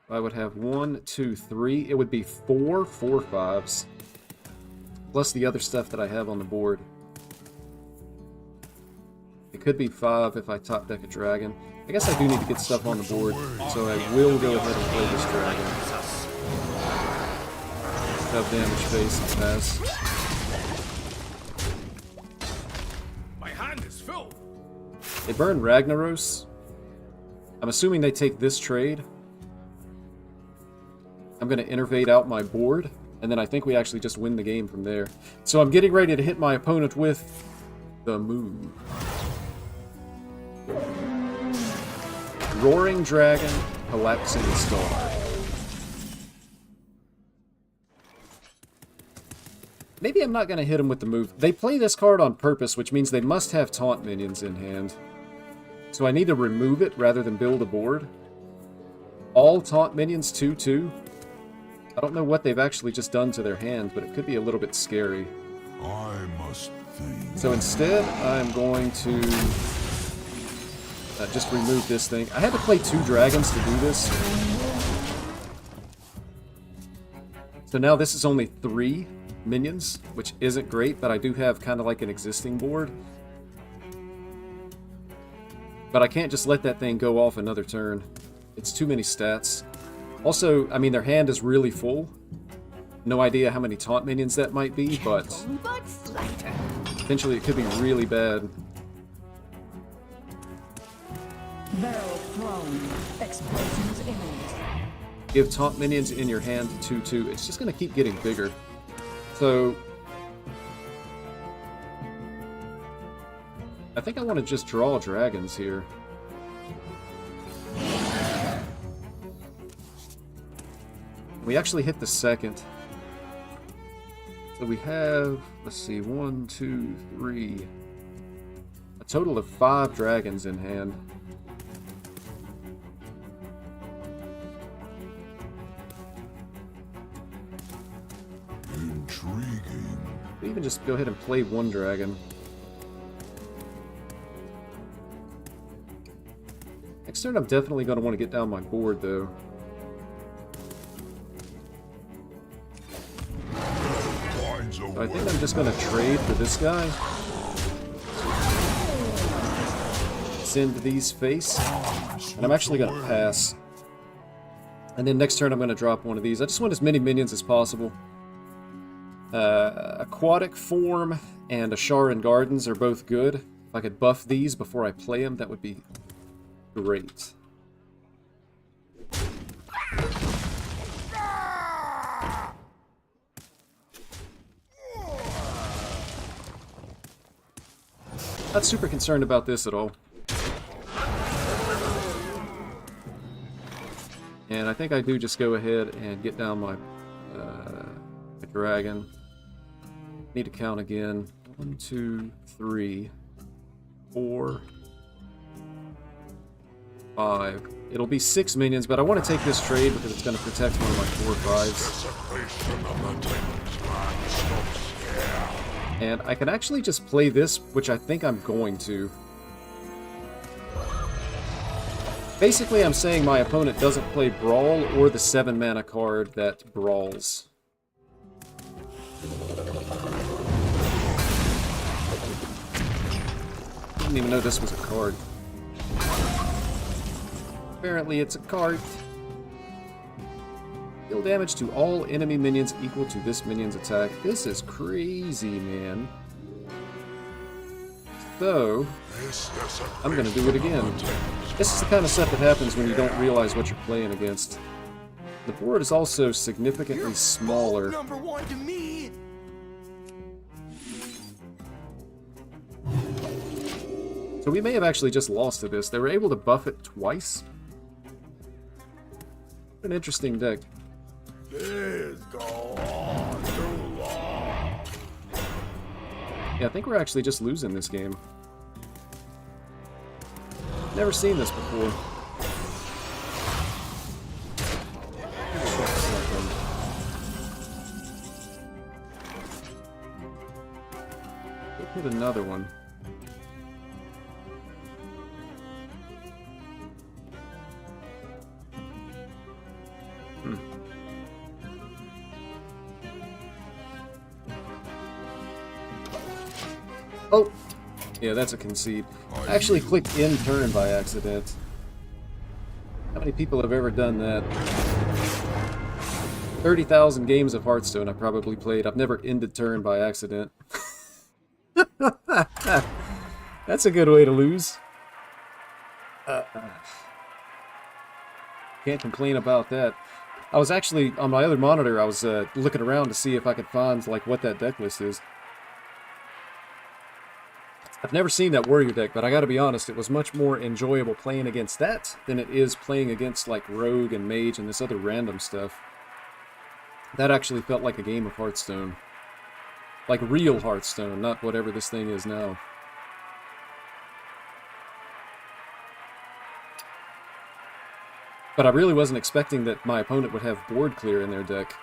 I would have 1, 2, 3. It would be 4 4/5s. Plus the other stuff that I have on the board. It could be 5 if I top deck a dragon. I guess I do need to get stuff on the board, so I will go ahead and play this dragon. Have damage face and pass. My hand is full. They burn Ragnaros. I'm assuming they take this trade. I'm going to innervate out my board, and then I think we actually just win the game from there. So I'm getting ready to hit my opponent with the move. Roaring Dragon, Collapsing Star. Maybe I'm not going to hit him with the move. They play this card on purpose, which means they must have taunt minions in hand. So I need to remove it rather than build a board. All taunt minions 2/2. I don't know what they've actually just done to their hand, but it could be a little bit scary. I must think. So instead, I'm going to just remove this thing. I had to play 2 dragons to do this. So now this is only 3 minions, which isn't great, but I do have kind of like an existing board. But I can't just let that thing go off another turn. It's too many stats. Also, I mean, their hand is really full. No idea how many taunt minions that might be, but potentially it could be really bad. Barrel thrown. Explosions imminent. Give taunt minions in your hand 2/2. It's just going to keep getting bigger. So I think I want to just draw dragons here. We actually hit the second. So we have, let's see, 1, 2, 3. A total of 5 dragons in hand. Intriguing. We even just go ahead and play 1 dragon. Next turn I'm definitely going to want to get down my board, though. So I think I'm just going to trade for this guy. Send these face. And I'm actually going to pass. And then next turn I'm going to drop one of these. I just want as many minions as possible. Aquatic Form and Asharan Gardens are both good. If I could buff these before I play them, that would be great. Not super concerned about this at all. And I think I do just go ahead and get down my dragon. Need to count again. 1, 2, 3, 4, 5. It'll be 6 minions, but I want to take this trade because it's going to protect one of my 4/5s. And I can actually just play this, which I think I'm going to. Basically, I'm saying my opponent doesn't play Brawl or the 7 mana card that brawls. Didn't even know this was a card. Apparently it's a card. Feel Deal damage to all enemy minions equal to this minion's attack. This is crazy, man. So, I'm gonna do it again. This is the kind of stuff that happens when you don't realize what you're playing against. The board is also significantly smaller. Number one to me. So we may have actually just lost to this. They were able to buff it twice. An interesting deck. This go on too long. Yeah, I think we're actually just losing this game. Never seen this before. We'll put another one. Oh! Yeah, that's a concede. I actually clicked in turn by accident. How many people have ever done that? 30,000 games of Hearthstone I probably played. I've never ended turn by accident. That's a good way to lose. Can't complain about that. I was actually, on my other monitor, I was looking around to see if I could find like what that deck list is. I've never seen that warrior deck, but I gotta be honest, it was much more enjoyable playing against that than it is playing against like rogue and mage and this other random stuff. That actually felt like a game of Hearthstone. Like real Hearthstone, not whatever this thing is now. But I really wasn't expecting that my opponent would have board clear in their deck.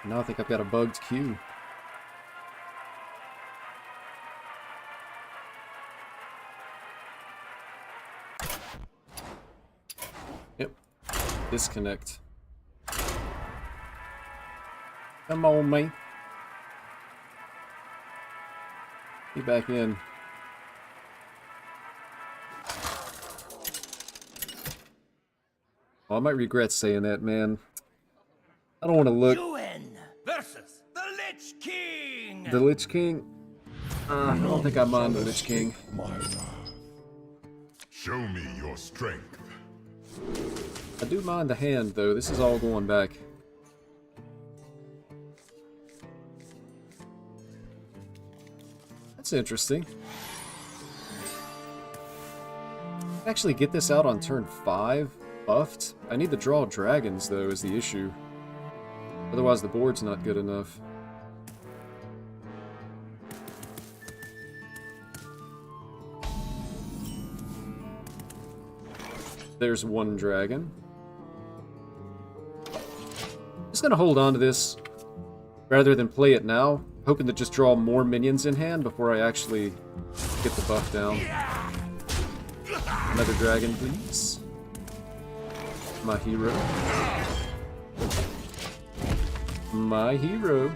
Now I think I've got a bugged queue. Yep. Disconnect. Come on, mate. Get back in. Oh, I might regret saying that, man. I don't want to look. Versus the Lich King. The Lich King? I don't think I mind the Lich King. Show me your strength. I do mind the hand, though. This is all going back. That's interesting. Actually get this out on turn 5, buffed. I need to draw dragons, though, is the issue. Otherwise, the board's not good enough. There's one dragon. Just gonna hold on to this rather than play it now, hoping to just draw more minions in hand before I actually get the buff down. Another dragon, please. My hero. My hero.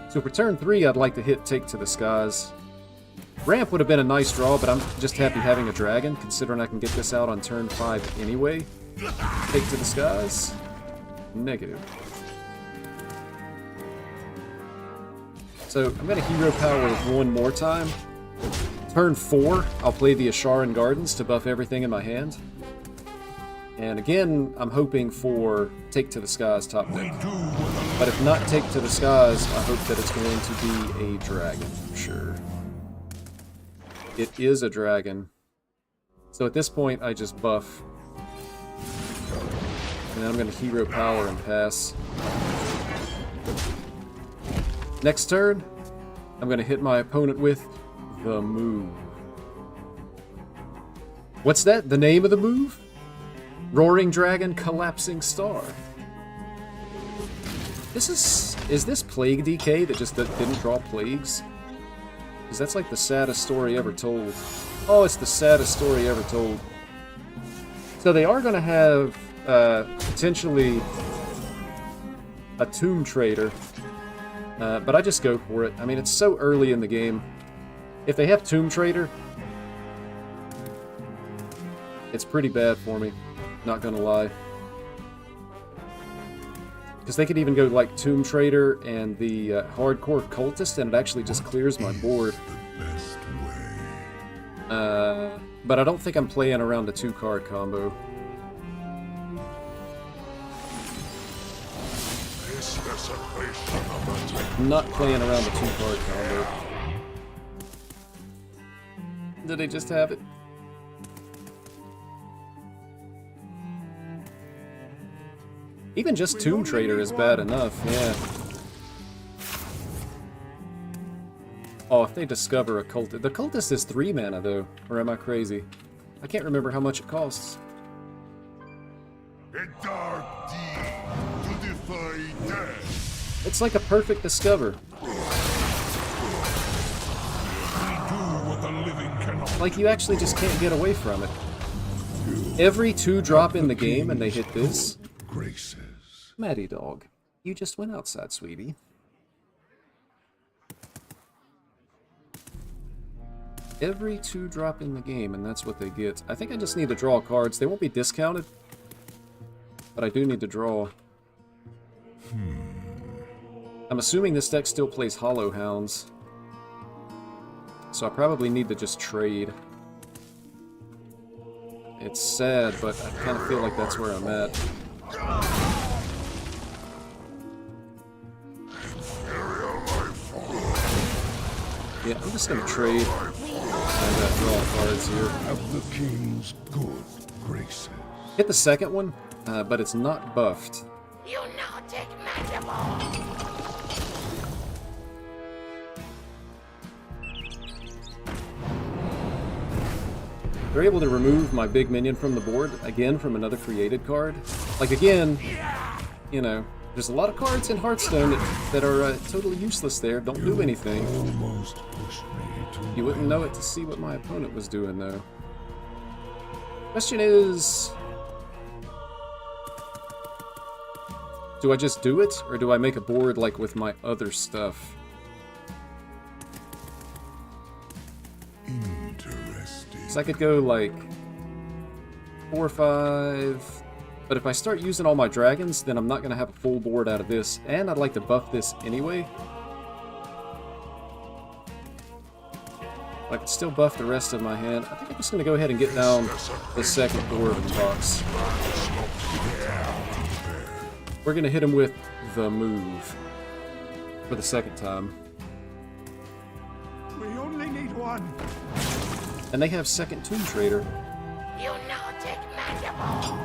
So for turn 3, I'd like to hit Take to the Skies. Ramp would have been a nice draw, but I'm just happy having a dragon, considering I can get this out on turn 5 anyway. Take to the Skies. Negative. So I'm going to hero power one more time. Turn 4, I'll play the Asharan Gardens to buff everything in my hand. And again, I'm hoping for Take to the Skies top deck. But if not Take to the Skies, I hope that it's going to be a dragon, for sure. It is a dragon. So at this point, I just buff. And then I'm going to hero power and pass. Next turn, I'm going to hit my opponent with the move. What's that? The name of the move? Roaring Dragon, Collapsing Star. Is this Plague DK that just didn't draw plagues? Because that's like the saddest story ever told. Oh, it's the saddest story ever told. So they are going to have potentially a Tomb Trader. But I just go for it. I mean, it's so early in the game. If they have Tomb Trader, it's pretty bad for me. Not gonna lie. Because they could even go like Tomb Trader and the Hardcore Cultist, and it actually just clears my board. But I don't think I'm playing around a 2-card combo. I'm not playing around a 2-card combo. Did they just have it? Even just Tomb Trader is bad enough, yeah. Oh, if they discover a cultist. The cultist is 3 mana, though. Or am I crazy? I can't remember how much it costs. A dark deed to defy death. It's like a perfect discover. Like, you actually just can't get away from it. Every 2-drop in the game and they hit this. Maddie dog, you just went outside, sweetie. Every 2-drop in the game, and that's what they get. I think I just need to draw cards. They won't be discounted, but I do need to draw. I'm assuming this deck still plays Hollow Hounds, so I probably need to just trade. It's sad, but I kind of feel like that's where I'm at. Yeah, I'm just gonna trade and draw cards here. Have the king's good graces. Hit the second one, but it's not buffed. You know, take mandible. They're able to remove my big minion from the board, again, from another created card. Like, again, you know, there's a lot of cards in Hearthstone that are totally useless there, don't do anything. You wouldn't know it to see what my opponent was doing, though. Question is, do I just do it, or do I make a board like with my other stuff? So I could go like 4 or 5, but if I start using all my dragons, then I'm not going to have a full board out of this, and I'd like to buff this anyway. I could still buff the rest of my hand. I think I'm just going to go ahead and get down the second door of the box. We're going to hit him with the move for the second time. We only need one. And they have second Tomb Trader. You know, take mandible.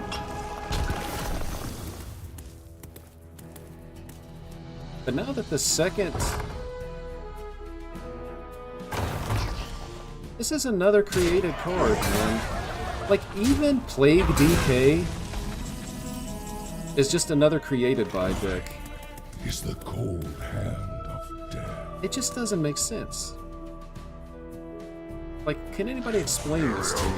But now that the second... This is another created card, man. Like, even Plague DK is just another created by deck. Is the cold hand of death. It just doesn't make sense. Like, can anybody explain this to me?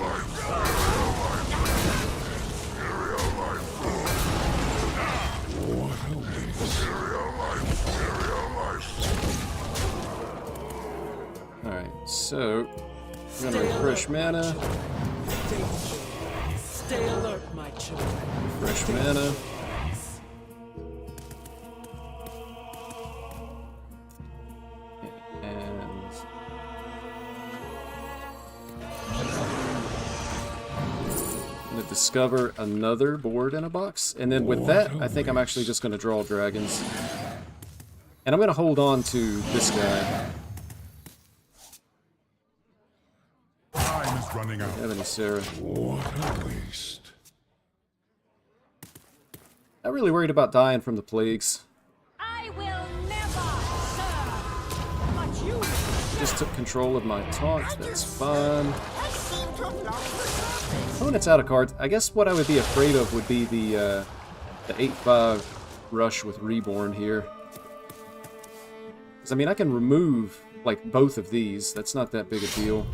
Alright, so I'm gonna refresh mana. Stay alert, my children. Refresh mana. Discover another board in a box, and then with that, I think I'm actually just going to draw dragons. And I'm going to hold on to this guy. Time is running out. Have any Sarah? What a waste. Not really worried about dying from the plagues. I will never, sir. But you Just took control of my taunt, that's fine. Opponent's out of cards. I guess what I would be afraid of would be the 8/5 rush with Reborn here. Because, I mean, I can remove, like, both of these. That's not that big a deal.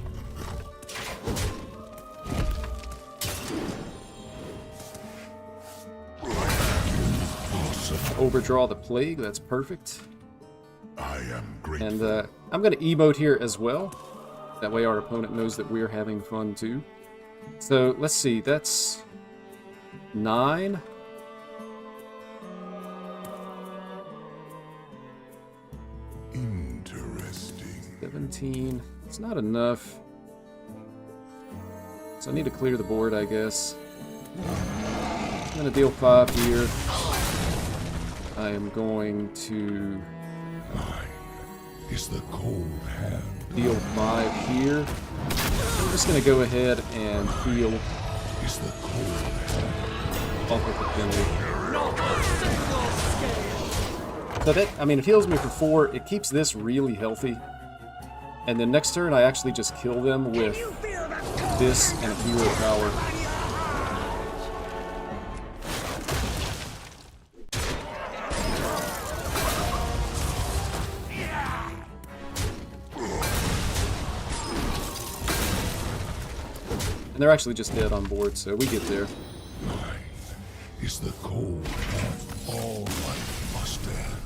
Overdraw the Plague, that's perfect. I am grateful. And I'm going to emote here as well. That way our opponent knows that we're having fun too. So, let's see, that's 9. Interesting. 17. It's not enough. So I need to clear the board, I guess. I'm going to deal 5 here. I am going to Is the cold hand. deal 5 here. I'm just going to go ahead and heal Is the cold hand. off of the penalty. So that, I mean, it heals me for 4. It keeps this really healthy. And then next turn, I actually just kill them with this and a hero power. And they're actually just dead on board, so we get there. Is the cold hand. All life must end.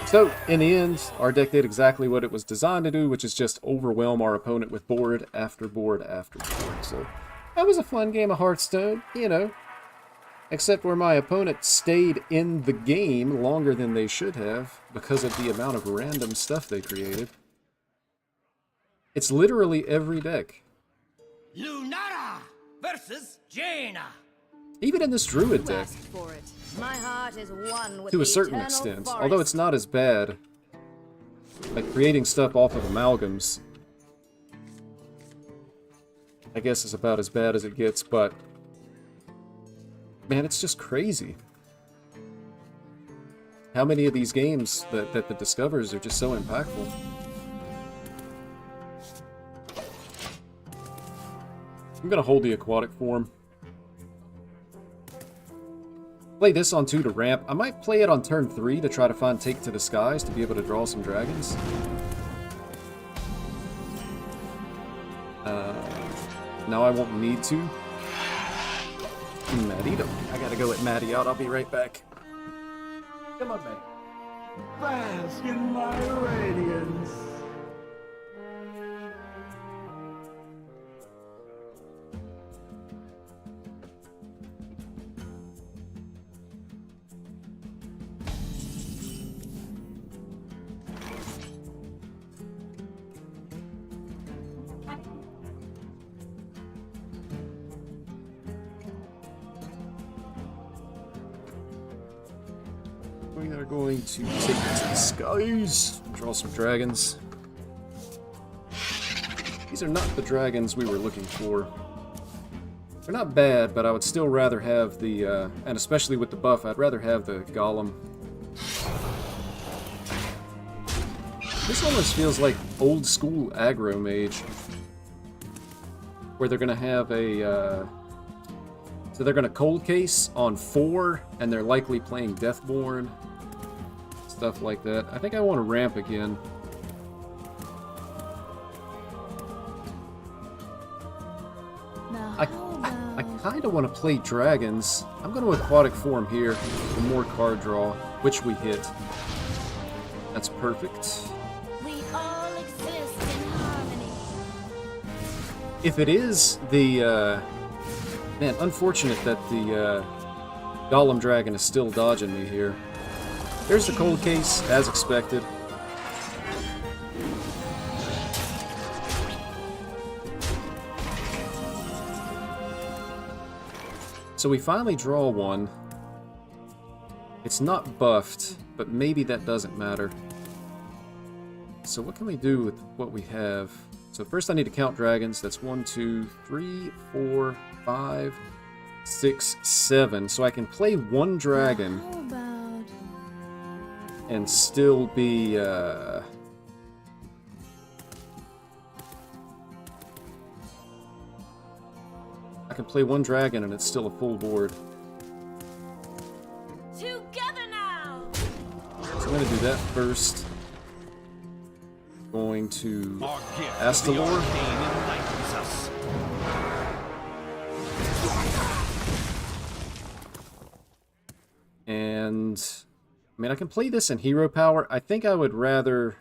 So, in the end, our deck did exactly what it was designed to do, which is just overwhelm our opponent with board after board after board. So, that was a fun game of Hearthstone, you know. Except where my opponent stayed in the game longer than they should have because of the amount of random stuff they created. It's literally every deck. Lunara versus Jaina. Even in this Druid You deck, asked for it. My heart is one with to a the certain eternal extent. forest. Although it's not as bad. Like, creating stuff off of amalgams, I guess, is about as bad as it gets, but man, it's just crazy. How many of these games that the discovers are just so impactful. I'm gonna hold the aquatic form. Play this on 2 to ramp. I might play it on turn 3 to try to find Take to the Skies to be able to draw some dragons. Now I won't need to. Maddie, I gotta go let Maddie out. I'll be right back. Come on, Maddie. Bask in my radiance. We are going to take it to the skies. Draw some dragons. These are not the dragons we were looking for. They're not bad, but I would still rather have the, and especially with the buff, I'd rather have the golem. This almost feels like old school aggro mage. Where they're gonna have a, so they're gonna cold case on 4, and they're likely playing Deathborn. Stuff like that. I think I want to ramp again. Now, I how about kind of want to play dragons. I'm going to aquatic form here for more card draw, which we hit. That's perfect. we all exist in harmony? If it is the, man, unfortunate that the Golem Dragon is still dodging me here. There's the cold case, as expected. So we finally draw one. It's not buffed, but maybe that doesn't matter. So what can we do with what we have? So first I need to count dragons. That's 1, 2, 3, 4, 5, 6, 7. So I can play one dragon How about and still be, I can play one dragon and it's still a full board. together now? So I'm going to do that first. Going to Astalor. And I mean, I can play this in hero power. I think I would rather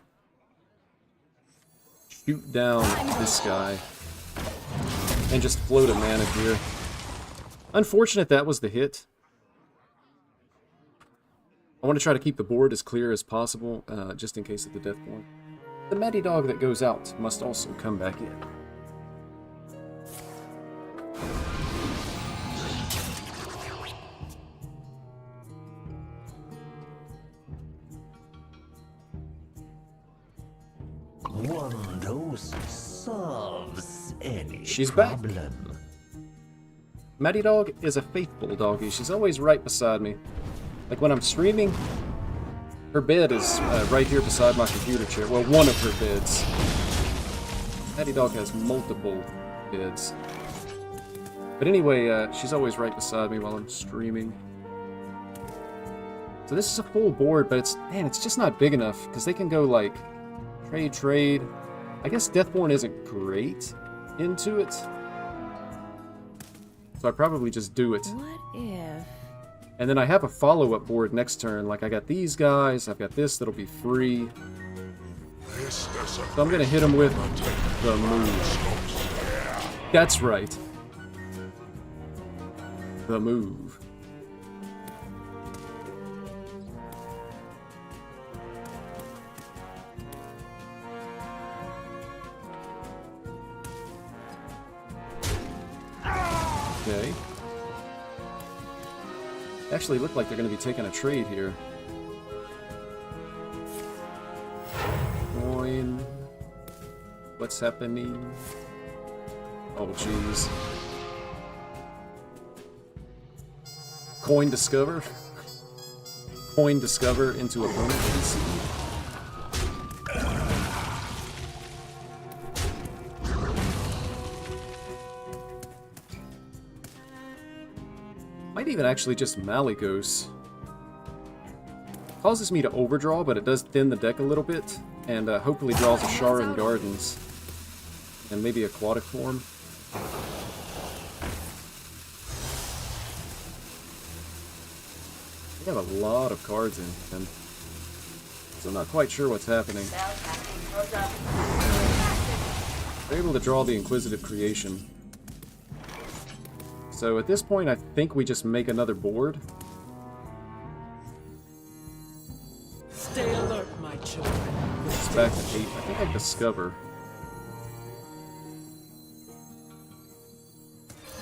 shoot down this guy and just float a mana here. Unfortunate that was the hit. I want to try to keep the board as clear as possible, just in case of the Deathborn. The Matty Dog that goes out must also come back in. One dose solves any She's back. problem. Matty Dog is a faithful doggy. She's always right beside me. Like when I'm streaming, her bed is right here beside my computer chair. Well, one of her beds. Matty Dog has multiple beds. But anyway, she's always right beside me while I'm streaming. So this is a full board, but it's just not big enough, because they can go like trade. I guess Deathborn isn't great into it. So I probably just do it. What if? And then I have a follow-up board next turn. Like I got these guys, I've got this that'll be free. This So I'm gonna hit him with the move. That's right. The move. Okay. Actually look like they're going to be taking a trade here. Coin. What's happening? Oh, jeez. Coin discover? Coin discover into opponent PC? Might even actually just Malygos. Causes me to overdraw, but it does thin the deck a little bit, and hopefully draws a Sharon Gardens. And maybe Aquatic Form. We have a lot of cards in him, so I'm not quite sure what's happening. They're able to draw the Inquisitive Creation. So at this point, I think we just make another board. Stay alert, my children. It's back to 8. I think I discover.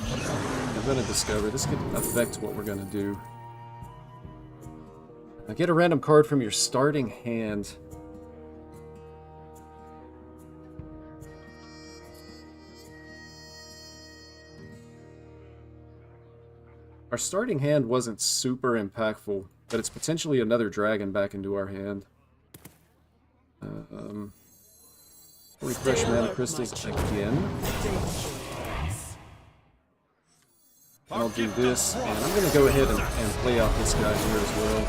I'm gonna discover. This could affect what we're gonna do. Now get a random card from your starting hand. Our starting hand wasn't super impactful, but it's potentially another dragon back into our hand. Refresh mana crystals again. I'll do this, and I'm going to go ahead and play out this guy here as well.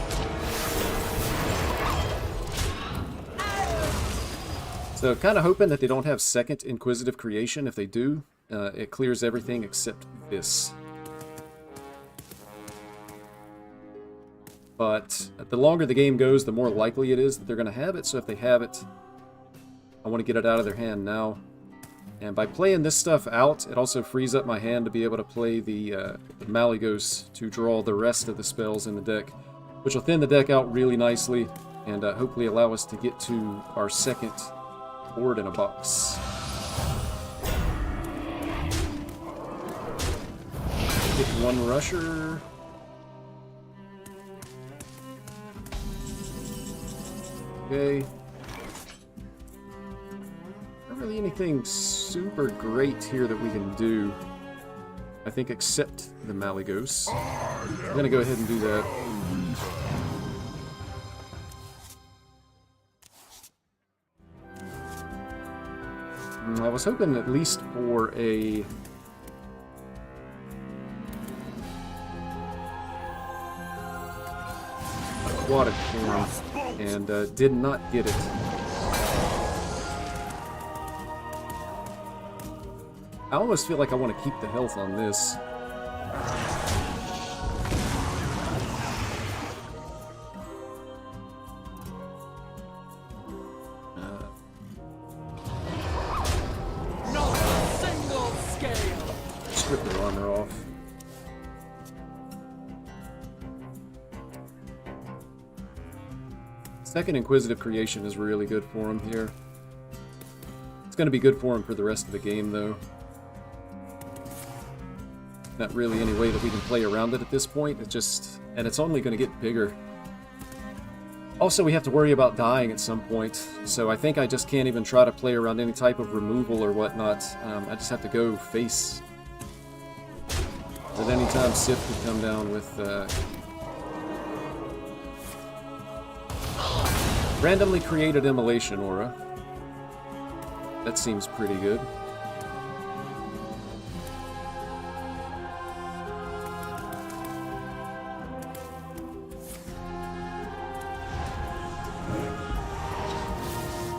So kind of hoping that they don't have second Inquisitive Creation. If they do, it clears everything except this. But the longer the game goes, the more likely it is that they're going to have it. So if they have it, I want to get it out of their hand now. And by playing this stuff out, it also frees up my hand to be able to play the Malygos to draw the rest of the spells in the deck, which will thin the deck out really nicely and hopefully allow us to get to our second board in a box. Get one rusher. Okay. Not really anything super great here that we can do, I think, except the Malygos. I'm gonna go ahead and do that. I was hoping at least for a aquatic form, and did not get it. I almost feel like I want to keep the health on this. strip their armor off. Second Inquisitive Creation is really good for him here. It's going to be good for him for the rest of the game, though. Not really any way that we can play around it at this point. It's just... and it's only going to get bigger. Also, we have to worry about dying at some point, so I think I just can't even try to play around any type of removal or whatnot. I just have to go face. At any time, Sith could come down with... randomly created Immolation Aura. That seems pretty good.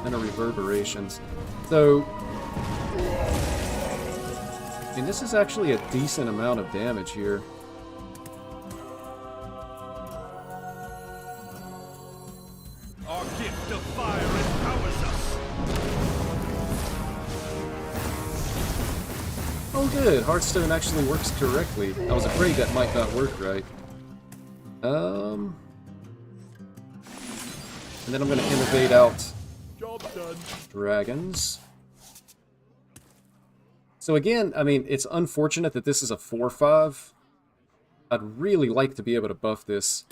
And a Reverberations. So, I mean, this is actually a decent amount of damage here. Our gift of fire empowers us. Oh good, Hearthstone actually works correctly. I was afraid that might not work right. And then I'm gonna innovate out Job done. dragons. So again, I mean, it's unfortunate that this is a 4/5. I'd really like to be able to buff this,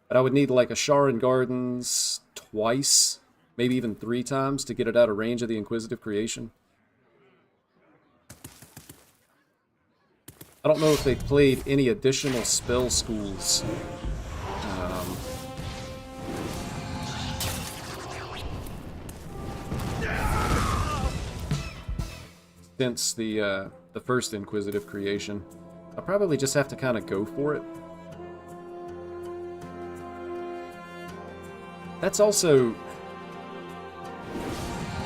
but I would need like a Sharon Gardens twice, maybe even 3 times to get it out of range of the Inquisitive Creation. I don't know if they played any additional spell schools. Since the first Inquisitive Creation. I'll probably just have to kind of go for it. That's also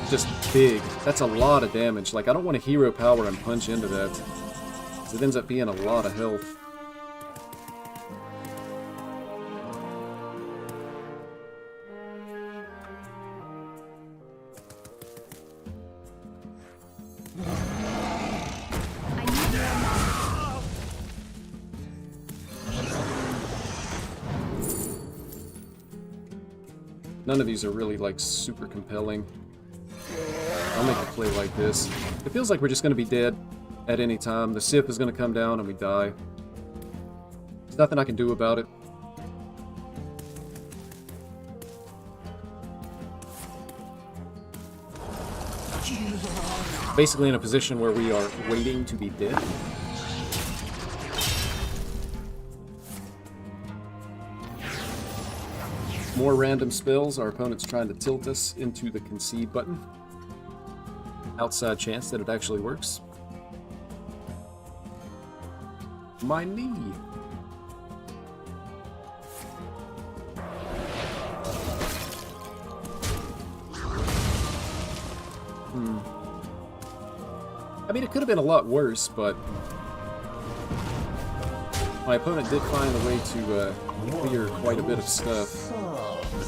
just big. That's a lot of damage. Like, I don't want to hero power and punch into that. 'Cause it ends up being a lot of health. None of these are really, like, super compelling. I'll make a play like this. It feels like we're just going to be dead at any time. The Sith is going to come down and we die. There's nothing I can do about it. Basically in a position where we are waiting to be dead. More random spells. Our opponent's trying to tilt us into the concede button. Outside chance that it actually works. My knee. I mean, it could have been a lot worse, but my opponent did find a way to clear quite a bit of stuff.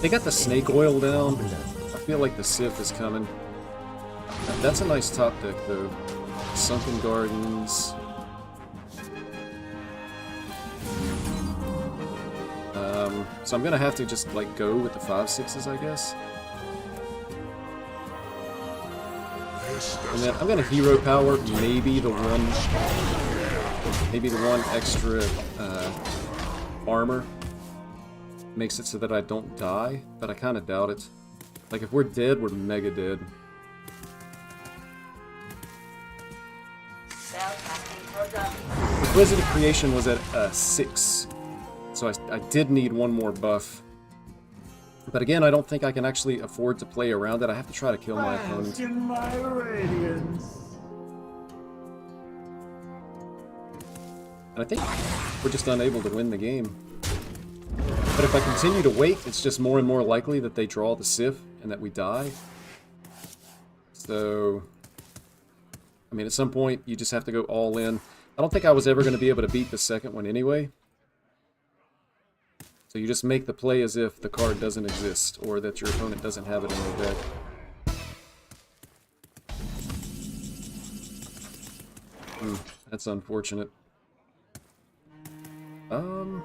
They got the snake oil down. I feel like the Sith is coming. That's a nice top deck, though. Sunken Gardens. So I'm gonna have to just, like, go with the 5/6s, I guess. And then I'm gonna hero power maybe the one extra armor. Makes it so that I don't die, but I kind of doubt it. Like, if we're dead, we're mega dead. Inquisitive Creation was at 6, so I did need one more buff. But again, I don't think I can actually afford to play around it. I have to try to kill my opponent. In my radiance. And I think we're just unable to win the game. But if I continue to wait, it's just more and more likely that they draw the Sith and that we die. So, I mean, at some point, you just have to go all in. I don't think I was ever going to be able to beat the second one anyway. So you just make the play as if the card doesn't exist, or that your opponent doesn't have it in their deck. That's unfortunate. I'm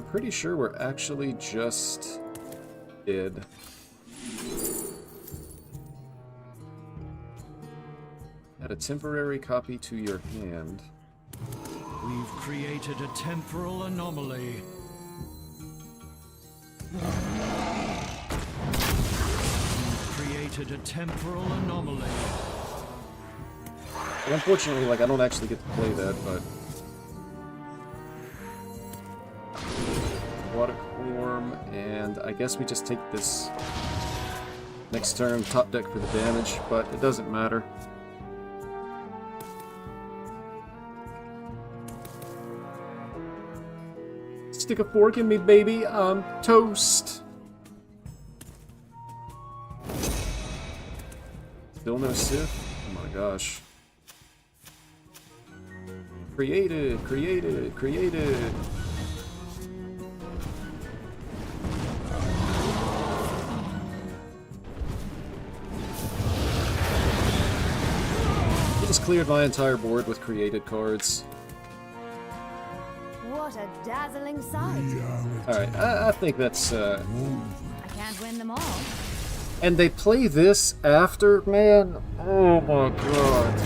pretty sure we're actually just dead. Add a temporary copy to your hand. We've created a temporal anomaly. We've created a temporal anomaly. And unfortunately, like, I don't actually get to play that, but... Water form, and I guess we just take this next turn, top deck for the damage, but it doesn't matter. Stick a fork in me, baby. I'm toast. Still no Sith? Oh my gosh. Created, created, created. I just cleared my entire board with created cards. What a dazzling sight. Alright, I think that's, I can't win them all. And they play this after, man. Oh my god.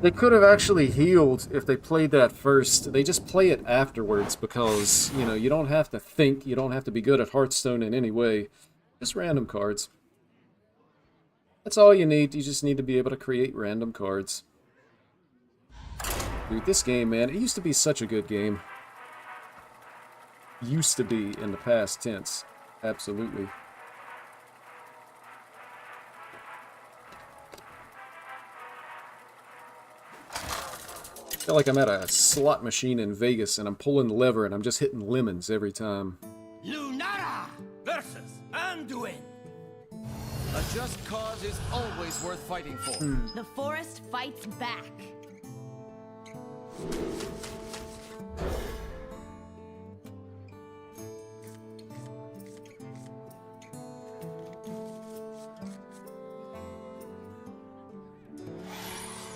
They could have actually healed if they played that first. They just play it afterwards because, you know, you don't have to think, you don't have to be good at Hearthstone in any way. Just random cards. That's all you need. You just need to be able to create random cards. Dude, this game, man, it used to be such a good game. Used to be in the past tense. Absolutely. I feel like I'm at a slot machine in Vegas and I'm pulling the lever and I'm just hitting lemons every time. Lunara versus Anduin. A just cause is always worth fighting for. The forest fights back.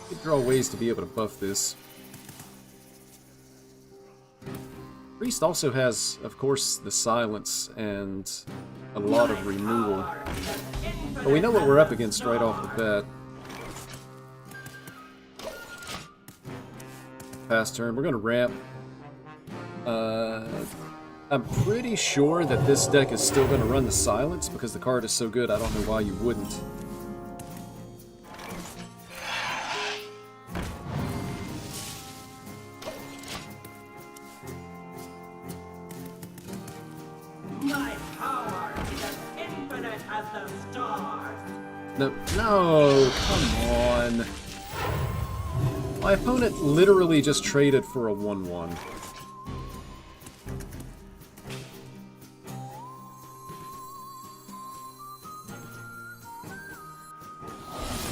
Could draw ways to be able to buff this. Priest also has, of course, the silence and a lot of removal. But we know what we're up against right off the bat. Pass turn. We're going to ramp. I'm pretty sure that this deck is still going to run the silence because the card is so good. I don't know why you wouldn't. My power is as infinite as the stars. No, no, come on. My opponent literally just traded for a 1/1.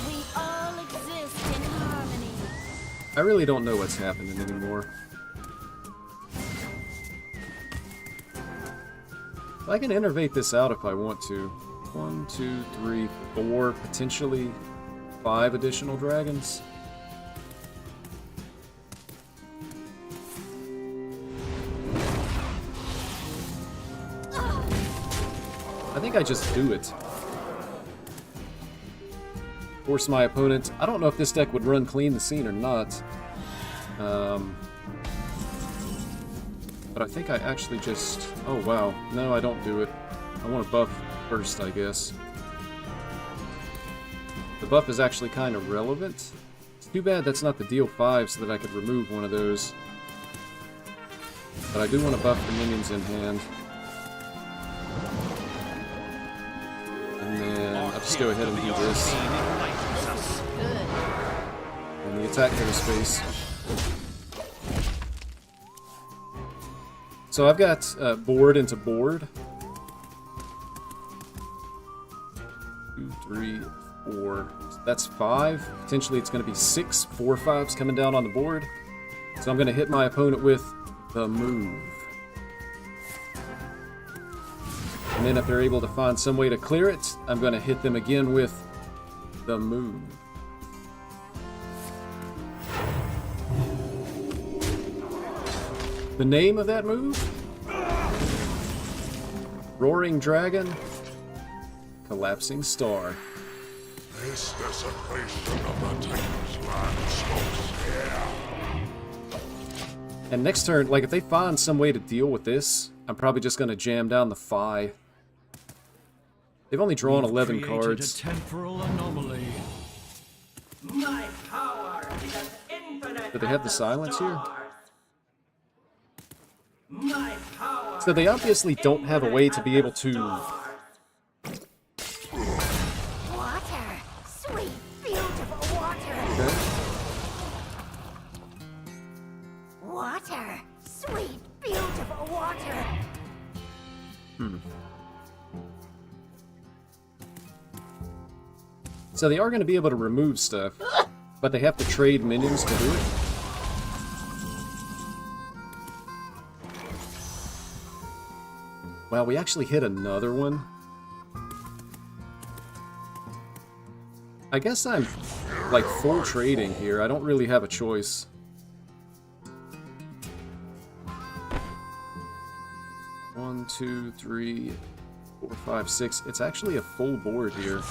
We all exist in harmony. I really don't know what's happening anymore. I can innervate this out if I want to. 1, 2, 3, 4, potentially 5 additional dragons. I think I just do it. Force my opponent. I don't know if this deck would run clean the scene or not. But I think I actually just... Oh, wow. No, I don't do it. I want to buff first, I guess. The buff is actually kind of relevant. It's too bad that's not the deal 5 so that I could remove one of those. But I do want to buff the minions in hand. And then I'll just go ahead and do this. And the attack goes face. So I've got board into board. 2, 3, 4. That's 5. Potentially it's going to be 6. 4 5s coming down on the board. So I'm going to hit my opponent with the move. And then if they're able to find some way to clear it, I'm going to hit them again with the move. The name of that move? Roaring Dragon, Collapsing Star. This desecration of the Titan's land stops here. And next turn, like if they find some way to deal with this, I'm probably just going to jam down the Phi. They've only drawn 11 cards. A temporal anomaly. My power is as infinite Do they have the as silence here? stars. My power So they obviously don't have a way to be able to... Water. Sweet, beautiful water. Okay. Water. Sweet, beautiful water. So they are going to be able to remove stuff, but they have to trade minions to do it. Wow, we actually hit another one. I guess I'm, like, full trading here. I don't really have a choice. One, two, three, 4, 5, 6. It's actually a full board here.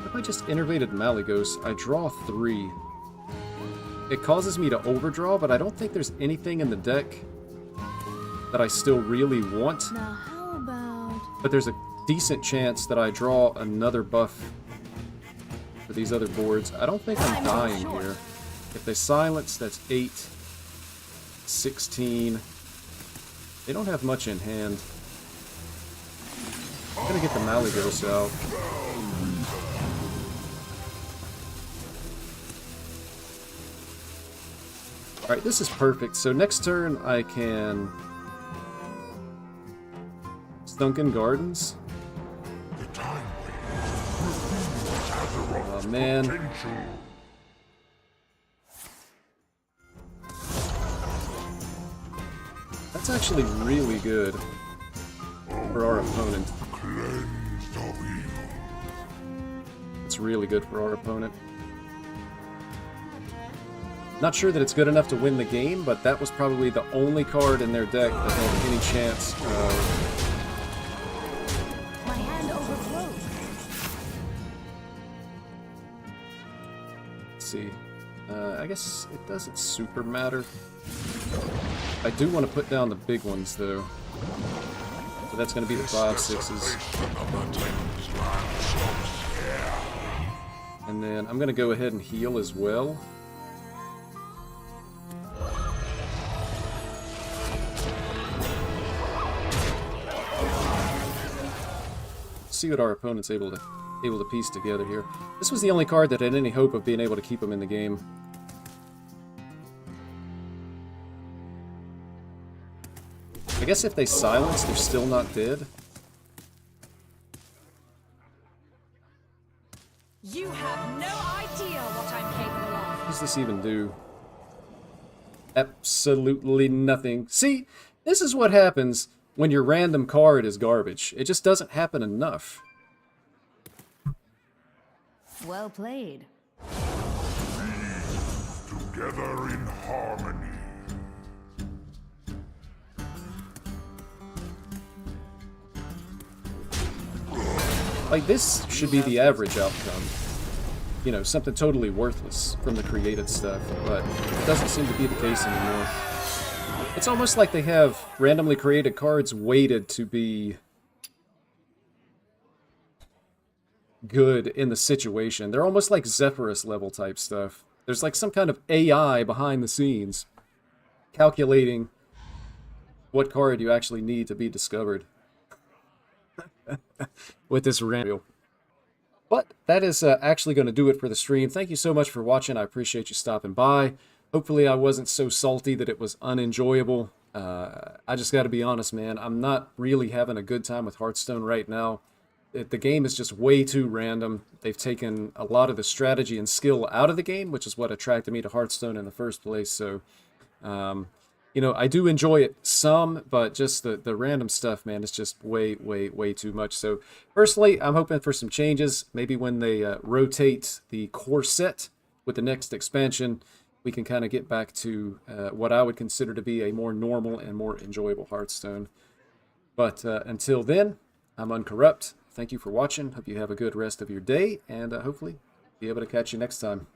If I just innervated Malygos, I draw 3. It causes me to overdraw, but I don't think there's anything in the deck that I still really want. Now how about... But there's a decent chance that I draw another buff for these other boards. I don't think I'm dying here. If they silence, that's 8, 16. They don't have much in hand. I'm gonna get the Malygos out. Alright, this is perfect. So next turn I can... Sunken Gardens. Oh man. That's actually really good for our opponent. It's really good for our opponent. Not sure that it's good enough to win the game, but that was probably the only card in their deck that had any chance of... My hand overflows. Let's see. I guess it doesn't super matter. I do want to put down the big ones, though. So that's going to be the 5, 6s. And then I'm going to go ahead and heal as well. See what our opponent's able to piece together here. This was the only card that had any hope of being able to keep him in the game. I guess if they silence, they're still not dead. You have no idea what I'm capable of. What does this even do? Absolutely nothing. See, this is what happens when your random card is garbage. It just doesn't happen enough. Well played. Together in harmony. Like, this should be the average outcome. You know, something totally worthless from the created stuff, but it doesn't seem to be the case anymore. It's almost like they have randomly created cards weighted to be good in the situation. They're almost like Zephyrus level type stuff. There's like some kind of AI behind the scenes calculating what card you actually need to be discovered with this random. But that is actually going to do it for the stream. Thank you so much for watching. I appreciate you stopping by. Hopefully I wasn't so salty that it was unenjoyable. I just got to be honest, man. I'm not really having a good time with Hearthstone right now. the game is just way too random. They've taken a lot of the strategy and skill out of the game, which is what attracted me to Hearthstone in the first place. So, you know, I do enjoy it some, but just the random stuff, man, is just way too much. So, personally, I'm hoping for some changes. Maybe when they rotate the core set with the next expansion, we can kind of get back to what I would consider to be a more normal and more enjoyable Hearthstone. But until then, I'm Uncorrupt. Thank you for watching. Hope you have a good rest of your day, and hopefully be able to catch you next time.